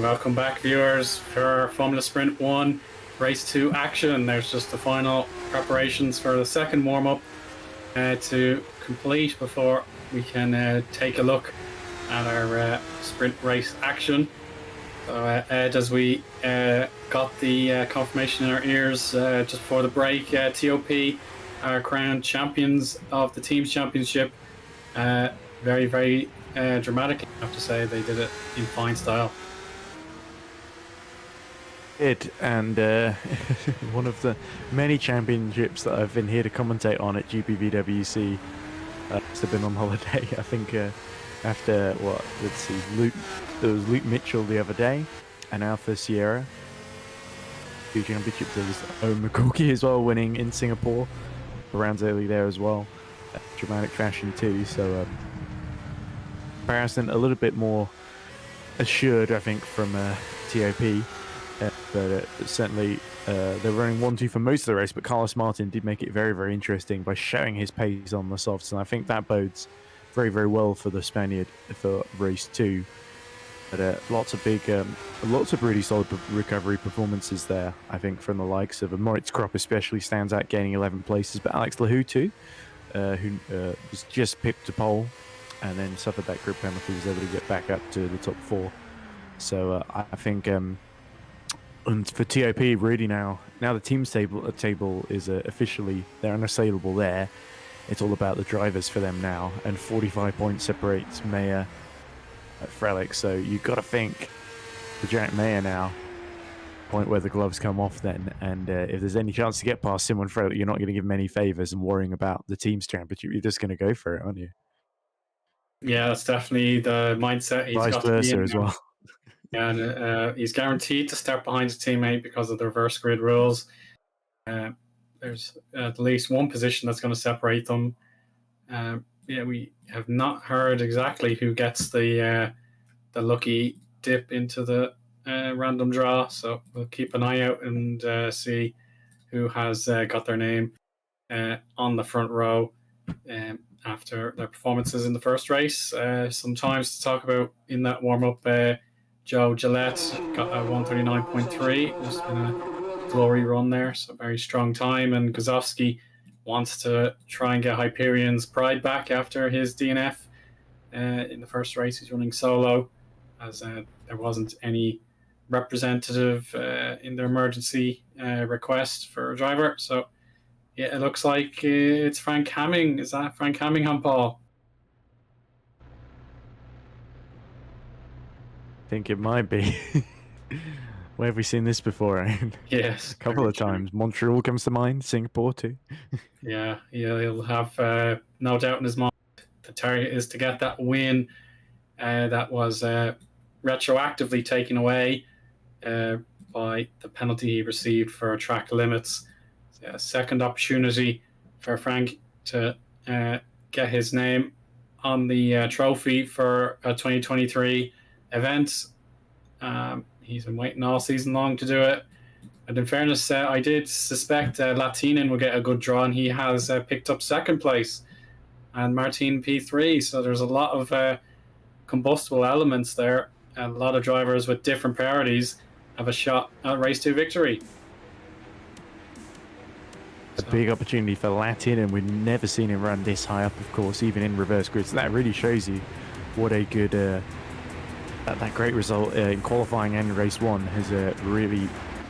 welcome back, viewers, for Formula Sprint 1 Race 2 action. There's just the final preparations for the second warm-up to complete before we can take a look at our sprint race action. So Ed, as we got the confirmation in our ears just before the break, TOP are crowned champions of the Teams Championship. Very, very dramatic, I have to say. They did it in fine style. And one of the many championships that I've been here to commentate on at GPVWC. I've been on holiday. I think after there was Luke Mitchell the other day, and Alpha Sierra. The championship, there was Eoin McCulkey as well, winning in Singapore. Rounds early there as well. Dramatic fashion too. So comparison a little bit more assured, I think, from TOP. But certainly they're running 1-2 for most of the race, but Carlos Martin did make it very, very interesting by showing his pace on the softs, and I think that bodes very, very well for the Spaniard for race 2. But lots of really solid recovery performances there, I think, from the likes of Moritz Kropp especially stands out, gaining 11 places, but Alex Lahou too, who was just picked to pole and then suffered that grid penalty, was able to get back up to the top 4. So I think... And for TOP, really now the team's table is officially, they're unassailable there. It's all about the drivers for them now, and 45 points separates Mayer at Frelick. So you've got to think for Jack Mayer now, point where the gloves come off then. And if there's any chance to get past Simon Frelick, you're not going to give him any favours and worrying about the team's championship. You're just going to go for it, aren't you? Yeah, that's definitely the mindset he's got to be in as well. And he's guaranteed to start behind his teammate because of the reverse grid rules. There's at least one position that's going to separate them. We have not heard exactly who gets the lucky dip into the random draw, so we'll keep an eye out and see who has got their name on the front row after their performances in the first race. Sometimes to talk about in that warm-up, Joe Gillette got a 139.3. Just been a glory run there, so very strong time. And Gazowski wants to try and get Hyperion's pride back after his DNF in the first race. He's running solo, as there wasn't any representative in their emergency request for a driver. So yeah, it looks like it's Frank Hamming. Is that Frank Hamming on Paul? I think it might be. Where have we seen this before, Aaron? Yes. A couple of times. Montreal comes to mind, Singapore too. Yeah, he'll have no doubt in his mind. The target is to get that win that was retroactively taken away by the penalty he received for track limits. A second opportunity for Frank to get his name on the trophy for a 2023 event. He's been waiting all season long to do it. And in fairness, I did suspect Latinen would get a good draw, and he has picked up second place, and Martin P3. So there's a lot of combustible elements there, and a lot of drivers with different priorities have a shot at race 2 victory. A big opportunity for Latin, and we've never seen him run this high up, of course, even in reverse grid. So that really shows you what a good, that great result in qualifying and race 1 has really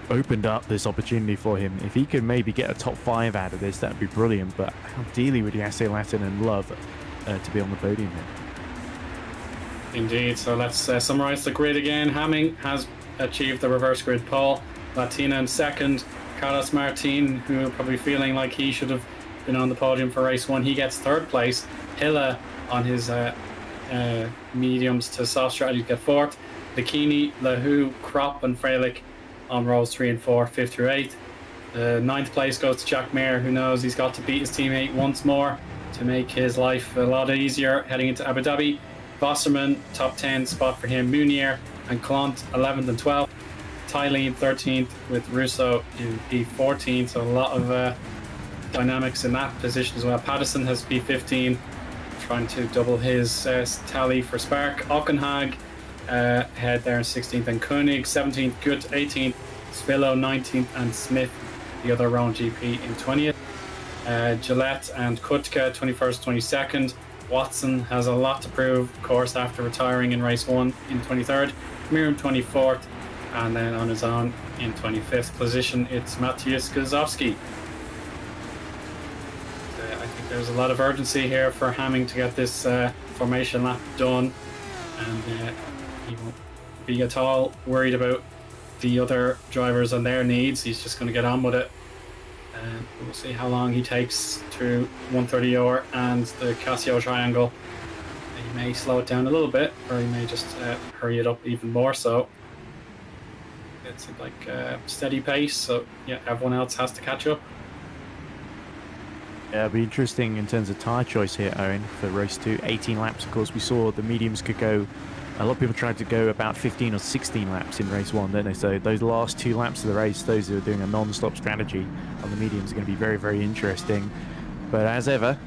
opened up this opportunity for him. If he could maybe get a top 5 out of this, that'd be brilliant. But ideally, would Yasse Latin and love to be on the podium here. Indeed. So let's summarize the grid again. Hamming has achieved the reverse grid pole. Latina in second. Carlos Martin, who probably feeling like he should have been on the podium for race 1, he gets third place. Hilla on his mediums to soft strategy get fourth. Bikini, Lahu, Krop and Freilich on rows 3 and 4, 5th through 8th. The 9th place goes to Jack Mayer, who knows he's got to beat his teammate once more to make his life a lot easier heading into Abu Dhabi. Wasserman, top 10 spot for him. Munier and Clant, 11th and 12th. Tylene 13th with Russo in P14, so a lot of dynamics in that position as well. Patterson has P15, trying to double his tally for Spark. Ockenhag head there in 16th, and Koenig 17th, Gut 18th, Svillo 19th, and Smith, the other round GP, in 20th. Gillette and Kutka 21st, 22nd. Watson has a lot to prove, of course, after retiring in race 1 in 23rd. Miriam 24th. And then on his own in 25th position, it's Matthias Gazowski. I think there's a lot of urgency here for Hamming to get this formation lap done, and he won't be at all worried about the other drivers and their needs. He's just going to get on with it, and we'll see how long he takes through 130R and the Casio Triangle. He may slow it down a little bit, or he may just hurry it up even more so. It's like a steady pace, so yeah, everyone else has to catch up. Yeah, it'll be interesting in terms of tyre choice here, Eoin, for race 2. 18 laps, of course. We saw the mediums could go, a lot of people tried to go about 15 or 16 laps in race 1, don't they? So those last 2 laps of the race, those who are doing a non-stop strategy on the mediums are going to be very, very interesting. But as ever,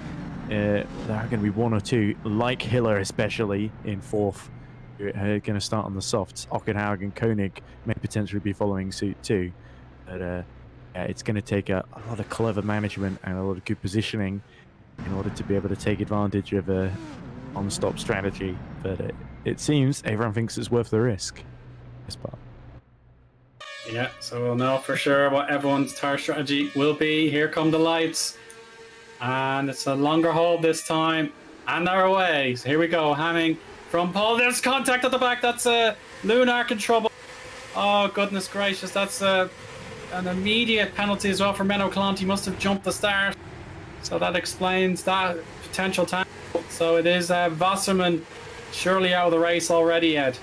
there are going to be 1 or 2, like Hiller especially, in 4th, who are going to start on the softs. Ockenhaug and Koenig may potentially be following suit too. But yeah, it's going to take a lot of clever management and a lot of good positioning in order to be able to take advantage of a on-stop strategy. But it seems everyone thinks it's worth the risk. This part. Yeah, so we'll know for sure what everyone's tire strategy will be. Here come the lights. And it's a longer hold this time. And they're away. So here we go. Hamming from pole. There's contact at the back. That's Lunark in trouble. Oh, goodness gracious. That's an immediate penalty as well for Menno Clant. He must have jumped the start. So that explains that potential tackle. So it is Wasserman surely out of the race already, Ed.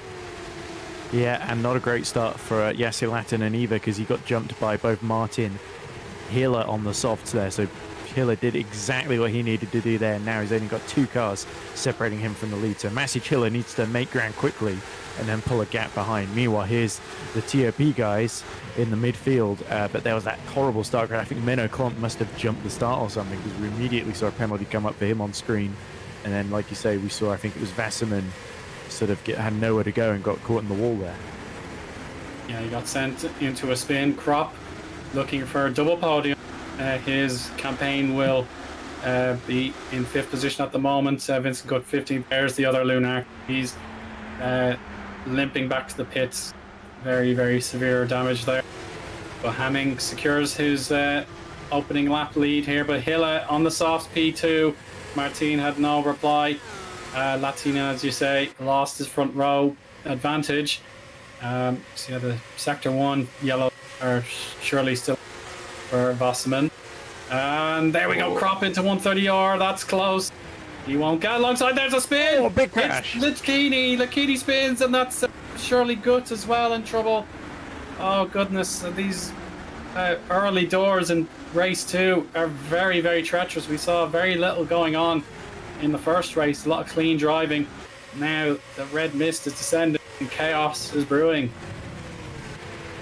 Yeah, and not a great start for Yasse Latin and Eva, because he got jumped by both Martin Hiller on the softs there. So Hiller did exactly what he needed to do there. Now he's only got 2 cars separating him from the lead. So Masic Hiller needs to make ground quickly and then pull a gap behind. Meanwhile, here's the TOP guys in the midfield. But there was that horrible start. I think Menno Clant must have jumped the start or something, because we immediately saw a penalty come up for him on screen. And then, like you say, we saw, I think it was Wasserman sort of had nowhere to go and got caught in the wall there. Yeah, he got sent into a spin. Krop looking for a double podium. His campaign will be in 5th position at the moment. Vincent got 15th. There's the other Lunar. He's limping back to the pits. Very, very severe damage there. But Hamming secures his opening lap lead here. But Hilla on the soft P2. Martin had no reply. Latina, as you say, lost his front row advantage. So yeah, the sector 1 yellow are surely still for Wasserman. And there we go, Krop into 130R. That's close. He won't get alongside. There's a spin. Oh, big crash. Lakini spins, and that's surely Guts as well in trouble. Oh goodness, these early doors in race 2 are very, very treacherous. We saw very little going on in the first race, a lot of clean driving. Now the red mist is descending and chaos is brewing.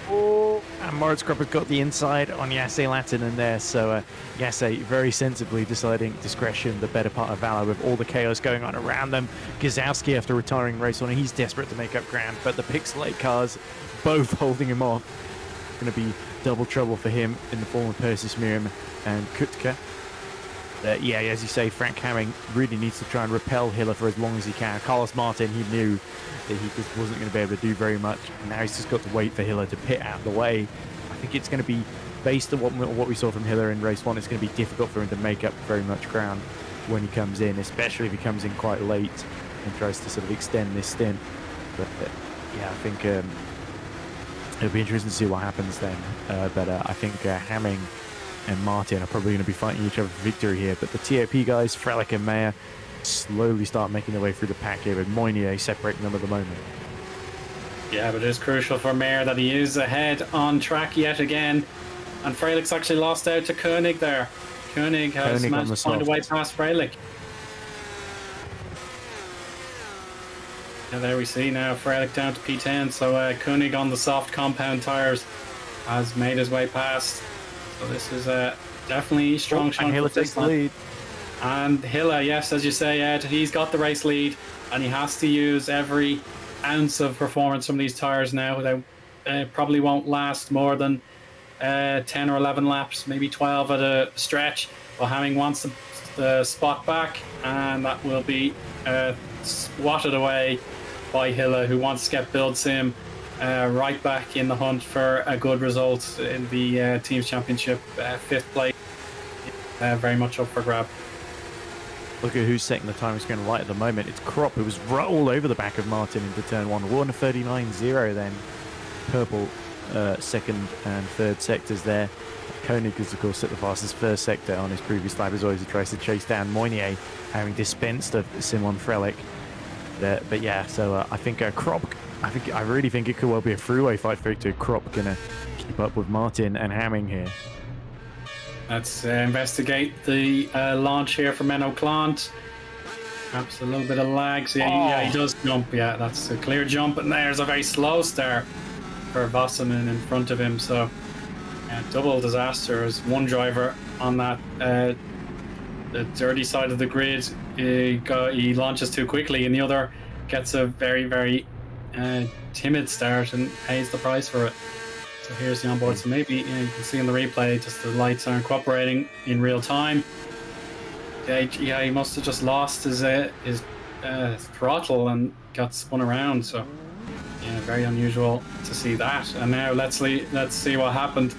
Oh, And Moritz Krupp has got the inside on Yasse Lattinen there, so Yasse very sensibly deciding discretion, the better part of valor with all the chaos going on around them. Gazowski, after retiring race one, he's desperate to make up ground, but the Pixelate cars both holding him off. Going to be double trouble for him in the form of Persis Miriam and Kutka. Yeah, as you say, Frank Hamming really needs to try and repel Hiller for as long as he can. Carlos Martin, he knew that he just wasn't going to be able to do very much. Now he's just got to wait for Hiller to pit out of the way. I think it's going to be, based on what we saw from Hiller in race one, it's going to be difficult for him to make up very much ground when he comes in, especially if he comes in quite late and tries to sort of extend this stint. But yeah, I think it'll be interesting to see what happens then. But I think Hamming and Martin are probably going to be fighting each other for victory here. But the TOP guys, Frelick and Mayer, slowly start making their way through the pack here, with Moynier separating them at the moment. Yeah, but it is crucial for Mayer that he is ahead on track yet again. And Frelick's actually lost out to Koenig there. Koenig has managed to find a way past Frelick. And there we see now Frelick down to P10. So Koenig on the soft compound tyres has made his way past. So this is definitely strong. And Hiller takes the lead. And Hiller, yes, as you say, Ed, he's got the race lead, and he has to use every ounce of performance from these tyres now. They probably won't last more than 10 or 11 laps, maybe 12 at a stretch. But Hamming wants the spot back, and that will be swatted away by Hiller, who wants to get Build Sim right back in the hunt for a good result in the Teams Championship. 5th place, very much up for grab. Look at who's setting the time screen light at the moment. It's Krupp, who was all over the back of Martin into turn 1. 1:39.0 then. Purple second and third sectors there. Koenig has, of course, set the fastest first sector on his previous lap as always. He tries to chase down Moynier, having dispensed of Simon Frelick. But yeah, so I think Krupp, I really think it could well be a throughway fight for Victor. Krupp gonna keep up with Martin and Hamming here. Let's investigate the launch here for Menno Clant. Perhaps a little bit of lag. So yeah, he does jump. Yeah, that's a clear jump. And there's a very slow start for Wasserman in front of him. So double disaster as one driver on that the dirty side of the grid. He launches too quickly, and the other gets a very, very timid start and pays the price for it. So here's the onboard. So maybe you can see in the replay, just the lights aren't cooperating in real time. Yeah, he must have just lost his throttle and got spun around. So yeah, very unusual to see that. And now let's see what happened.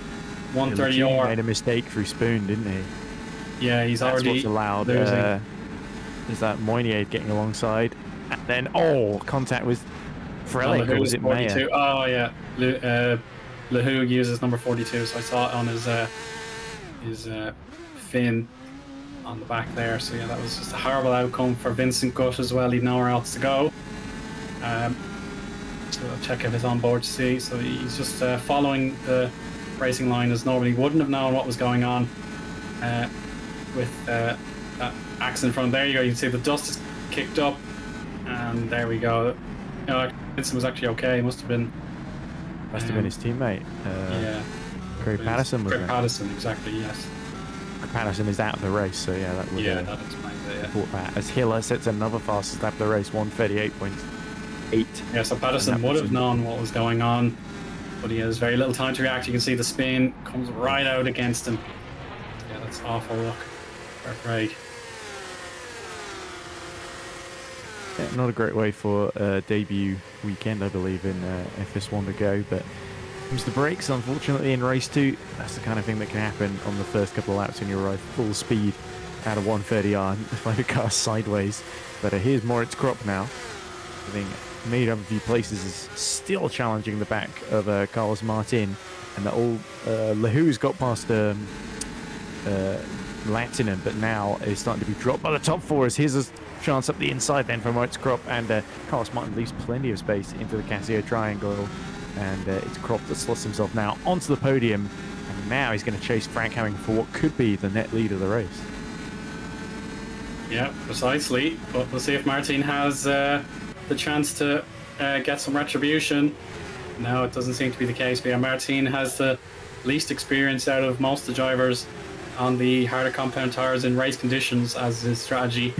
130 or made a mistake through Spoon, didn't he? Yeah, he's That's already what's allowed. Is that Moynier getting alongside, and then contact with Frelick, or was it Mayer? Oh yeah, Lehoux uses number 42, so I saw it on his fin on the back there. So yeah, that was just a horrible outcome for Vincent Gutt as well. He'd nowhere else to go. So I'll check out his onboard to see. So he's just following the racing line as normally wouldn't have known what was going on with that accident from there. You go. You can see the dust is kicked up, and there we go. Vincent was actually okay. Must have been his teammate. Yeah, Craig Patterson was Craig Patterson, exactly. Yes. Patterson is out of the race, so yeah, that would that explains it. Yeah. That. As Hiller sets another fastest lap of the race, 1:38.8. Yeah, so Patterson would have known what was going on, but he has very little time to react. You can see the spin comes right out against him. Yeah, that's awful luck for Craig. Yeah, not a great way for debut weekend, I believe, in FS1 to go, but comes the brakes, unfortunately, in race 2. That's the kind of thing that can happen on the first couple of laps when you arrive full speed out of 130R and find a car sideways. But here's Moritz Krupp now, having made up a few places, is still challenging the back of Carlos Martin, and the old Lehoux's got past Lattinen, but now is starting to be dropped by the top 4 as here's a chance up the inside then for Moritz Krupp, and Carlos Martin leaves plenty of space into the Casio triangle, and it's Krupp that slots himself now onto the podium, and now he's going to chase Frank Hamming for what could be the net lead of the race. Yeah, precisely, but we'll see if Martin has the chance to get some retribution. No, it doesn't seem to be the case. But Martin has the least experience out of most of the drivers on the harder compound tires in race conditions, as his strategy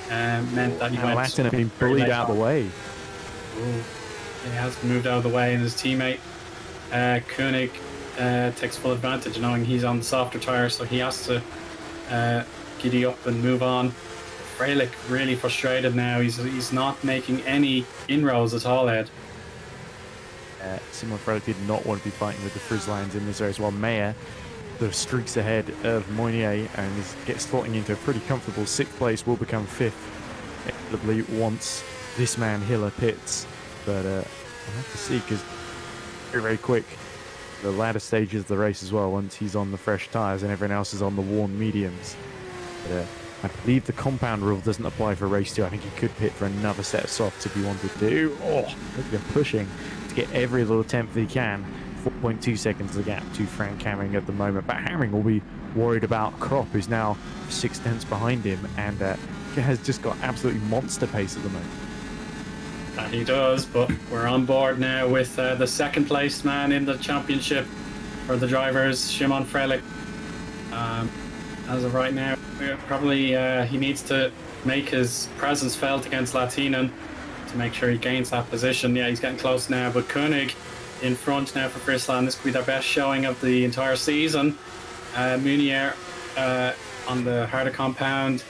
meant that he went. Latin have been bullied out of the way. Ooh. He has been moved out of the way, and his teammate Koenig takes full advantage, knowing he's on the softer tire, so he has to giddy up and move on. Freilich really frustrated now. He's not making any inroads at all, Ed. Simon Freilich did not want to be fighting with the Frislines in this race, while Mayer the streaks ahead of Moynier and gets slotting into a pretty comfortable 6th place, will become 5th inevitably once this man Hiller pits. But we'll have to see, because very quick the latter stages of the race as well, once he's on the fresh tyres and everyone else is on the worn mediums. But I believe the compound rule doesn't apply for race 2. I think he could pit for another set of softs if he wanted to. Oh, look at him pushing to get every little tenth that he can. 4.2 seconds the gap to Frank Hamming at the moment. But Hamming will be worried about Kropp, who's now 6 tenths behind him, and has just got absolutely monster pace at the moment. That he does, but we're on board now with the 2nd place man in the championship for the drivers, Szymon Freilich. As of right now, probably he needs to make his presence felt against Latinen to make sure he gains that position. Yeah, he's getting close now, but Koenig in front now for Friesland. This could be their best showing of the entire season. Munier on the harder compound.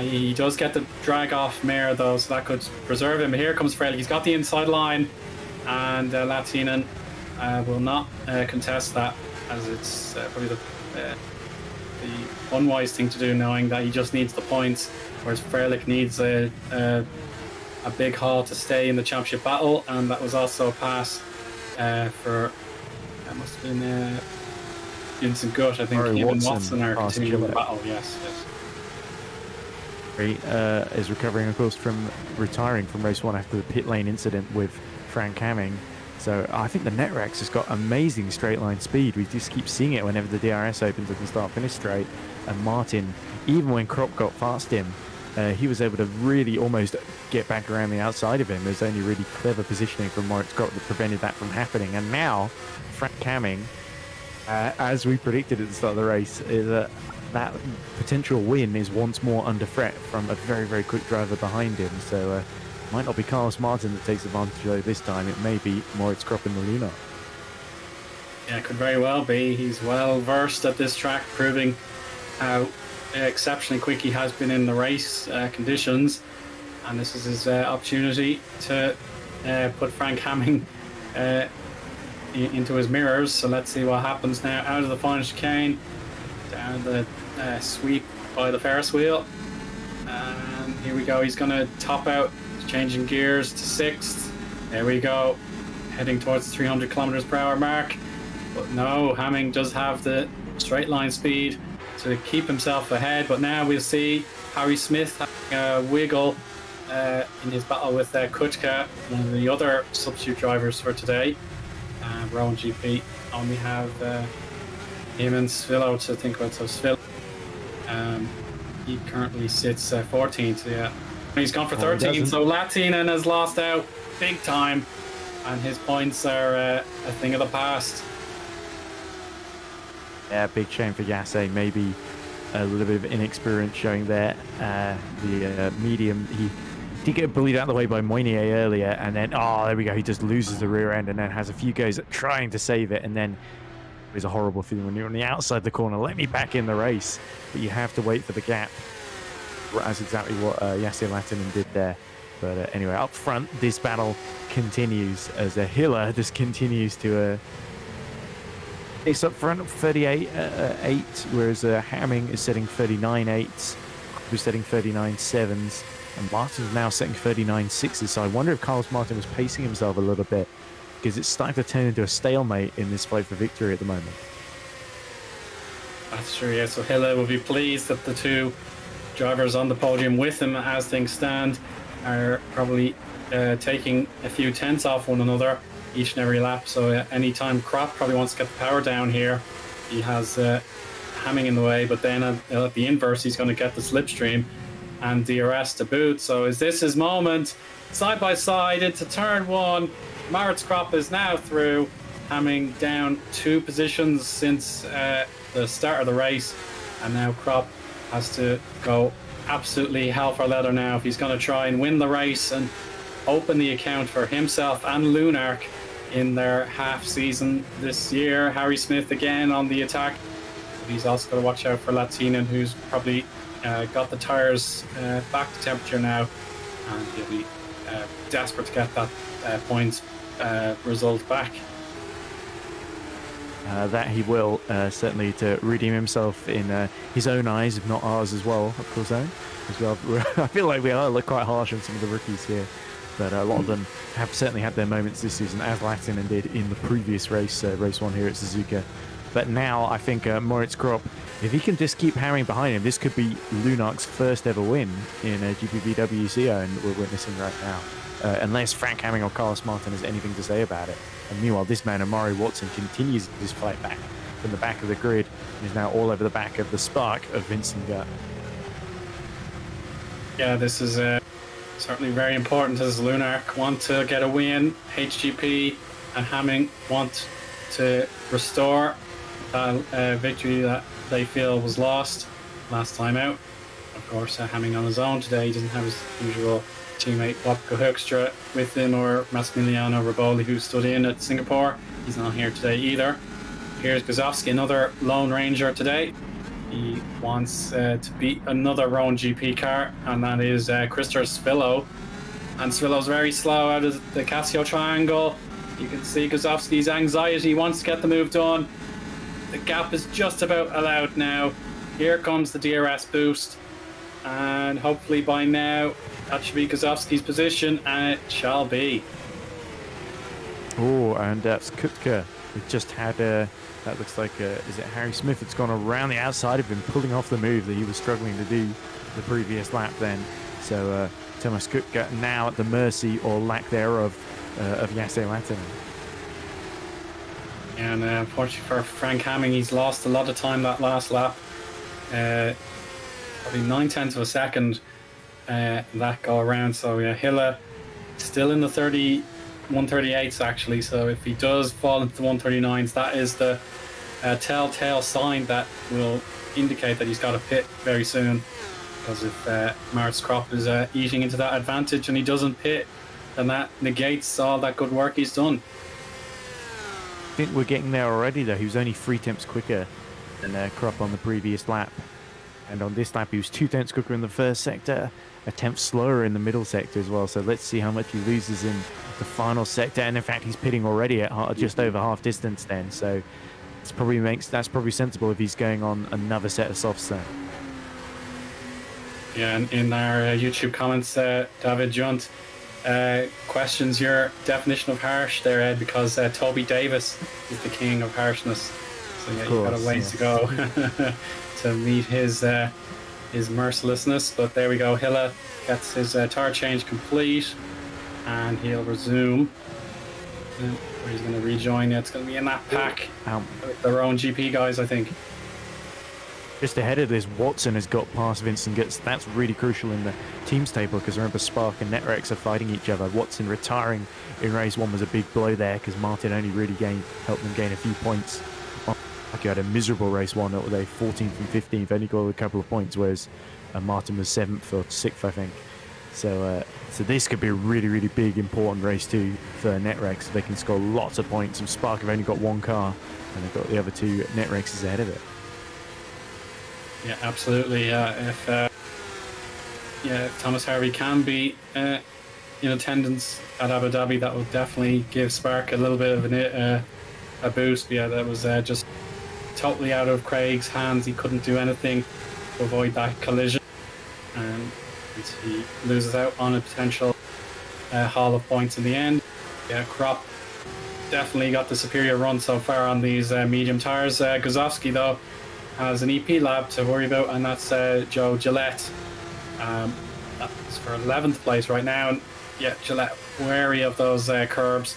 He does get the drag off Mayer though, so that could preserve him. Here comes Freilich. He's got the inside line, and Latinen will not contest that, as it's probably the unwise thing to do, knowing that he just needs the points, whereas Freilich needs a big haul to stay in the championship battle. And that was also a pass for, that must have been Vincent Gutt, I think. Him and Watson are continuing the battle. Yes. Is recovering, of course, from retiring from race 1 after the pit lane incident with Frank Hamming. So I think the Netrex has got amazing straight line speed. We just keep seeing it whenever the DRS opens at the start finish straight. And Martin, even when Kropp got past him, he was able to really almost get back around the outside of him. There's only really clever positioning from Moritz Kropp that prevented that from happening. And now Frank Hamming, as we predicted at the start of the race, is that potential win is once more under threat from a very, very quick driver behind him. So it might not be Carlos Martin that takes advantage of it this time. It may be Moritz Kropp in the Luna. Yeah, it could very well be. He's well versed at this track, proving how exceptionally quick he has been in the race conditions. And this is his opportunity to put Frank Hamming into his mirrors. So let's see what happens now. Out of the final chicane, down the sweep by the Ferris wheel, and here we go. He's going to top out, changing gears to 6th. There we go, heading towards the 300 kilometers per hour mark. But no, Hamming does have the straight line speed to keep himself ahead. But now we'll see Harry Smith having a wiggle in his battle with Kutka, one of the other substitute drivers for today. Rowan GP only have him and Svilo to think about. So Svilo, he currently sits 14th. Yeah, he's gone for 13th. So Latinen has lost out big time, and his points are a thing of the past. Yeah, big shame for Yasse. Maybe a little bit of inexperience showing there. The medium, he did get bullied out of the way by Moynier earlier, and then there we go. He just loses the rear end and then has a few goes at trying to save it, and then it's a horrible feeling when you're on the outside the corner. Let me back in the race, but you have to wait for the gap. That's exactly what Yasse Latinen did there. But anyway, up front, this battle continues as Hiller just continues to it's up front of 38.8, whereas Hamming is setting 39.8s, who's setting 39.7s, and Martin's now setting 39.6s. So I wonder if Carlos Martin was pacing himself a little bit, because it's starting to turn into a stalemate in this fight for victory at the moment. That's true, yeah. So Hiller will be pleased that the two drivers on the podium with him as things stand are probably taking a few tenths off one another each and every lap. So anytime Kropp probably wants to get the power down here, he has Hamming in the way, but then at the inverse he's going to get the slipstream and DRS to boot. So is this his moment? Side by side into turn one. Maritz Kropp is now through, having down 2 positions since the start of the race. And now Kropp has to go absolutely hell for leather now if he's going to try and win the race and open the account for himself and Lunark in their half season this year. Harry Smith again on the attack. But he's also got to watch out for Latinen, who's probably got the tyres back to temperature now, and he'll be desperate to get that points result back. That he will, certainly, to redeem himself in his own eyes, if not ours as well, of course. As well. I feel like we are quite harsh on some of the rookies here, but a lot of them have certainly had their moments this season, as Latinen did in the previous race, race 1 here at Suzuka. But now I think Moritz Kropp, if he can just keep hammering behind him, this could be Lunark's first ever win in GPVWC, and we're witnessing right now. Unless Frank Hamming or Carlos Martin has anything to say about it. And meanwhile, this man, Amari Watson, continues his fight back from the back of the grid and is now all over the back of the Spark of Vincent Gutt. Yeah, this is certainly very important as Lunark want to get a win. HGP and Hamming want to restore that victory that they feel was lost last time out. Of course, Hamming on his own today. He doesn't have his usual teammate Wopke Hoekstra with him, or Massimiliano Riboli, who stood in at Singapore. He's not here today either. Here's Guzowski, another Lone Ranger today. He wants to beat another Rowan GP car, and that is Christopher Svillo. And Svillo's very slow out of the Casio triangle. You can see Guzowski's anxiety. He wants to get the move done. The gap is just about allowed now. Here comes the DRS boost, and hopefully by now that should be Guzowski's position, and it shall be. Oh, and that's Kutka. We just had, that looks like, is it Harry Smith that's gone around the outside of him, pulling off the move that he was struggling to do the previous lap then. So Thomas Kutka now at the mercy, or lack thereof, of Jesse Latinen. And unfortunately for Frank Hamming, he's lost a lot of time that last lap. Probably 9/10 of a second that go around. So yeah, Hilla still in the 138s actually. So if he does fall into the 139s, that is the telltale sign that will indicate that he's got to pit very soon. Because if Maritz Kropp is eating into that advantage and he doesn't pit, then that negates all that good work he's done. I think we're getting there already though. He was only 3 tenths quicker than Kropp on the previous lap. And on this lap, he was 2 tenths quicker in the first sector, a tenth slower in the middle sector as well. So let's see how much he loses in the final sector. And in fact, he's pitting already at just over half distance then. So that's probably sensible if he's going on another set of softs then. Yeah, and in our YouTube comments, David Junt questions your definition of harsh there, Ed, because Toby Davis is the king of harshness. So yeah, you've got a ways to go to meet his mercilessness. But there we go. Hilla gets his tire change complete, and he'll resume. Where he's going to rejoin. It's going to be in that pack with their own GP guys, I think. Just ahead of this, Watson has got past Vincent Gutt. That's really crucial in the teams table because remember, Spark and Netrex are fighting each other. Watson retiring in race 1 was a big blow there because Martin only really helped them gain a few points. Like you had a miserable race 1, they 14th and 15th, only got a couple of points, whereas Martin was 7th or 6th, I think. So this could be a really, really big, important race 2 for Netrex. They can score lots of points. And Spark have only got 1 car, and they've got the other 2 Netrexes ahead of it. Yeah, absolutely. If Thomas Harvey can be in attendance at Abu Dhabi, that would definitely give Spark a little bit of a boost. But yeah, that was just totally out of Craig's hands. He couldn't do anything to avoid that collision, and he loses out on a potential haul of points in the end. Yeah, Kropp definitely got the superior run so far on these medium tires. Guzowski, though, has an EP lab to worry about, and that's Joe Gillette. That's for 11th place right now. And yeah, Gillette wary of those curbs.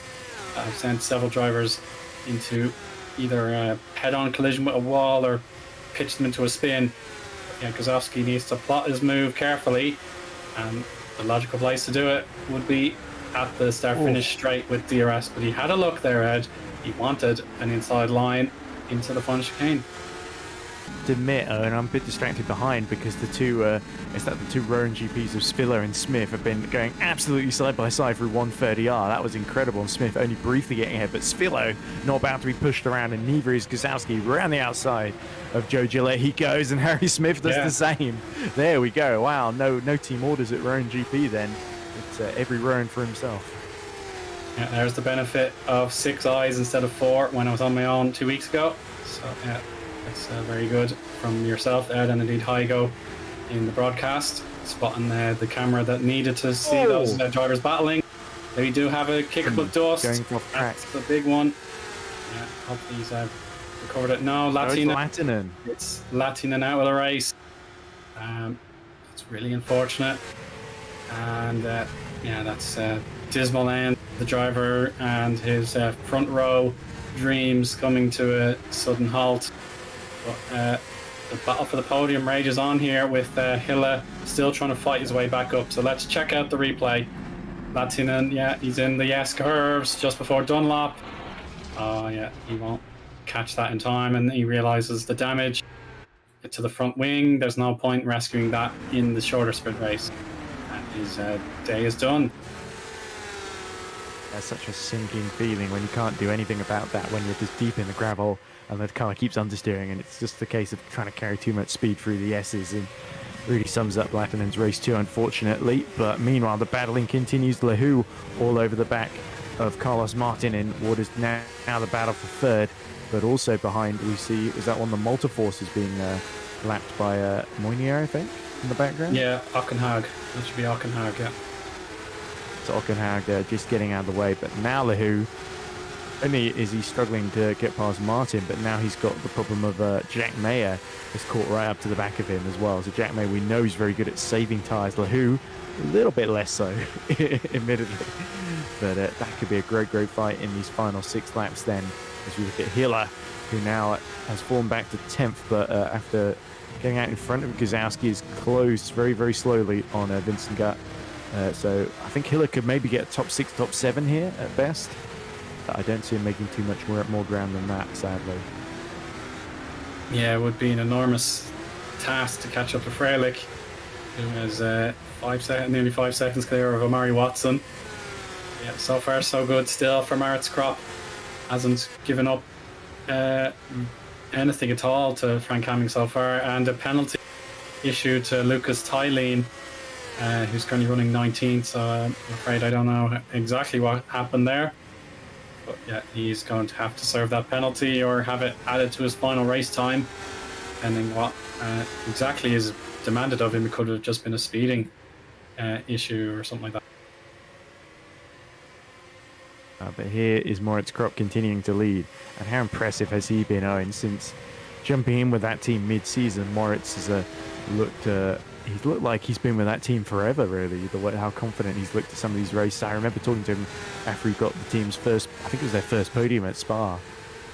I've sent several drivers into either a head-on collision with a wall or pitched them into a spin. yeah, Kozlowski needs to plot his move carefully, and the logical place to do it would be at the start-finish straight with DRS, but he had a look there, Ed. He wanted an inside line into the front chicane. To admit, and I'm a bit distracted behind because the two Rowan GPs of Spiller and Smith have been going absolutely side by side through 130R. That was incredible, and Smith only briefly getting ahead, but Spillo not about to be pushed around, and neither is Kozlowski. Around the outside of Joe Gillette he goes, and Harry Smith does the same. There we go. Wow, no team orders at Rowan GP then. It's every Rowan for himself. Yeah, there's the benefit of 6 eyes instead of 4 when I was on my own 2 weeks ago. So yeah, that's very good from yourself, Ed, and indeed Heigo in the broadcast, spotting the camera that needed to see those drivers battling. They do have a kick up of dust. That's the big one. Yeah, hopefully he's recovered it. No, Latinen. It's Latinen out of the race. It's really unfortunate. And yeah, that's dismal end. The driver and his front row dreams coming to a sudden halt. But the battle for the podium rages on here with Hille still trying to fight his way back up. So let's check out the replay. Latinen, yeah, he's in the S curves just before Dunlop. Oh yeah, he won't catch that in time, and he realizes the damage to the front wing. There's no point rescuing that in the shorter sprint race. And his day is done. That's such a sinking feeling when you can't do anything about that, when you're just deep in the gravel and the car keeps understeering, and it's just a case of trying to carry too much speed through the S's, and really sums up Latinen's race 2, unfortunately. But meanwhile, the battling continues. Lehu all over the back of Carlos Martin in what is now the battle for third, but also behind we see, is that one of the Multiforce is being lapped by Moynier, I think, in the background? Yeah, Ockenhag. That should be Ockenhag, yeah. Ockenhag just getting out of the way, but now Lehu, only is he struggling to get past Martin, but now he's got the problem of Jack Mayer is caught right up to the back of him as well. So Jack Mayer, we know, is very good at saving tyres. Lehu, a little bit less so, admittedly. But that could be a great fight in these final 6 laps then, as we look at Hiller, who now has fallen back to 10th, but after getting out in front of Kozlowski is closed very slowly on Vincent Gutt. So I think Hiller could maybe get top 6, top 7 here at best. But I don't see him making too much more ground than that, sadly. Yeah, it would be an enormous task to catch up to Freilich, who is nearly 5 seconds clear of Amari Watson. Yeah, so far so good still for Maritz Kropp. Hasn't given up anything at all to Frank Hamming so far, and a penalty issued to Lucas Tylene, who's currently running 19th, so I'm afraid I don't know exactly what happened there. But yeah, he's going to have to serve that penalty or have it added to his final race time, depending what exactly is demanded of him. It could have just been a speeding issue or something like that. But here is Moritz Kropp continuing to lead. And how impressive has he been, Eoin, since jumping in with that team mid-season? Moritz has he's looked like he's been with that team forever, really, the way how confident he's looked at some of these races. I remember talking to him after he got the team's first, I think it was their first podium at Spa,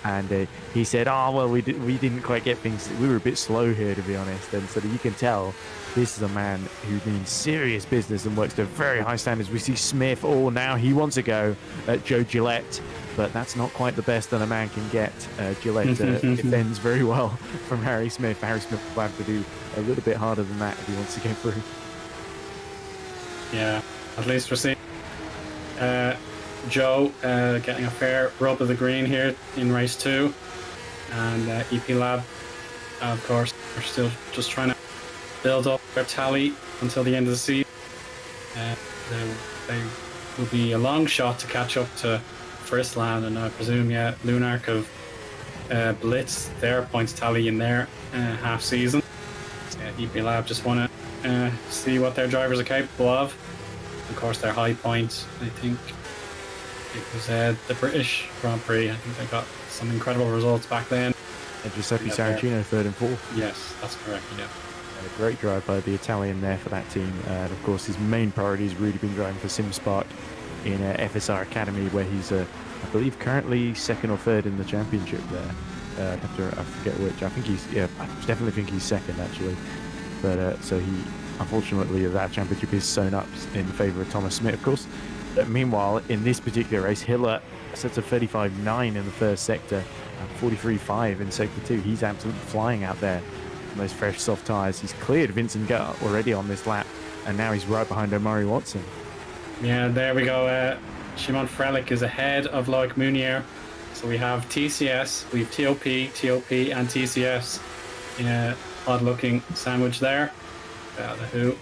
and he said, well, we didn't quite get things, we were a bit slow here, to be honest. And so you can tell this is a man who means serious business and works to very high standards. We see Smith, now he wants to go at Joe Gillette, but that's not quite the best that a man can get. Gillette defends very well from Harry Smith. Harry Smith will have to do a little bit harder than that if he wants to get through. Yeah, at least we're seeing Joe getting a fair rub of the green here in race 2, and EP Lab, of course, are still just trying to build up their tally until the end of the season. They will be a long shot to catch up to First Land, and I presume, Lunark have blitzed their points tally in their half season. EP Lab just want to see what their drivers are capable of. Of course, their high point, I think it was the British Grand Prix. I think they got some incredible results back then. Giuseppe Saracino, 3rd and 4th. Yes, that's correct, yeah. A great drive by the Italian there for that team. And of course, his main priority has really been driving for SimSpark in FSR Academy, where he's, I believe, currently 2nd or 3rd in the championship there. I forget which. I think I definitely think he's 2nd, actually. But so he, unfortunately, that championship is sewn up in favour of Thomas Smith, of course. But meanwhile, in this particular race, Hiller sets a 35.9 in the first sector and 43.5 in sector 2. He's absolutely flying out there on those fresh soft tyres. He's cleared Vincent Gutt already on this lap, and now he's right behind Omari Watson. Yeah, there we go. Shimon Frelick is ahead of Loic Mounier. So we have TCS, we have TOP, and TCS in a odd-looking sandwich there. The who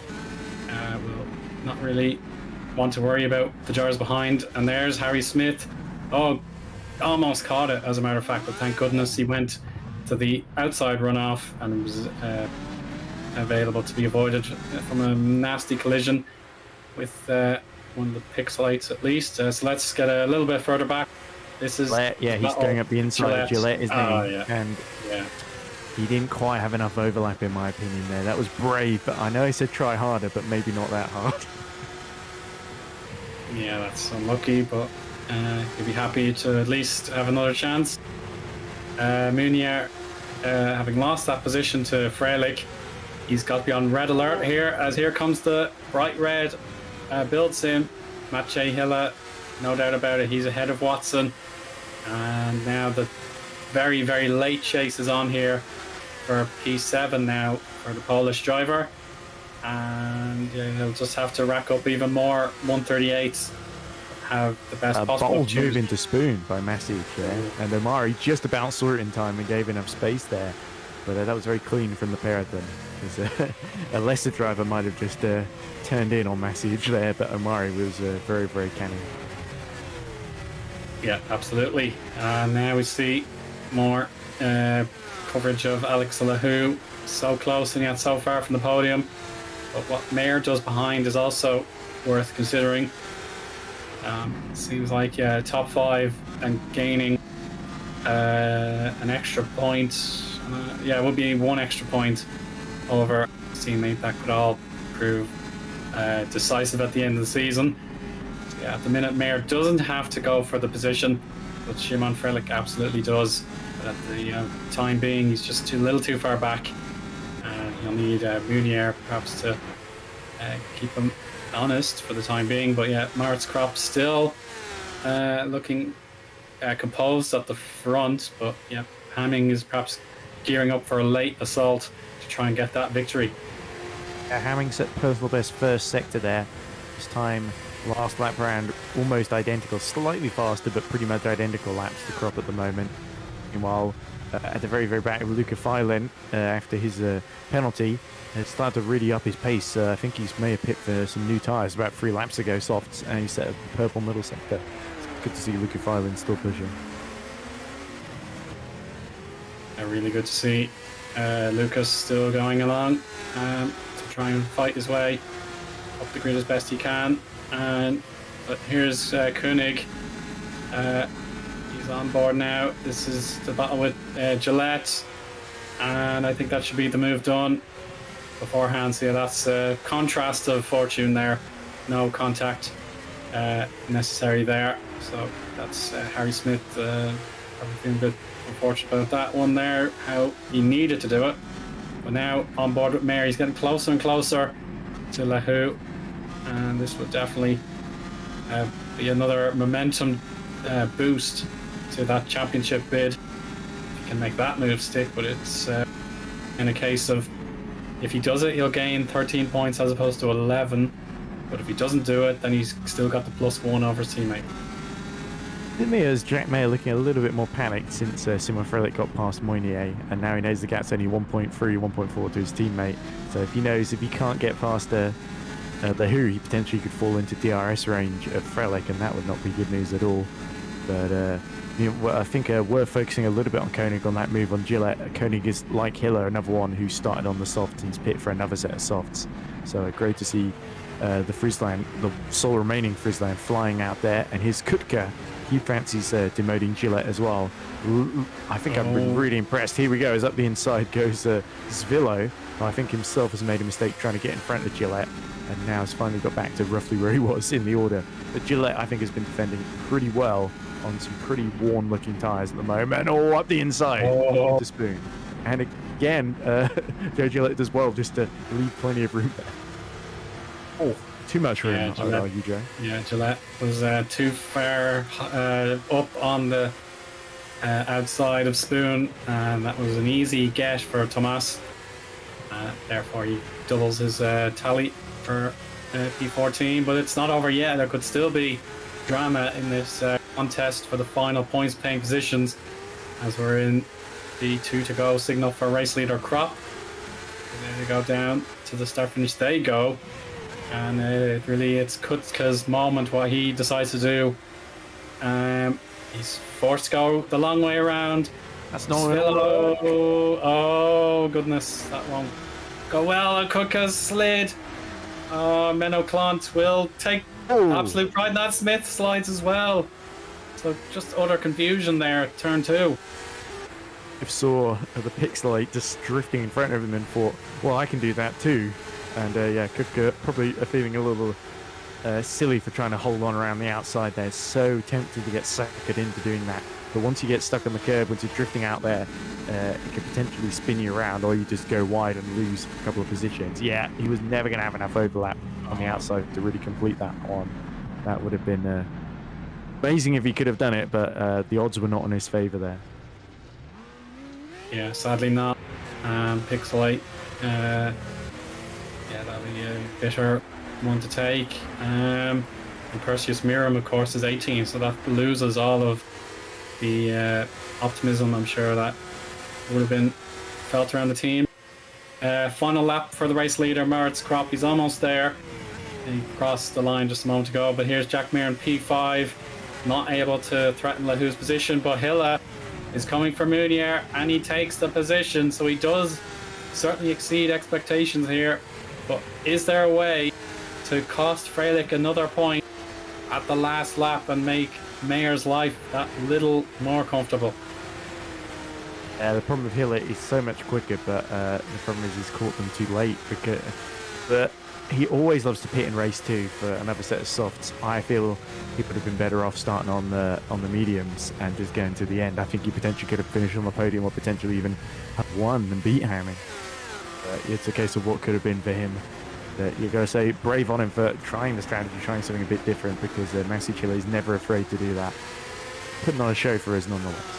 will not really want to worry about the jars behind. And there's Harry Smith. Oh, almost caught it, as a matter of fact, but thank goodness he went to the outside runoff and was available to be avoided from a nasty collision with one of the pixelites at least. So let's get a little bit further back. This is yeah, he's going up the inside. Gillette, isn't he? Yeah. And yeah, he didn't quite have enough overlap, in my opinion. There, that was brave, but I know he said try harder, but maybe not that hard. Yeah, that's unlucky, but you'd be happy to at least have another chance. Mounier, having lost that position to Frelick, he's got to be on red alert here, as here comes the bright red build sim. Matej Hiller, no doubt about it, he's ahead of Watson. And now the very, very late chase is on here for P7 now for the Polish driver. And he'll just have to rack up even more 138s, have the best possible bold move into Spoon by Masic there. And Omari just about saw it in time and gave enough space there. But that was very clean from the pair of them. Because a lesser driver might have just turned in on Masic there, but Omari was very, very canny. Yeah, absolutely. And now we see more coverage of Alex Lahu. So close and yet so far from the podium. But what Mayer does behind is also worth considering. Seems like top 5 and gaining an extra point. It would be 1 extra point over his teammate. That could all prove decisive at the end of the season. So at the minute, Mayer doesn't have to go for the position, but Shimon Frelick absolutely does. But at the time being, he's just a little too far back. You'll need Mounier perhaps to keep him honest for the time being. But yeah, Maritz Kropp still looking composed at the front. But yeah, Hamming is perhaps gearing up for a late assault to try and get that victory. Hamming set personal best first sector there. This time, last lap round, almost identical, slightly faster, but pretty much identical laps to Kropp at the moment. Meanwhile, at the very, very back of Luca Filen, after his penalty, has started to really up his pace. I think he's may have picked for some new tyres about 3 laps ago, softs, and he set a purple middle sector. It's good to see Luca Filen still pushing. Really good to see Lucas still going along to try and fight his way up the grid as best he can. But here's Koenig. He's on board now. This is the battle with Gillette, and I think that should be the move done beforehand. So yeah, that's a contrast of fortune there. No contact necessary there. So that's Harry Smith probably feeling a bit unfortunate about that one there, how he needed to do it. But now on board with Mayer, he's getting closer and closer to Lahu, and this will definitely be another momentum boost to that championship bid. If he can make that move stick, but it's in a case of if he does it, he'll gain 13 points as opposed to 11. But if he doesn't do it, then he's still got the +1 over his teammate. As Jack Mayer looking a little bit more panicked since Simon Frelick got past Mounier, and now he knows the gap's only 1.3, 1.4 to his teammate. So if he knows if he can't get past the Who, he potentially could fall into DRS range of Frelick, and that would not be good news at all. But I think worth focusing a little bit on Koenig on that move on Gillette. Koenig is like Hiller, another one who started on the softs and he's pit for another set of softs. So great to see the Friesland, the sole remaining Friesland, flying out there, and his Kutka. He fancies demoting Gillette as well. I think I've been really impressed. Here we go, as up the inside goes Zvillo, who I think himself has made a mistake trying to get in front of Gillette, and now has finally got back to roughly where he was in the order. But Gillette, I think, has been defending pretty well on some pretty worn-looking tyres at the moment. Up the inside into Spoon. And again. Joe Gillette does well just to leave plenty of room there. Oh, too much room, I would argue, Joe. Yeah, Gillette was too far up on the outside of Spoon, and that was an easy get for Tomas. Therefore, he doubles his tally for P14, but it's not over yet. There could still be drama in this contest for the final points paying positions, as we're in the 2 to go signal for race leader Crop. And there they go down to the start finish. They go, and it's Kutska's moment what he decides to do. He's forced to go the long way around. That's not oh goodness, that won't go well. And Kutka's slid. Menno Clant will take absolute pride in that. Smith slides as well. So just utter confusion there at turn 2. I saw the Pixelite just drifting in front of him and thought, well, I can do that too. And yeah, Kutka probably feeling a little silly for trying to hold on around the outside there. So tempted to get suckered into doing that. But once you get stuck on the curb, once you're drifting out there, it could potentially spin you around, or you just go wide and lose a couple of positions. Yeah, he was never going to have enough overlap on the outside to really complete that one. That would have been amazing if he could have done it, but the odds were not in his favour there. Yeah, sadly not. Pixelite, yeah, that'll be a bitter one to take. And Perseus Miram, of course, is 18, so that loses all of the optimism, I'm sure, that would have been felt around the team. Final lap for the race leader, Moritz Krop. He's almost there. He crossed the line just a moment ago, but here's Jack Mir in P5, not able to threaten Lahou's position, but Hilla is coming for Munier, and he takes the position, so he does certainly exceed expectations here. But is there a way to cost Freilich another point at the last lap and make Mayer's life that little more comfortable? The problem with Hiller is so much quicker, but the problem is he's caught them too late, because he always loves to pit in race 2 for another set of softs. I feel he would have been better off starting on the mediums and just going to the end. I think he potentially could have finished on the podium, or potentially even have won and beat Hamming. It's a case of what could have been for him. You got to say brave on him for trying the strategy, trying something a bit different, because Massi Chile is never afraid to do that. Putting on a show for us nonetheless.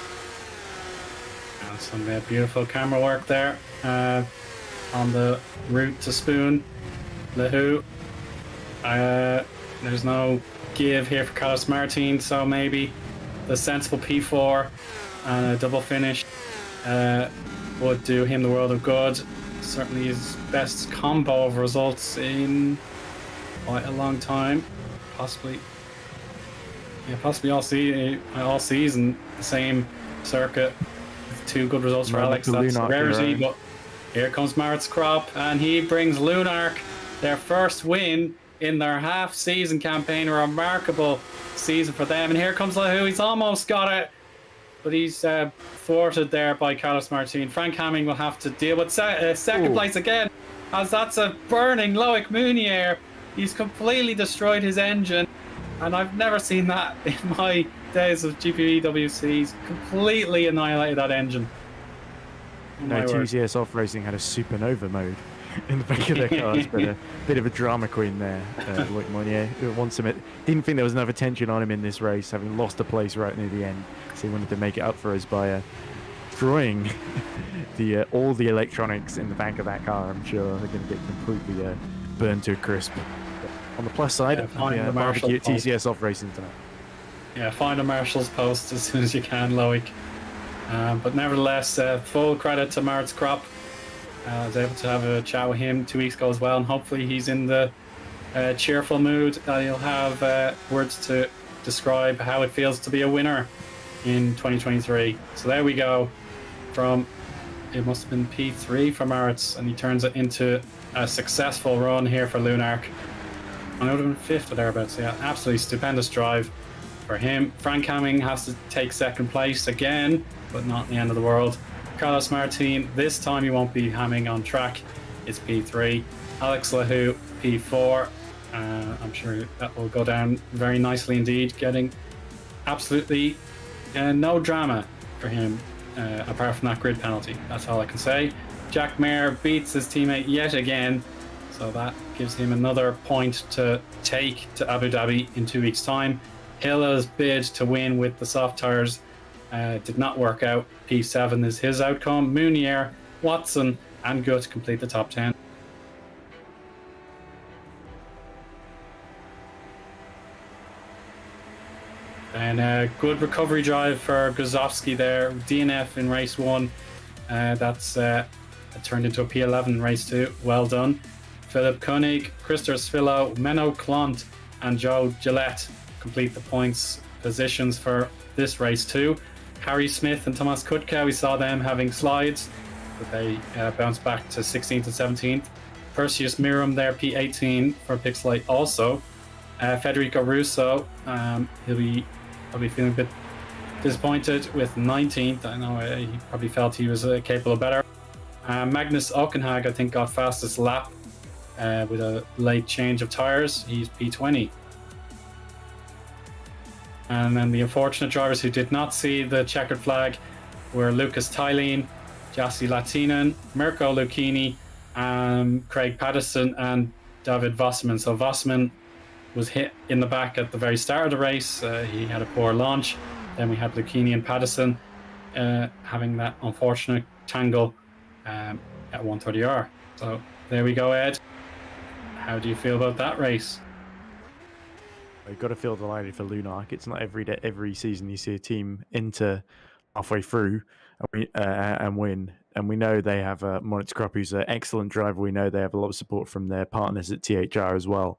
And some beautiful camera work there on the route to Spoon. Lahou. There's no give here for Carlos Martin, so maybe the sensible P4 and a double finish would do him the world of good. Certainly his best combo of results in quite a long time, possibly all season. The same circuit with 2 good results for Alex. That's a rarity, but here comes Maritz Krop, and he brings Lunark their first win in their half-season campaign. A remarkable season for them. And here comes Lahou. He's almost got it, but he's thwarted there by Carlos Martin. Frank Hamming will have to deal with second place again, as that's a burning Loic Munier. He's completely destroyed his engine, and I've never seen that in my days of GPVWC. He's completely annihilated that engine. No, TCS Off Racing had a supernova mode in the back of their cars, but a bit of a drama queen there. Loic Munier didn't think there was enough attention on him in this race, having lost a place right near the end. So he wanted to make it up for us by destroying all the electronics in the back of that car. I'm sure they're going to get completely burned to a crisp. But on the plus side, barbecue at TCS Off Racing tonight. Yeah, find a marshal's post as soon as you can, Loic. But nevertheless, full credit to Maritz Krop. I was able to have a chat with him 2 weeks ago as well, and hopefully he's in the cheerful mood. He'll have words to describe how it feels to be a winner in 2023. So there we go. From, it must have been P3 for Maritz, and he turns it into a successful run here for Lunark. And it would have been 5th or thereabouts. Yeah, absolutely stupendous drive for him. Frank Hamming has to take second place again, but not the end of the world. Carlos Martin, this time he won't be Hamming on track. It's P3. Alex Lahou, P4. I'm sure that will go down very nicely indeed, getting absolutely no drama for him apart from that grid penalty. That's all I can say. Jack Mayer beats his teammate yet again, so that gives him another point to take to Abu Dhabi in 2 weeks' time. Hilla's bid to win with the soft tyres did not work out. P7 is his outcome. Mounier, Watson, and Gut complete the top 10. And a good recovery drive for Guzovsky there. DNF in race 1. That's turned into a P11 in race 2. Well done. Philip Koenig, Christopher Svillo, Menno Klont, and Joe Gillette complete the points positions for this race 2. Harry Smith and Thomas Kutka, we saw them having slides, but they bounced back to 16th and 17th. Perseus Miram there, P18 for Pixelite also. Federico Russo, he'll be probably feeling a bit disappointed with 19th. I know he probably felt he was capable of better. Magnus Okenhag, I think, got fastest lap with a late change of tyres. He's P20. And then the unfortunate drivers who did not see the checkered flag were Lucas Tylene, Jassi Latinen, Mirko Lucchini, Craig Patterson, and David Vossman. So Vossman was hit in the back at the very start of the race. He had a poor launch. Then we had Lucchini and Patterson having that unfortunate tangle at 130R. So there we go, Ed. How do you feel about that race? You've got to feel delighted for Lunark. It's not every season you see a team enter halfway through and win. And we know they have Moritz Kropp, who's an excellent driver. We know they have a lot of support from their partners at THR as well.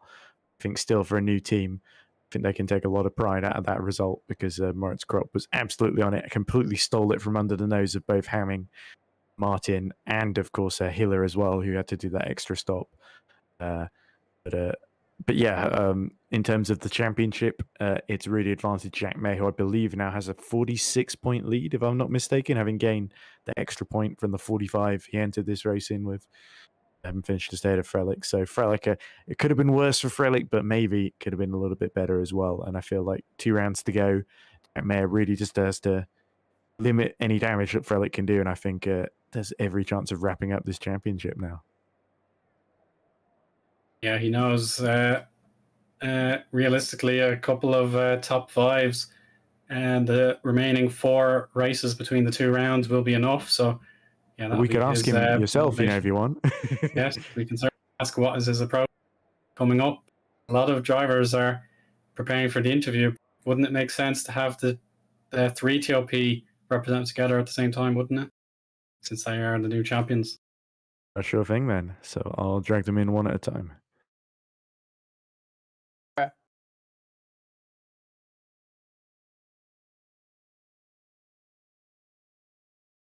I think still for a new team, I think they can take a lot of pride out of that result because Moritz Kropp was absolutely on it, completely stole it from under the nose of both Hamming, Martin, and of course Hiller as well, who had to do that extra stop. But yeah, in terms of the championship, it's really advantaged Jack May, who I believe now has a 46-point lead, if I'm not mistaken, having gained the extra point from the 45 he entered this race in with. Haven't finished to stay at Frelick. So Frelick, it could have been worse for Frelick, but maybe it could have been a little bit better as well. And I feel like 2 rounds to go, Jack May really just has to limit any damage that Frelick can do. And I think there's every chance of wrapping up this championship now. Yeah, he knows realistically a couple of top 5s, and the remaining 4 races between the 2 rounds will be enough. So, yeah, we could ask him yourself, if you want. Yes, we can certainly ask what is his approach coming up. A lot of drivers are preparing for the interview. Wouldn't it make sense to have the 3 TOP represent together at the same time, wouldn't it? Since they are the new champions. A sure thing then. So I'll drag them in one at a time.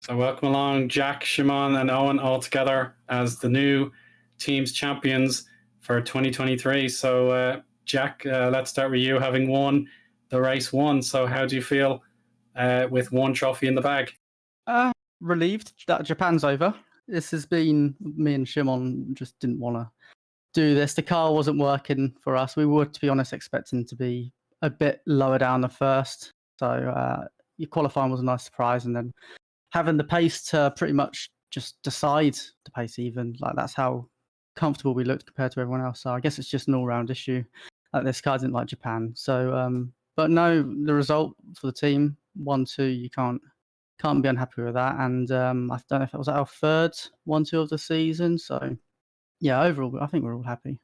So welcome along Jack, Shimon, and Eoin all together as the new team's champions for 2023. So Jack, let's start with you, having won the race 1. So how do you feel with 1 trophy in the bag? Relieved that Japan's over. This has been, me and Shimon just didn't want to do this. The car wasn't working for us. We were, to be honest, expecting to be a bit lower down the first. So your qualifying was a nice surprise, and then having the pace to pretty much just decide to pace even, like that's how comfortable we looked compared to everyone else. So I guess it's just an all-round issue. This car didn't like Japan. So, but no, the result for the team, 1-2, you can't be unhappy with that. And I don't know if it was our 3rd 1-2 of the season. So yeah, overall, I think we're all happy.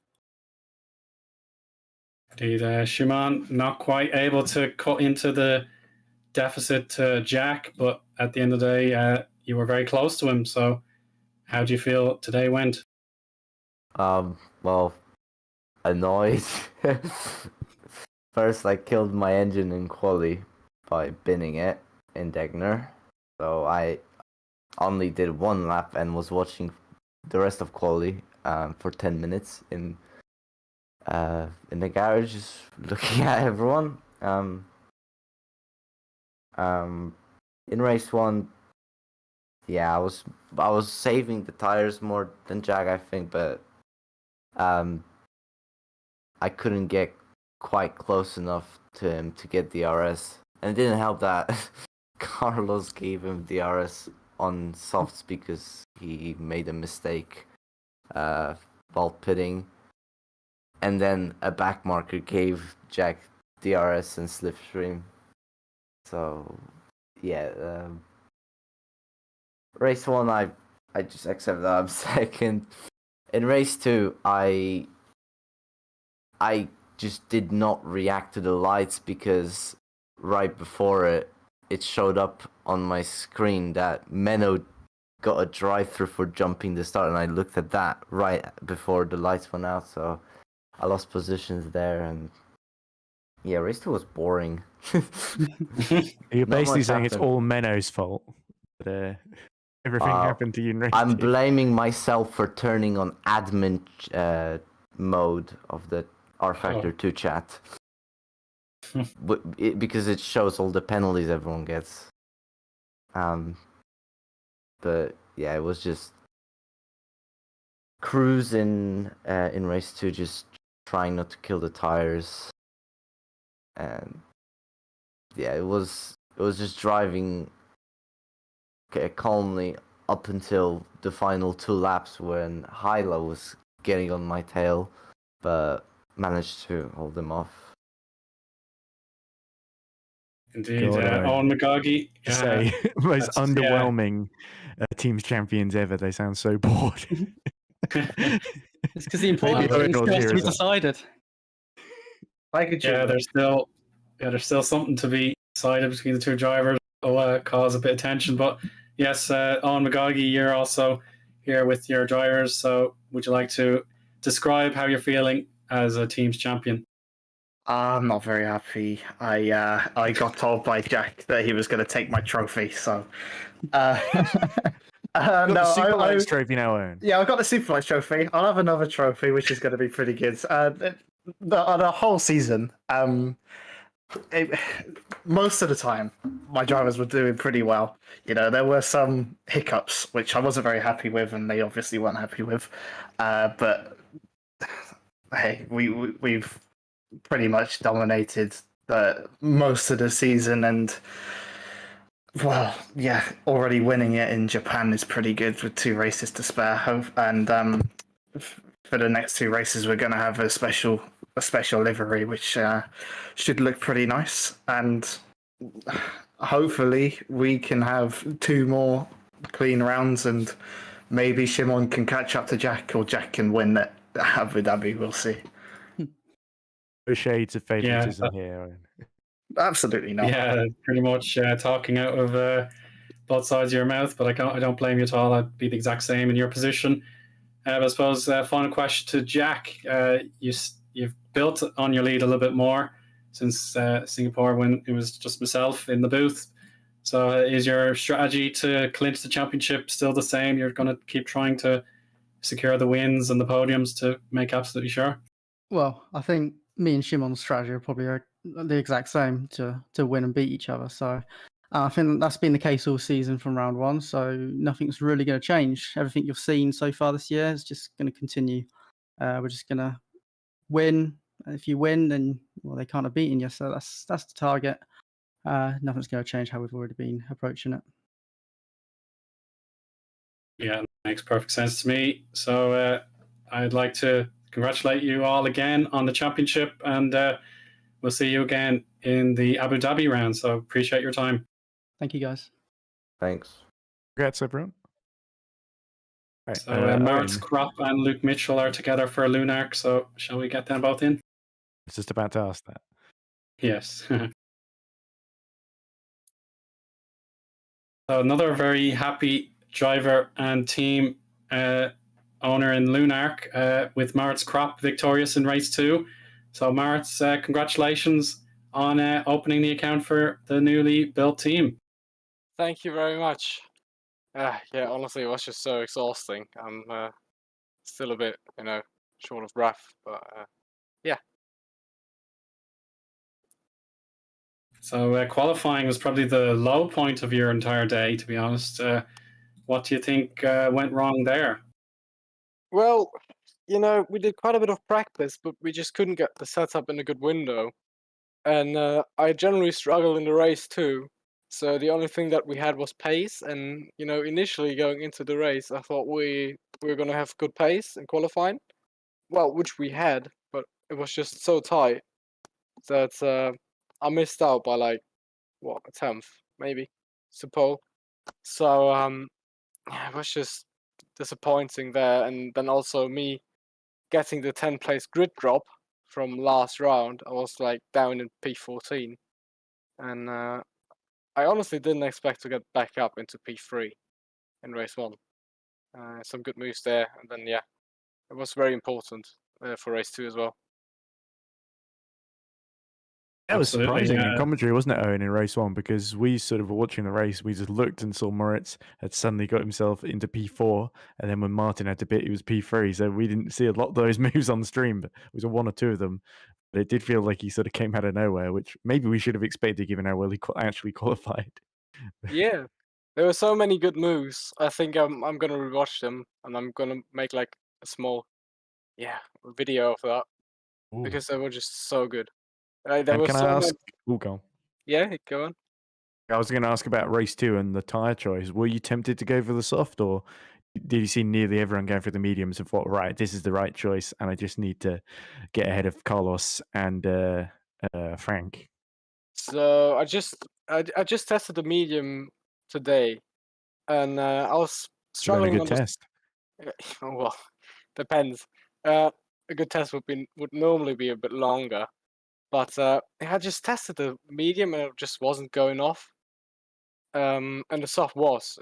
Indeed, Shimon not quite able to cut into the deficit to Jack, but at the end of the day, you were very close to him. So how do you feel today went? Well, annoyed. First, I killed my engine in quali by binning it in Degner. So I only did 1 lap and was watching the rest of quali for 10 minutes in the garage, just looking at everyone. In race 1, yeah, I was saving the tires more than Jack, I think, but I couldn't get quite close enough to him to get the RS, and it didn't help that Carlos gave him the RS on softs because he made a mistake while pitting. And then a back marker gave Jack DRS and slipstream. So, yeah. Race 1, I just accept that I'm second. In race 2, I just did not react to the lights because right before it showed up on my screen that Menno got a drive-through for jumping the start, and I looked at that right before the lights went out, so I lost positions there, and yeah, race 2 was boring. You're Not basically much saying it's happened. all Menno's fault. But, everything happened to you in race I'm 2. blaming myself for turning on admin mode of the R Factor 2 chat. Because it shows all the penalties everyone gets. But yeah, it was just cruising in race 2, just trying not to kill the tires. And yeah, it was just driving calmly up until the final 2 laps when Heigo was getting on my tail, but managed to hold him off. Indeed, God, Eoin McGoggy. To say most that's- underwhelming teams champions ever. They sound so bored. It's because the important Maybe thing Owen will still has to cheer be us up. decided. There's still something to be decided between the two drivers. Will cause a bit of tension, but yes, Eoin McGoggy, you're also here with your drivers. So, would you like to describe how you're feeling as a team's champion? I'm not very happy. I got told by Jack that he was going to take my trophy, so. Got the Super Lights trophy now, Owen. Yeah, I've got the Super Lights trophy. I'll have another trophy, which is going to be pretty good. The whole season, most of the time, my drivers were doing pretty well. You know, there were some hiccups which I wasn't very happy with, and they obviously weren't happy with. But hey, we've pretty much dominated most of the season, and well, yeah, already winning it in Japan is pretty good with 2 races to spare. And for the next 2 races, we're going to have a special livery, which should look pretty nice. And hopefully, we can have 2 more clean rounds, and maybe Shimon can catch up to Jack, or Jack can win at Abu Dhabi. We'll see. No shades of favoritism here, Owen. Absolutely not. Yeah, pretty much talking out of both sides of your mouth, but I don't blame you at all. I'd be the exact same in your position. But I suppose final question to Jack. You've built on your lead a little bit more since Singapore, when it was just myself in the booth. So is your strategy to clinch the championship still the same? You're going to keep trying to secure the wins and the podiums to make absolutely sure? Well, I think me and Shimon's strategy are probably the exact same, to win and beat each other. So I think that's been the case all season from round 1. So nothing's really going to change. Everything you've seen so far this year is just going to continue. We're just going to win. If you win, then they can't have beaten you. So that's the target. Nothing's going to change how we've already been approaching it. Yeah, makes perfect sense to me. So I'd like to congratulate you all again on the championship, and we'll see you again in the Abu Dhabi round. So appreciate your time. Thank you, guys. Thanks. Congrats, everyone. Right, So Martz Kropp and Luke Mitchell are together for Lunark. So shall we get them both in? I was just about to ask that. Yes. So another very happy driver and team owner in Lunark, with Martz Kropp victorious in race 2. So Martz, congratulations on opening the account for the newly built team. Thank you very much. Yeah, honestly, it was just so exhausting. I'm still a bit, short of breath, but yeah. So qualifying was probably the low point of your entire day, to be honest. What do you think went wrong there? Well, we did quite a bit of practice, but we just couldn't get the setup in a good window. And I generally struggle in the race too. So the only thing that we had was pace, and initially going into the race, I thought we were gonna have good pace in qualifying. Well, which we had, but it was just so tight that I missed out by like what, a tenth maybe, suppose. So yeah, it was just disappointing there, and then also me getting the 10th place grid drop from last round. I was like down in P14, and I honestly didn't expect to get back up into P3 in race one. Some good moves there, and then yeah, it was very important for race two as well. That was Absolutely, surprising in yeah. commentary, wasn't it, Owen, in race one? Because we sort of were watching the race, we just looked and saw Moritz had suddenly got himself into P4, and then when Martin had to pit, he was P3. So we didn't see a lot of those moves on the stream, but it was one or two of them. But it did feel like he sort of came out of nowhere, which maybe we should have expected given how well he actually qualified. Yeah, there were so many good moves. I think I'm gonna rewatch them, and I'm gonna make like a small video of that Ooh. because they were just so good. There And was can I so ask? much. Oh, go on. Yeah, go on. I was going to ask about race two and the tyre choice. Were you tempted to go for the soft, or did you see nearly everyone going for the mediums and thought, right, this is the right choice, and I just need to get ahead of Carlos and Frank? So I just tested the medium today, and I was It's been a struggling good on test. well, depends. A good test would normally be a bit longer, but I just tested the medium and it just wasn't going off. And the soft was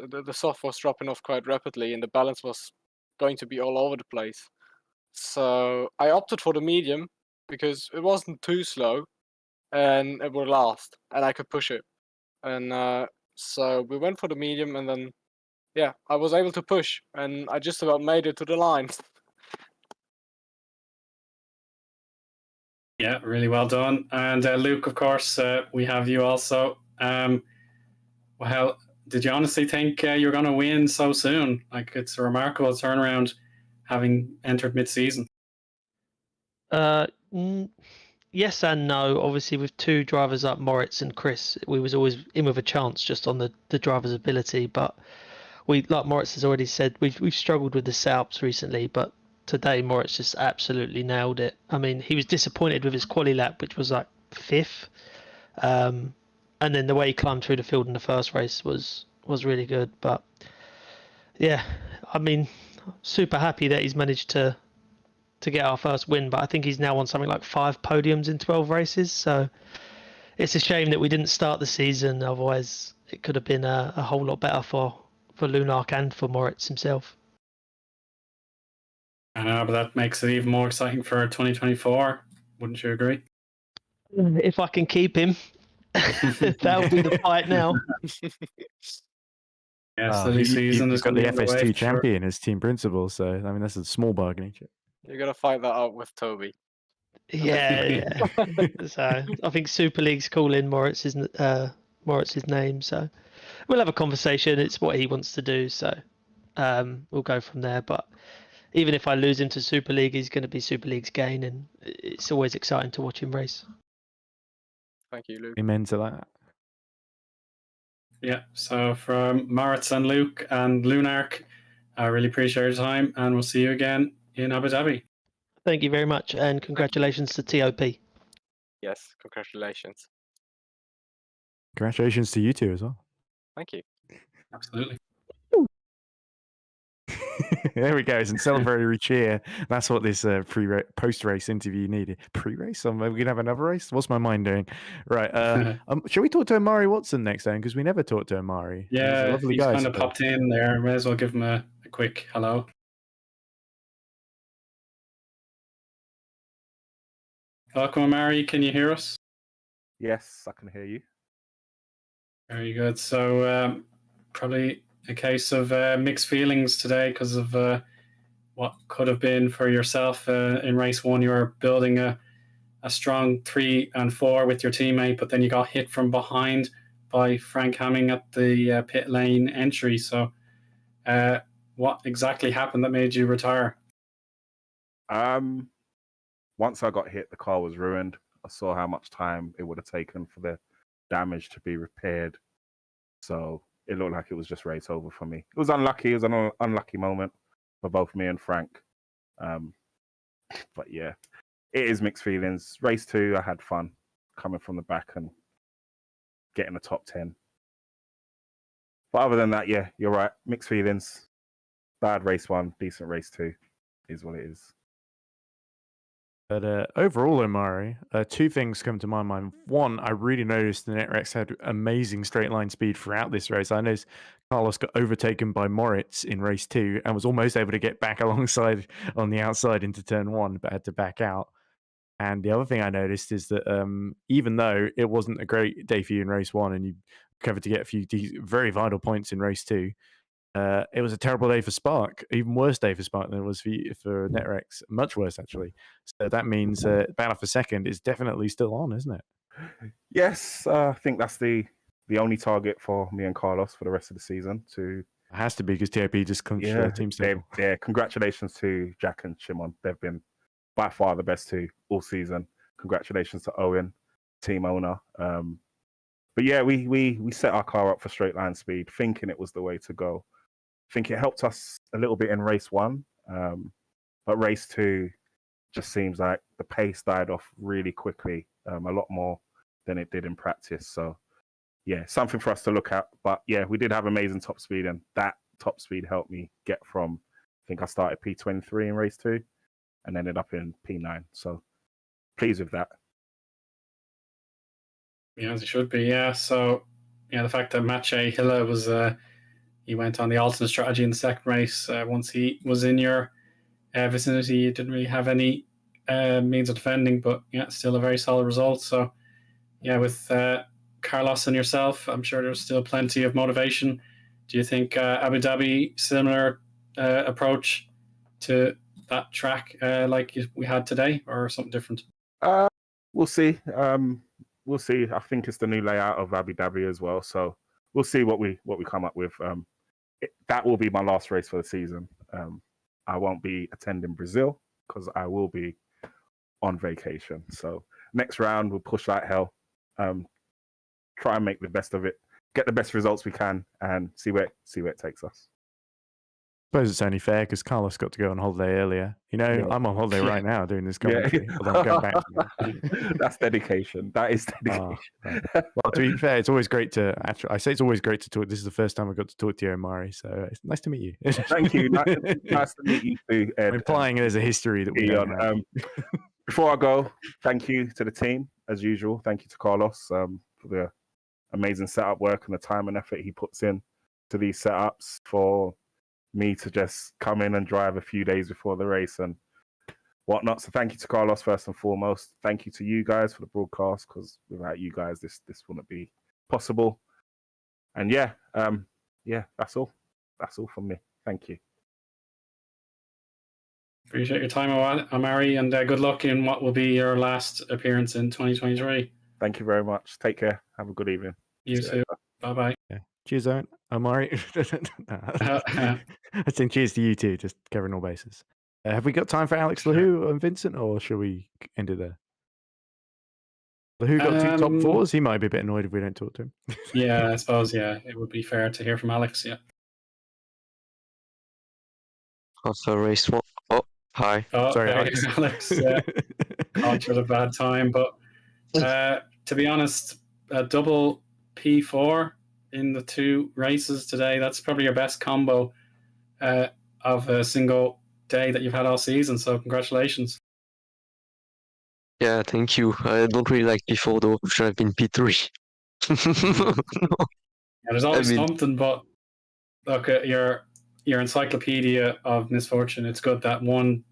dropping off quite rapidly, and the balance was going to be all over the place. So I opted for the medium because it wasn't too slow, and it would last, and I could push it. And so we went for the medium, and then yeah, I was able to push, and I just about made it to the line. Yeah, really well done. And Luke, of course, we have you also. Well, did you honestly think you're going to win so soon? Like, it's a remarkable turnaround having entered mid-season. Yes and no. Obviously, with two drivers like Moritz and Chris, we was always in with a chance just on the driver's ability. But we, like Moritz has already said, we've struggled with the setups recently. But today, Moritz just absolutely nailed it. I mean, he was disappointed with his quali lap, which was like fifth. And then the way he climbed through the field in the first race was really good. But yeah, I mean, super happy that he's managed to get our first win, but I think he's now on something like 5 podiums in 12 races. So it's a shame that we didn't start the season. Otherwise, it could have been a whole lot better for Lunark and for Moritz himself. I know, but that makes it even more exciting for 2024. Wouldn't you agree? If I can keep him, that'll be the fight now. Yeah, silly season You've is got going the to be underway FS2 for sure. champion as team principal, so I mean that's a small bargaining chip. You're gonna fight that out with Toby. Yeah. So I think Super League's calling Moritz's name. So we'll have a conversation. It's what he wants to do. So we'll go from there. But even if I lose him to Super League, he's going to be Super League's gain, and it's always exciting to watch him race. Thank you, Luke. Amen to that. Yeah, so from Moritz and Luke and Lunark, I really appreciate your time, and we'll see you again in Abu Dhabi. Thank you very much, and congratulations to TOP. Yes, congratulations. Congratulations to you two as well. Thank you. Absolutely. There we go. Some celebratory cheer. That's what this post-race interview needed. Pre-race? Are we going to have another race? What's my mind doing? Right. Shall we talk to Amari Watson next time? Because we never talked to Amari. He's a Yeah, lovely he's guy. kind of popped in there. May as well give him a quick hello. Welcome, Amari. Can you hear us? Yes, I can hear you. Very good. So probably a case of mixed feelings today because of what could have been for yourself in race one. You were building a strong 3 and 4 with your teammate, but then you got hit from behind by Frank Hamming at the pit lane entry. So what exactly happened that made you retire? Once I got hit, the car was ruined. I saw how much time it would have taken for the damage to be repaired. So it looked like it was just race over for me. It was unlucky. It was an unlucky moment for both me and Frank. But yeah, it is mixed feelings. Race 2, I had fun coming from the back and getting the top 10. But other than that, yeah, you're right. Mixed feelings. Bad race 1, decent race 2 is what it is. But overall, Omari, two things come to my mind. One, I really noticed the NetRex had amazing straight line speed throughout this race. I noticed Carlos got overtaken by Moritz in race 2 and was almost able to get back alongside on the outside into turn 1, but had to back out. And the other thing I noticed is that even though it wasn't a great day for you in race 1 and you covered to get a few very vital points in race 2, it was a terrible day for Spark, even worse day for Spark than it was for NetRex, much worse actually. So that means battle for second is definitely still on, isn't it? Yes, I think that's the only target for me and Carlos for the rest of the season. It has to be because TOP just clinched team stable. Yeah, congratulations to Jack and Shimon. They've been by far the best 2 all season. Congratulations to Eoin, team owner. But yeah, we set our car up for straight line speed, thinking it was the way to go. I think it helped us a little bit in race 1, but race 2 just seems like the pace died off really quickly, a lot more than it did in practice. So yeah, something for us to look at. But yeah, we did have amazing top speed, and that top speed helped me get from, I think I started P23 in race 2 and ended up in P9. So pleased with that. Yeah, as it should be. Yeah. So yeah, the fact that Maciej Hille was he went on the alternate strategy in the second race. Once he was in your vicinity, you didn't really have any means of defending, but yeah, still a very solid result. So yeah, with Carlos and yourself, I'm sure there's still plenty of motivation. Do you think Abu Dhabi similar approach to that track like we had today, or something different? We'll see. We'll see. I think it's the new layout of Abu Dhabi as well. So we'll see what we come up with. That will be my last race for the season. I won't be attending Brazil because I will be on vacation. So next round we'll push like hell. Try and make the best of it, get the best results we can, and see where it takes us. I suppose it's only fair because Carlos got to go on holiday earlier. You know, yeah. I'm on holiday right now doing this commentary. Although I'm going back. That's dedication. That is dedication. Right. Well, to be fair, it's always great to actually. I say it's always great to talk. This is the first time I got to talk to you, Omari. So it's nice to meet you. Thank you. Nice to meet you too, Ed. I'm implying there's a history that we don't have. Before I go, thank you to the team as usual. Thank you to Carlos for the amazing setup work and the time and effort he puts in to these setups for me to just come in and drive a few days before the race and whatnot. So thank you to Carlos first and foremost. Thank you to you guys for the broadcast, because without you guys, this wouldn't be possible. And yeah, that's all. That's all from me. Thank you. Appreciate your time, Omari, and good luck in what will be your last appearance in 2023. Thank you very much. Take care. Have a good evening. You too. Bye-bye. Yeah. Cheers, Omari. I think cheers to you too, just covering all bases. Have we got time for Alex Lahoo and Vincent, or shall we end it there? Lahoo got 2 top 4s. He might be a bit annoyed if we don't talk to him. Yeah, I suppose, yeah. It would be fair to hear from Alex, yeah. Also, race 1. Oh, hi. Oh, sorry, Alex. Caught you at a bad time, but to be honest, a double P4 in the 2 races today, that's probably your best combo of a single day that you've had all season, so congratulations. Yeah, thank you. I don't really like P4 though. Should have been P3. Yeah, there's always something, but look at your encyclopedia of misfortune. It's good that one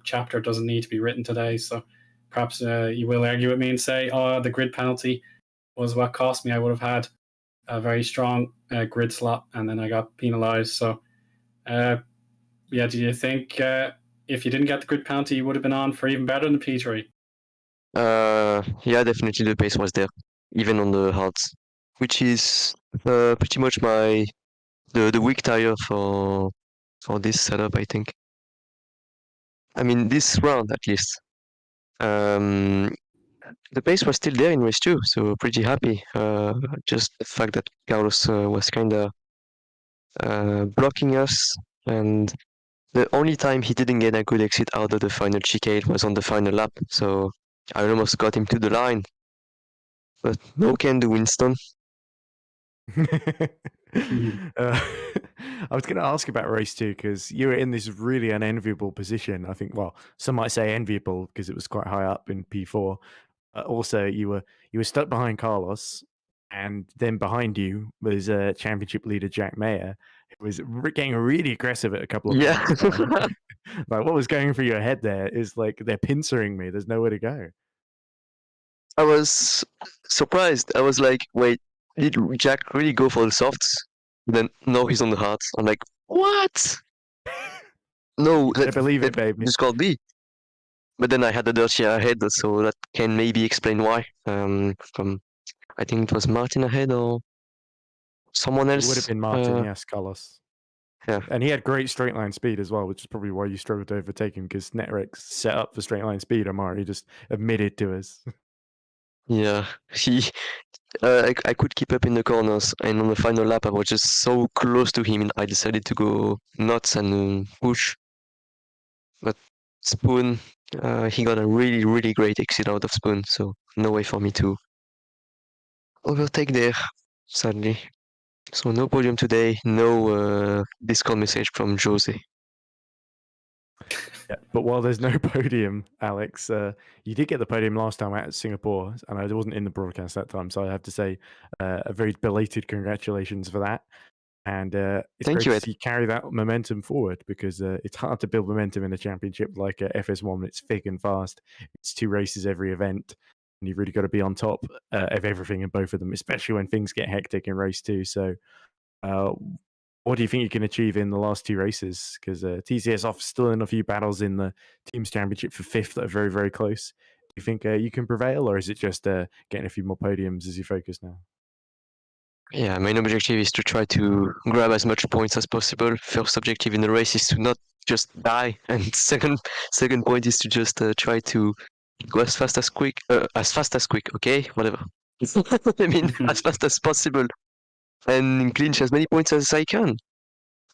chapter doesn't need to be written today, so perhaps you will argue with me and say, oh, the grid penalty was what cost me. I would have had a very strong grid slot, and then I got penalized. So, yeah, do you think if you didn't get the grid penalty, you would have been on for even better than P3? Yeah, definitely the pace was there, even on the hards, which is pretty much the weak tire for this setup, I think. I mean, this round at least. the pace was still there in race 2, so pretty happy. Just the fact that Carlos was kind of blocking us, and the only time he didn't get a good exit out of the final chicane was on the final lap, so I almost got him to the line. But no can do, Winston. I was going to ask about race 2 because you were in this really unenviable position. I think, well, some might say enviable because it was quite high up in P4. Also, you were stuck behind Carlos, and then behind you was championship leader Jack Mayer, who was getting really aggressive at a couple of points. Like, what was going through your head there is like, they're pincering me. There's nowhere to go. I was surprised. I was like, wait, did Jack really go for the softs? Then no, he's on the hards. I'm like, what? No, I believe it, baby. Just called B. But then I had a dirty ahead, so that can maybe explain why. From I think it was Martin ahead or someone else. It would have been Martin, yes, Carlos. Yeah. And he had great straight line speed as well, which is probably why you struggled to overtake him, because Netrex set up for straight line speed. Amari just admitted to us. Yeah, I could keep up in the corners, and on the final lap, I was just so close to him, and I decided to go nuts and push. But Spoon, he got a really, really great exit out of Spoon, so no way for me to overtake there, sadly. So no podium today, no Discord message from Jose. Yeah, but while there's no podium, Alex, you did get the podium last time at Singapore, and I wasn't in the broadcast that time, so I have to say a very belated congratulations for that. And it's Thank great you, to Ed. see you carry that momentum forward, because it's hard to build momentum in a championship like FS1. It's thick and fast. It's 2 races every event, and you've really got to be on top of everything in both of them, especially when things get hectic in race 2. So what do you think you can achieve in the last 2 races? Because TCS off still in a few battles in the Teams Championship for 5th that are very, very close. Do you think you can prevail, or is it just getting a few more podiums as you focus now? Yeah, main objective is to try to grab as much points as possible. First objective in the race is to not just die, and second point is to just try to go as fast as quick. Okay, whatever. I mean, as fast as possible, and clinch as many points as I can.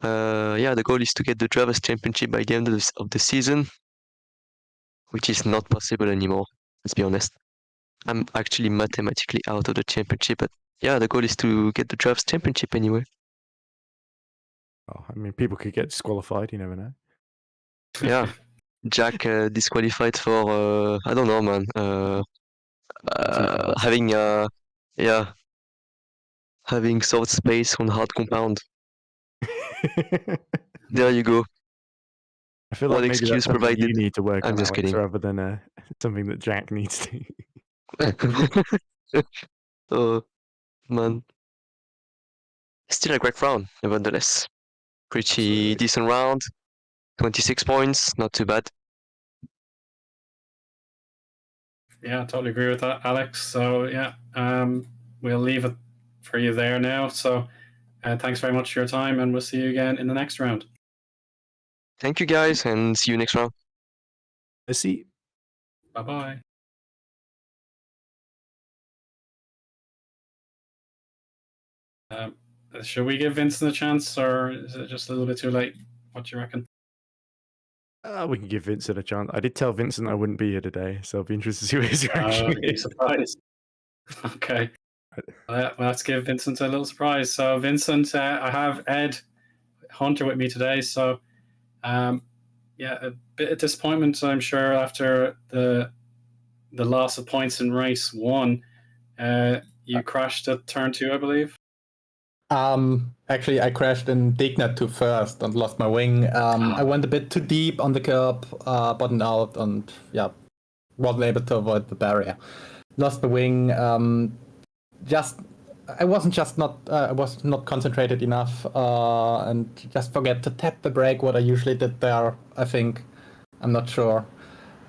Yeah, the goal is to get the Drivers' Championship by the end of the season, which is not possible anymore, let's be honest. I'm actually mathematically out of the championship, but yeah, the goal is to get the Drivers' Championship anyway. Oh, I mean, people could get disqualified, you never know. Yeah, Jack disqualified for, I don't know, man, having soft space on hard compound. There you go. I feel What like maybe excuse that's something provided? you need to work I'm on, just Alex, kidding. rather than something that Jack needs to. Oh, man. Still a great round, nevertheless. Pretty Absolutely. decent round. 26 points, not too bad. Yeah, I totally agree with that, Alex. So yeah, we'll leave it for you there now. So thanks very much for your time, and we'll see you again in the next round. Thank you guys, and see you next round. Let's see. Bye-bye. Should we give Vincent a chance, or is it just a little bit too late? What do you reckon? We can give Vincent a chance. I did tell Vincent I wouldn't be here today, so I'll be interested to see what his reaction Big is. surprise. Okay. Well, let's give Vincent a little surprise. So, Vincent, I have Ed Hunter with me today. So, yeah, a bit of disappointment, I'm sure, after the loss of points in race 1. You crashed at turn 2, I believe. Actually, I crashed in Digna 2 first and lost my wing. I went a bit too deep on the curb, bottomed out, and yeah, wasn't able to avoid the barrier. Lost the wing. I was not concentrated enough, and just forget to tap the brake. What I usually did there, I think, I'm not sure.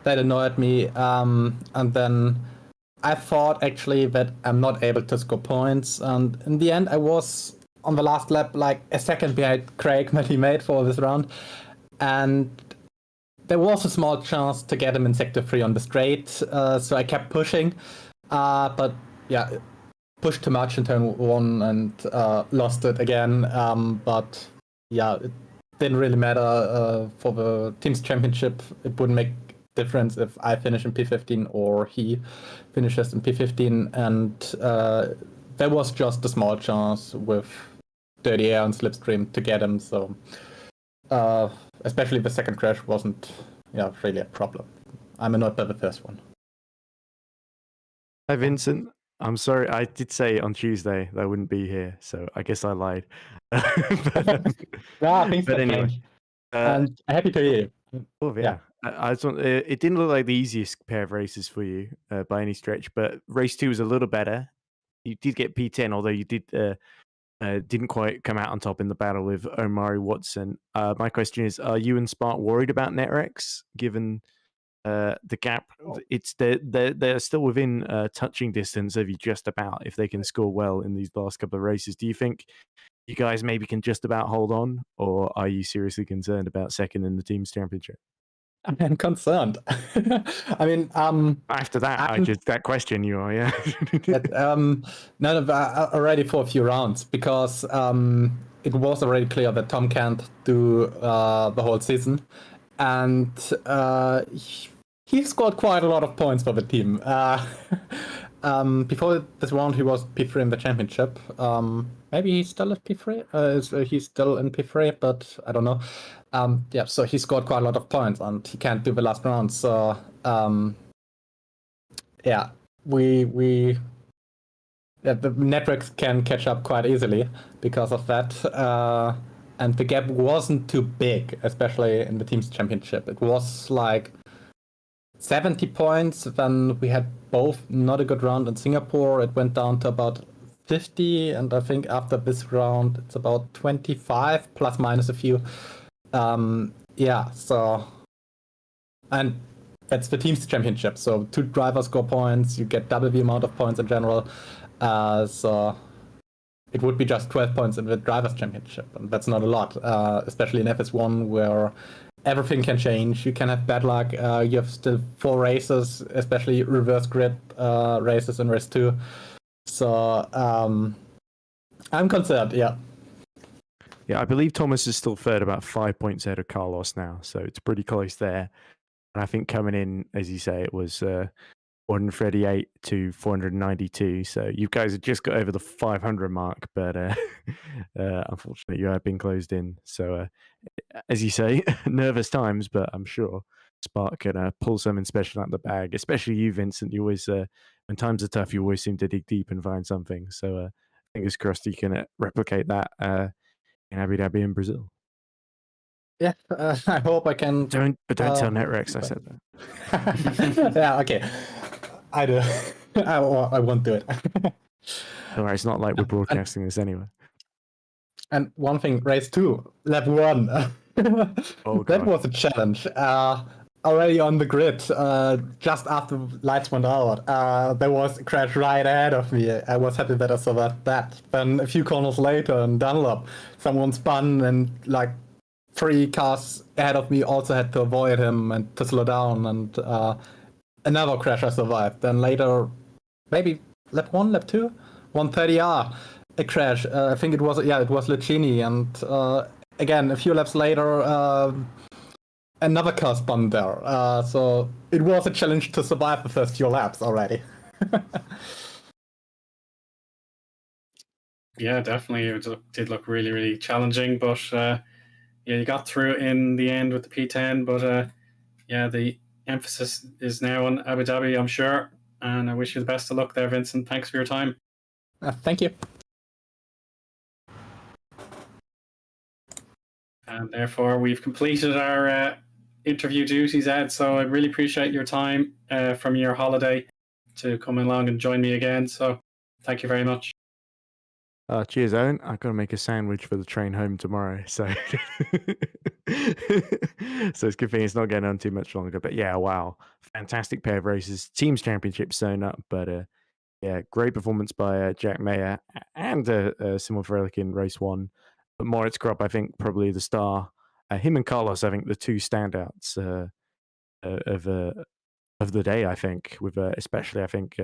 That annoyed me, and then I thought actually that I'm not able to score points, and in the end I was on the last lap like a second behind Craig that he made for this round, and there was a small chance to get him in sector 3 on the straight, so I kept pushing, but yeah, pushed too much in turn 1 and lost it again. But yeah, it didn't really matter for the team's championship. It wouldn't make difference if I finish in P15 or he finishes in P15, and there was just a small chance with dirty air and slipstream to get him. So especially the second crash wasn't really a problem. I'm annoyed by the first one. Hi, Vincent. I'm sorry, I did say on Tuesday that I wouldn't be here, so I guess I lied. Things but anyway, change. And happy to hear you. oh yeah. I just want, it didn't look like the easiest pair of races for you by any stretch, but race 2 was a little better. You did get P10, although you didn't quite come out on top in the battle with Omari Watson. My question is, are you and Spark worried about Netrex, given the gap? They're still within touching distance of you just about, if they can score well in these last couple of races. Do you think you guys maybe can just about hold on, or are you seriously concerned about second in the team's championship? I'm concerned. I mean, after that, that question you are, yeah. Already for a few rounds, because it was already clear that Tom can't do the whole season, and he scored quite a lot of points for the team. Before this round, he was P3 in the championship. Maybe he's still at P3. He's still in P3, but I don't know. So he scored quite a lot of points, and he can't do the last round. So the networks can catch up quite easily because of that. And the gap wasn't too big, especially in the team's championship. It was like 70 points. Then we had both not a good round in Singapore. It went down to about 50, and I think after this round it's about 25 plus minus a few. So, and that's the team's championship. So 2 drivers score points, you get double the amount of points in general. So it would be just 12 points in the drivers championship, and that's not a lot, especially in FS1 where everything can change. You can have bad luck. You have still 4 races, especially reverse grid races in race 2. So I'm concerned, yeah. Yeah, I believe Thomas is still third, about 5 points ahead of Carlos now, so it's pretty close there. And I think coming in, as you say, it was 438 to 492. So you guys have just got over the 500 mark, but unfortunately you have been closed in. So as you say, nervous times, but I'm sure Spark can pull something special out of the bag, especially you, Vincent. You always, when times are tough, you always seem to dig deep and find something. So fingers crossed you can replicate that in Abu Dhabi and Brazil. Yeah, I hope I can. Don't tell Netrex I said that. Yeah, okay. I do. I won't do it. All right, it's not like we're broadcasting this anyway. And one thing, race 2, lap 1. That was a challenge. Already on the grid, just after lights went out, there was a crash right ahead of me. I was happy that I survived that. Then a few corners later in Dunlop, someone spun, and like 3 cars ahead of me also had to avoid him and to slow down, and another crash I survived. Then later, maybe lap 1, lap 2, 130R, a crash. I think it was Lucchini, and again, a few laps later, another car spun there. So it was a challenge to survive the first few laps already. Yeah, definitely. It did look really, really challenging, but you got through it in the end with the P10. But the emphasis is now on Abu Dhabi, I'm sure. And I wish you the best of luck there, Vincent. Thanks for your time. Thank you. And therefore, we've completed our interview duties, Ed. So I really appreciate your time from your holiday to come along and join me again. So thank you very much. Cheers, Owen. I've got to make a sandwich for the train home tomorrow. So it's a good thing it's not going on too much longer. But yeah, wow. Fantastic pair of races. Teams championship sewn up. But great performance by Jack Mayer and Simon Frelich in race 1. But Moritz Kropp, I think, probably the star. Him and Carlos, I think, the 2 standouts of the day. I think with especially I think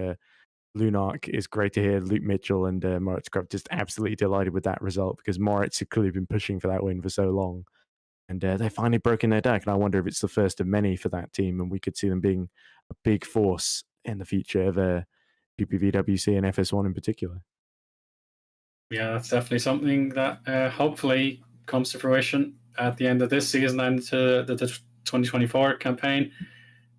Lunark is great to hear. Luke Mitchell and Moritz Krupp just absolutely delighted with that result because Moritz had clearly been pushing for that win for so long. And they finally broken their deck. And I wonder if it's the first of many for that team. And we could see them being a big force in the future of GPVWC and FS1 in particular. Yeah, that's definitely something that hopefully comes to fruition at the end of this season and to the 2024 campaign.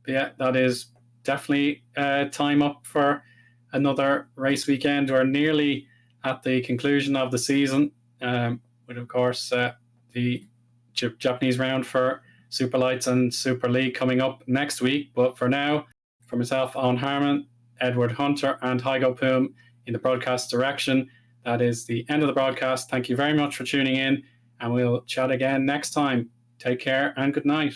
But yeah, that is definitely time up for another race weekend. We're nearly at the conclusion of the season, with of course the Japanese round for Super Lights and Super League coming up next week. But for now, for myself, Eoin Harmon, Edward Hunter, and Heigo Poom in the broadcast direction, that is the end of the broadcast. Thank you very much for tuning in, and we'll chat again next time. Take care and good night.